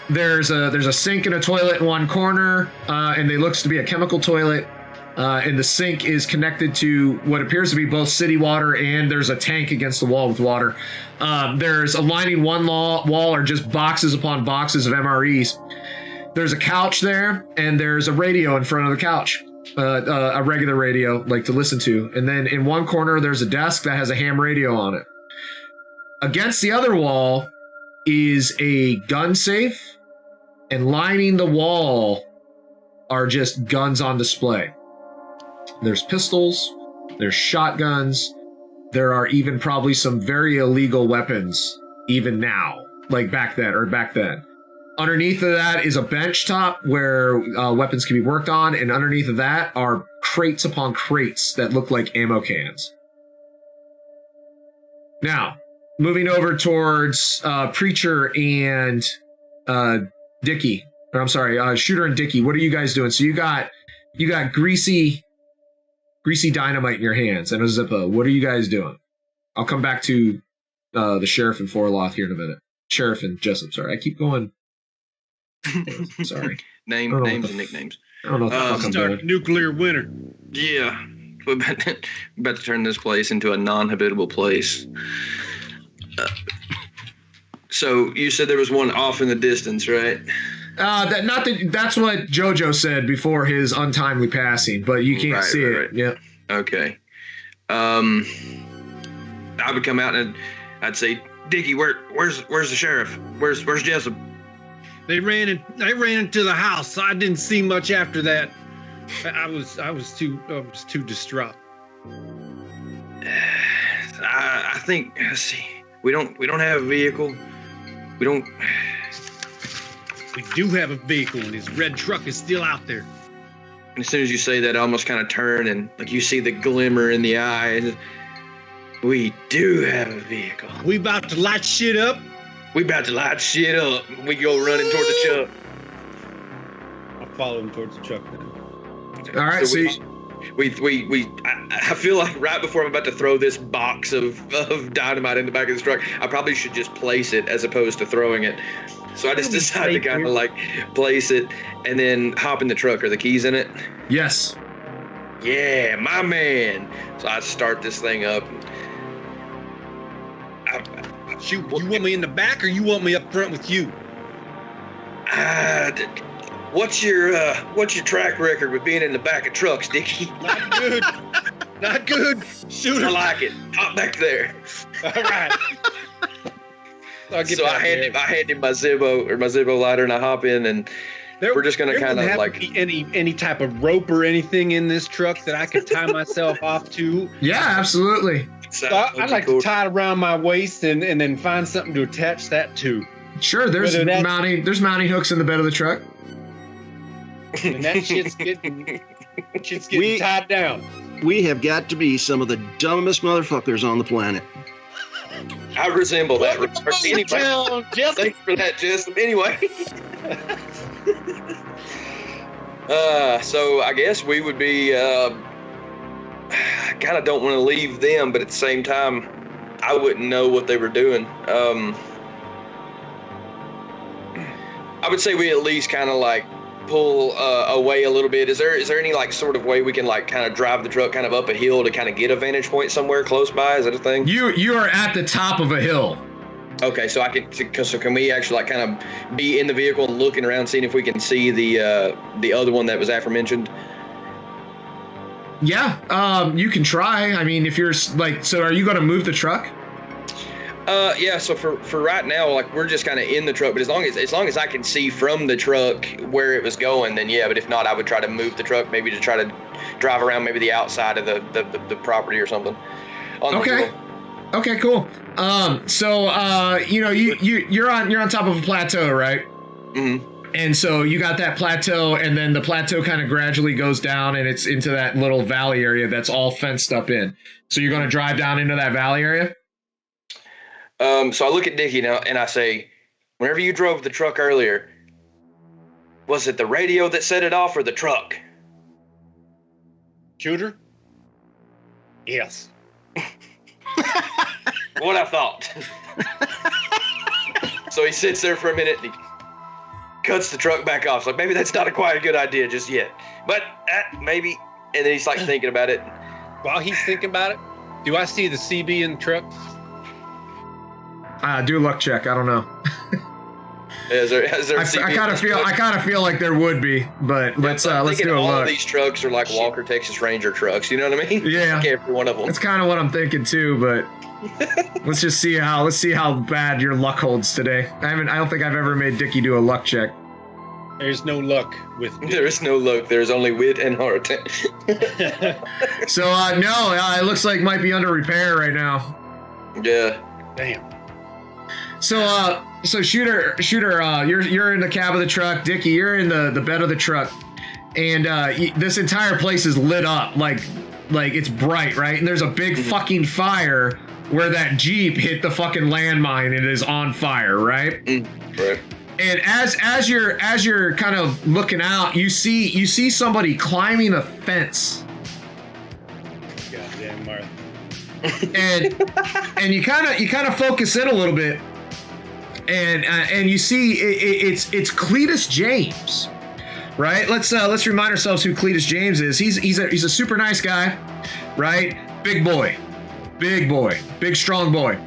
There's a sink and a toilet in one corner, and it looks to be a chemical toilet. And the sink is connected to what appears to be both city water, and there's a tank against the wall with water. There's a lining one wall are just boxes upon boxes of MREs. There's a couch there, and there's a radio in front of the couch, a regular radio, like to listen to. And then in one corner, there's a desk that has a ham radio on it. Against the other wall is a gun safe, and lining the wall are just guns on display. There's pistols, there's shotguns, there are even probably some very illegal weapons, even now, like back then. Underneath of that is a bench top where weapons can be worked on, and underneath of that are crates upon crates that look like ammo cans. Now, moving over towards Preacher and Dickie. Or I'm sorry, Shooter and Dickie. What are you guys doing? So you got greasy dynamite in your hands and a Zippo. What are you guys doing? I'll come back to the Sheriff and Forloth here in a minute. Sheriff and Jessup, sorry. I keep going. Sorry. Names and nicknames. I don't know what the fuck I'm doing. Nuclear winter. Yeah. We're about to turn this place into a non-habitable place. So you said there was one off in the distance, right? That's what JoJo said before his untimely passing, but you can't see it. Right. Yeah. Okay. I would come out and I'd say, Dickie, where's the sheriff? Where's Jessup? They ran into the house. I didn't see much after that. I was too distraught. I think. Let's see. We don't have a vehicle. We do have a vehicle, and his red truck is still out there. And as soon as you say that, I almost kind of turn and like you see the glimmer in the eye. We do have a vehicle. We about to light shit up. We go running toward the truck. I'll follow him towards the truck then. All right, so I feel like right before I'm about to throw this box of dynamite in the back of this truck, I probably should just place it as opposed to throwing it. So I just decided to kind of like place it and then hop in the truck. Are the keys in it? Yes. Yeah, my man. So I start this thing up. You want me in the back or you want me up front with you? What's your track record with being in the back of trucks, Dickie? Not good. Not good. Shoot, I like it. Hop back there. All right. So I hand him my Zippo lighter, and I hop in, and we're just gonna kind of like any type of rope or anything in this truck that I could tie myself off to. Yeah, absolutely. So I'd like to tie it around my waist and then find something to attach that to. Sure, there's mounting hooks in the bed of the truck. And that shit's getting tied down. We have got to be some of the dumbest motherfuckers on the planet. I resemble that. Anyway, thanks for that, Jessup. Anyway. So I guess we would be, I kind of don't want to leave them, but at the same time, I wouldn't know what they were doing. I would say we at least kind of like pull away a little bit. Is there any like sort of way we can like kind of drive the truck kind of up a hill to kind of get a vantage point somewhere close by? Is that a thing? You are at the top of a hill. Okay, so can we actually like kind of be in the vehicle and looking around, seeing if we can see the other one that was aforementioned? Yeah, you can try. I mean, if you're like, so are you going to move the truck? Yeah. So for right now, like we're just kind of in the truck, but as long as I can see from the truck where it was going, then yeah. But if not, I would try to move the truck, maybe to try to drive around maybe the outside of the property or something. Okay. Okay, cool. So you're on top of a plateau, right? Mm-hmm. And so you got that plateau, and then the plateau kind of gradually goes down, and it's into that little valley area that's all fenced up in. So you're going to drive down into that valley area? So I look at Dickie now, and I say, whenever you drove the truck earlier, was it the radio that set it off or the truck? Shooter? Yes. What I thought. So he sits there for a minute, and he cuts the truck back off. So like, maybe that's not quite a good idea just yet. But maybe. And then he's like thinking about it. While he's thinking about it, do I see the CB in the truck? Do a luck check. I don't know. Is there I kind of feel like there would be, but let's do a all look. Of these trucks are like Walker Texas Ranger trucks. You know what I mean? Yeah. Like every one of them. That's kind of what I'm thinking too, but let's see how bad your luck holds today. I don't think I've ever made Dickie do a luck check. There's no luck with me. There is no luck. There's only wit and heart. So no, it looks like it might be under repair right now. Yeah. Damn. So shooter, you're in the cab of the truck. Dickie, you're in the bed of the truck, and this entire place is lit up like it's bright, right? And there's a big fucking fire where that Jeep hit the fucking landmine and it is on fire, right? Right. And as you're kind of looking out, you see somebody climbing a fence. Goddamn Martha. And you kind of focus in a little bit, and you see it's Cletus James, right? Let's remind ourselves who Cletus James is. He's a super nice guy, right? Big boy, big strong boy,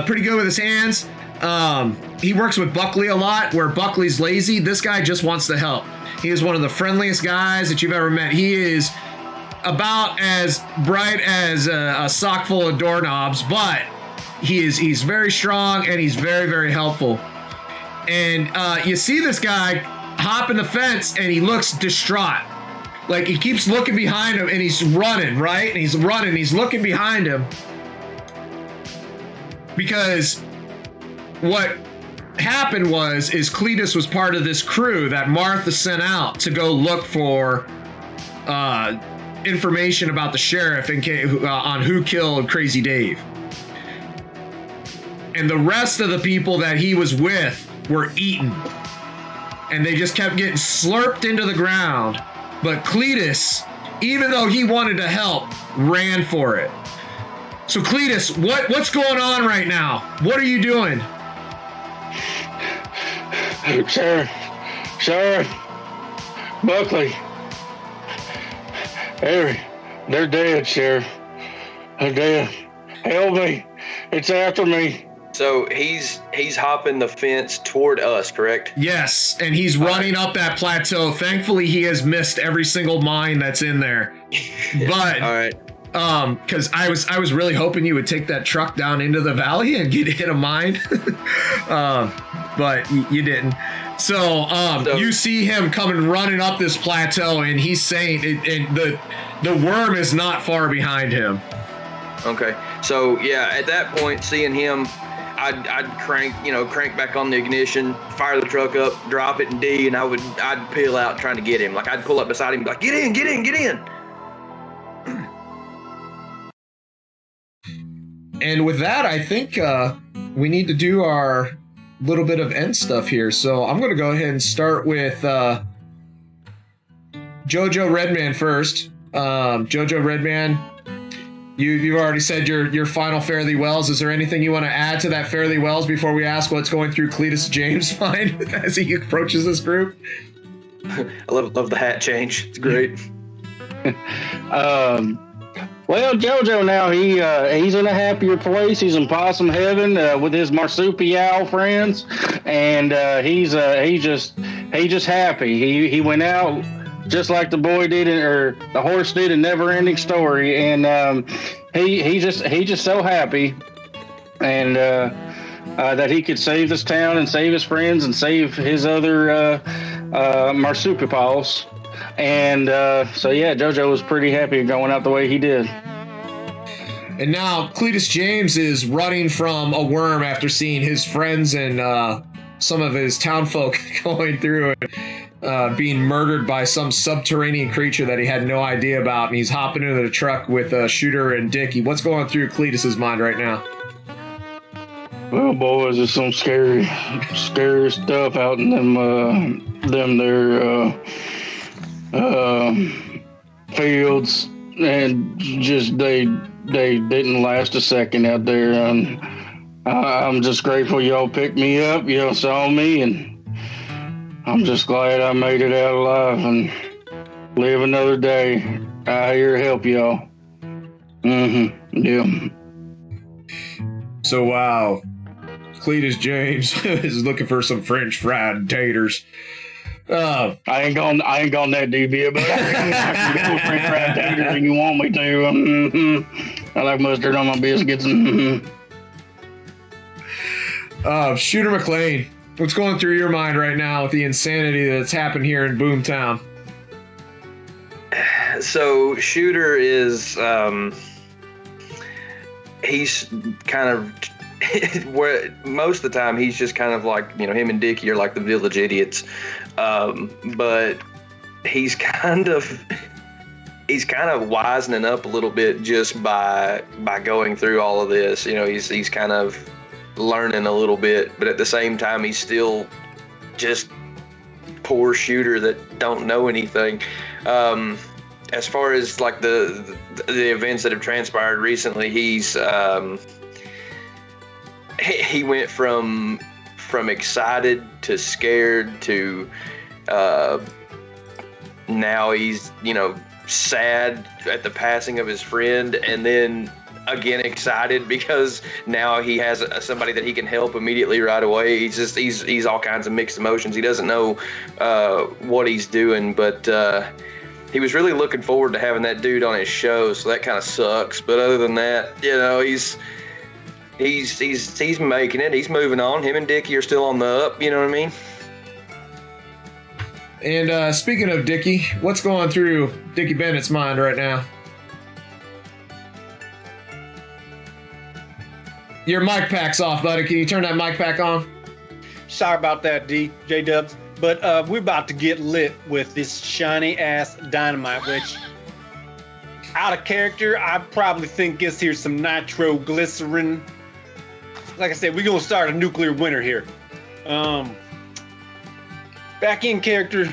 pretty good with his hands. He works with Buckley a lot, where Buckley's lazy. This guy just wants to help. He is one of the friendliest guys that you've ever met. He is about as bright as a sock full of doorknobs, but he's very strong and he's very, very helpful. And you see this guy hop in the fence and he looks distraught. Like he keeps looking behind him and he's running, right? And he's looking behind him because what happened is Cletus was part of this crew that Martha sent out to go look for information about the sheriff on who killed Crazy Dave. And the rest of the people that he was with were eaten. And they just kept getting slurped into the ground. But Cletus, even though he wanted to help, ran for it. So Cletus, what's going on right now? What are you doing? Sheriff, Buckley. They're dead, Sheriff. They're dead. Help me. It's after me. So he's hopping the fence toward us, correct? Yes, and he's running up that plateau. Thankfully, he has missed every single mine that's in there. But all right. Because I was really hoping you would take that truck down into the valley and get hit a mine, but you didn't. So you see him coming running up this plateau, and he's saying, and the worm is not far behind him. Okay, so yeah, at that point, seeing him, I'd crank back on the ignition, fire the truck up, drop it in D, and I'd peel out trying to get him. Like I'd pull up beside him, and be like, get in. And with that, I think we need to do our little bit of end stuff here. So I'm going to go ahead and start with Jojo Redman first. Jojo Redman, you've already said your final Fare Thee Wells. Is there anything you want to add to that Fare Thee Wells before we ask what's going through Cletus James' mind as he approaches this group? I love the hat change. It's great. Well, JoJo now he's in a happier place. He's in possum heaven with his marsupial friends, and he's just happy. He went out just like the boy did, or the horse did in Never Ending Story, and he's just so happy, and that he could save this town and save his friends and save his other marsupials. And so, yeah, JoJo was pretty happy going out the way he did. And now Cletus James is running from a worm after seeing his friends and some of his townfolk going through and being murdered by some subterranean creature that he had no idea about. And he's hopping into the truck with Shooter and Dickie. What's going through Cletus's mind right now? Well, boys, there's some scary stuff out in them fields, and just they didn't last a second out there. And I'm just grateful y'all picked me up, y'all saw me, and I'm just glad I made it out alive and live another day. I here to help y'all. Yeah. So wow, Cletus James is looking for some French fried taters. I ain't gone that deep yet, but I can go French fried taters if you want me to. I like mustard on my biscuits. Shooter McLean, what's going through your mind right now with the insanity that's happened here in Boomtown? So Shooter is he's kind of where most of the time he's just kind of like, him and Dickie are like the village idiots, but he's kind of wisening up a little bit just by going through all of this. He's kind of learning a little bit, but at the same time he's still just poor Shooter that don't know anything. As far as like the events that have transpired recently, he went from excited to scared to now he's sad at the passing of his friend, and then again excited because now he has somebody that he can help immediately right away. He's all kinds of mixed emotions. He doesn't know what he's doing, but he was really looking forward to having that dude on his show, so that kind of sucks. But other than that, he's making it. He's moving on. Him and Dickie are still on the up. You know what I mean? And speaking of Dickie, what's going through Dickie Bennett's mind right now? Your mic pack's off, buddy. Can you turn that mic pack on? Sorry about that, J-Dubs. But we're about to get lit with this shiny-ass dynamite, which, out of character, I probably think gets here some nitroglycerin. Like I said, we're going to start a nuclear winter here. Back in character,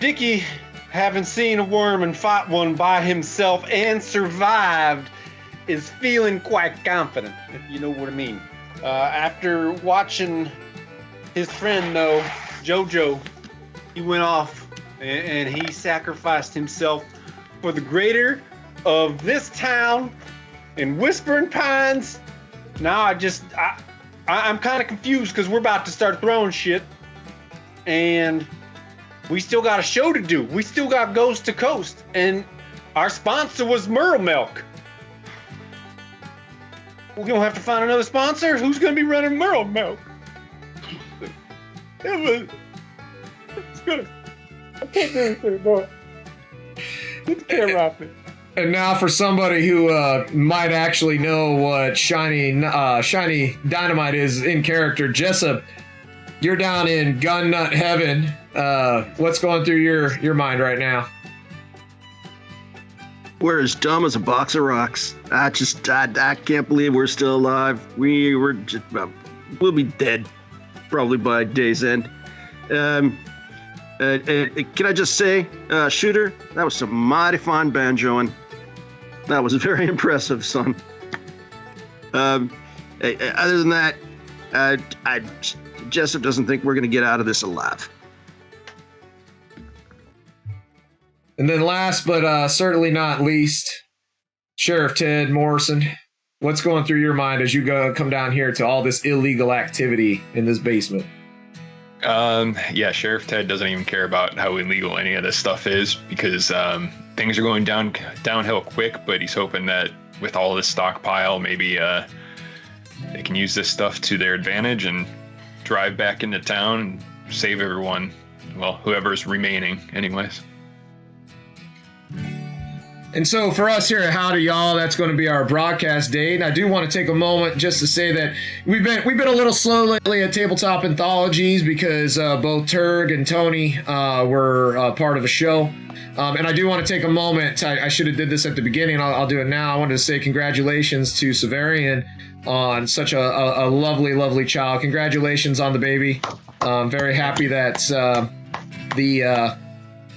Dickie, having seen a worm and fought one by himself and survived, is feeling quite confident, if you know what I mean. After watching his friend JoJo, he went off and he sacrificed himself for the greater of this town and Whispering Pines. Now I'm kind of confused because we're about to start throwing shit, and we still got a show to do. We still got Ghost to Coast, and our sponsor was Merle Milk. We're gonna have to find another sponsor. Who's gonna be running Merle Milk? It's good. I can't do this anymore. It's camera. And now for somebody who might actually know what shiny dynamite is in character, Jessup, you're down in gun nut heaven. What's going through your mind right now? We're as dumb as a box of rocks. I can't believe we're still alive. We'll be dead probably by day's end. Can I just say, Shooter, that was some mighty fine banjoing. That was very impressive, son. Other than that, Jessup doesn't think we're going to get out of this alive. And then last but certainly not least, Sheriff Ted Morrison, what's going through your mind as you come down here to all this illegal activity in this basement? Yeah, Sheriff Ted doesn't even care about how illegal any of this stuff is because things are going downhill quick, but he's hoping that with all this stockpile, maybe they can use this stuff to their advantage and drive back into town and save everyone. Well, whoever's remaining anyways. And so for us here at Howdy Y'all, that's going to be our broadcast date. And I do want to take a moment just to say that we've been a little slow lately at Tabletop Anthologies because both Turg and Tony were part of a show. And I do want to take a moment. I should have did this at the beginning. I'll do it now. I wanted to say congratulations to Severian on such a lovely, lovely child. Congratulations on the baby. I'm very happy that the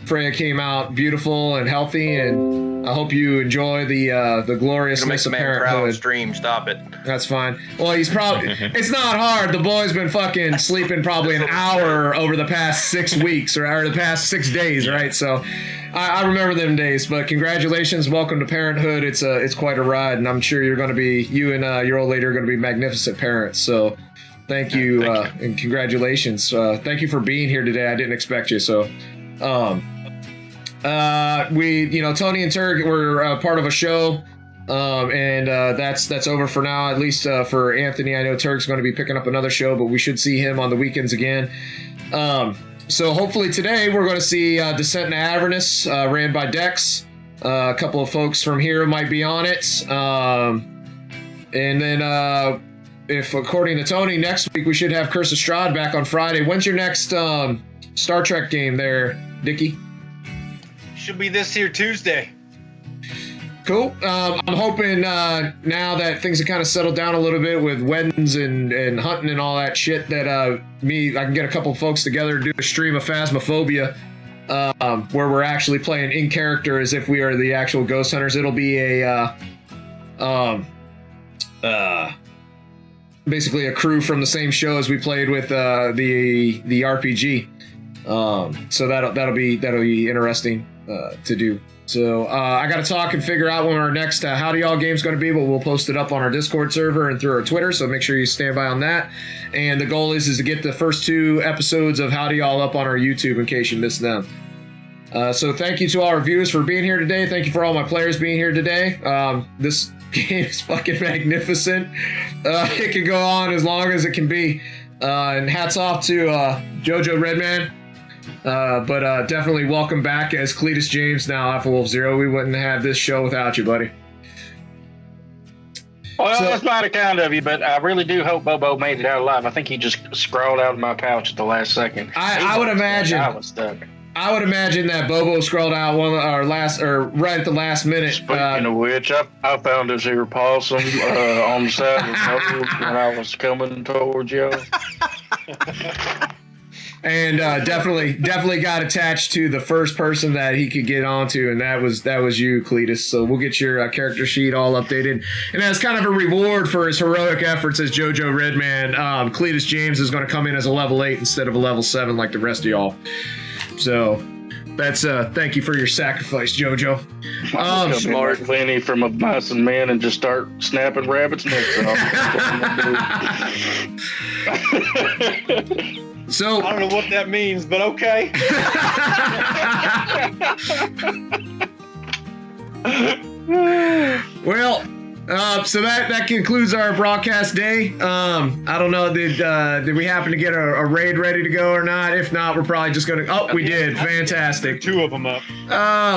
Freya came out beautiful and healthy, and I hope you enjoy the gloriousness of parenthood. Stream, stop it. That's fine. Well, he's probably. It's not hard. The boy's been fucking sleeping probably an hour over the past 6 weeks or the past 6 days, right? So, I remember them days. But congratulations, welcome to parenthood. It's quite a ride, and I'm sure you and your old lady are going to be magnificent parents. So, thank you, and congratulations. Thank you for being here today. I didn't expect you. So. Tony and Turg were part of a show, and that's over for now, at least for Anthony. I know Turg's going to be picking up another show, but we should see him on the weekends again. So hopefully today we're going to see Descent into Avernus, ran by Dex. A couple of folks from here might be on it. And then if according to Tony, next week we should have Curse of Strahd back on Friday. When's your next Star Trek game there, Dickie? Should be this here Tuesday. Cool. I'm hoping now that things have kind of settled down a little bit with weddings and hunting and all that shit that I can get a couple of folks together to do a stream of Phasmophobia where we're actually playing in character as if we are the actual ghost hunters. It'll be basically a crew from the same show as we played with the RPG. So that'll be interesting to do. So I got to talk and figure out when our next Howdy Y'all game's going to be, but we'll post it up on our Discord server and through our Twitter, so make sure you stand by on that. And the goal is to get the first 2 episodes of Howdy Y'all up on our YouTube in case you missed them. So thank you to all our viewers for being here today. Thank you for all my players being here today. This game is fucking magnificent. It can go on as long as it can be. And hats off to Jojo Redman. But definitely welcome back as Cletus James, now Alpha Wolf Zero. We wouldn't have this show without you, buddy. Well, that's mighty kind of you, but I really do hope Bobo made it out alive. I think he just scrawled out of my pouch at the last second. I would imagine. I was stuck. I would imagine that Bobo scrolled out right at the last minute. Speaking of which, I found this here possum on the side of the road when I was coming towards you. And definitely got attached to the first person that he could get onto, and that was you, Cletus. So we'll get your character sheet all updated. And as kind of a reward for his heroic efforts as Jojo Redman, Cletus James is going to come in as a level 8 instead of a level 7 like the rest of y'all. So that's thank you for your sacrifice, Jojo. Smart Vinny from a mice and men and just start snapping rabbits' necks off. So I don't know what that means, but okay. Well, so that concludes our broadcast day. I don't know, did we happen to get a raid ready to go or not? If not, we're probably just gonna. Oh, we did. Fantastic. 2 of them up. I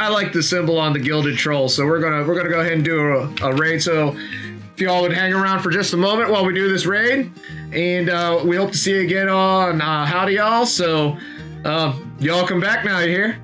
like the symbol on the gilded troll, so we're gonna go ahead and do a raid. So if y'all would hang around for just a moment while we do this raid, and we hope to see you again on Howdy Y'all. So y'all come back now, you hear?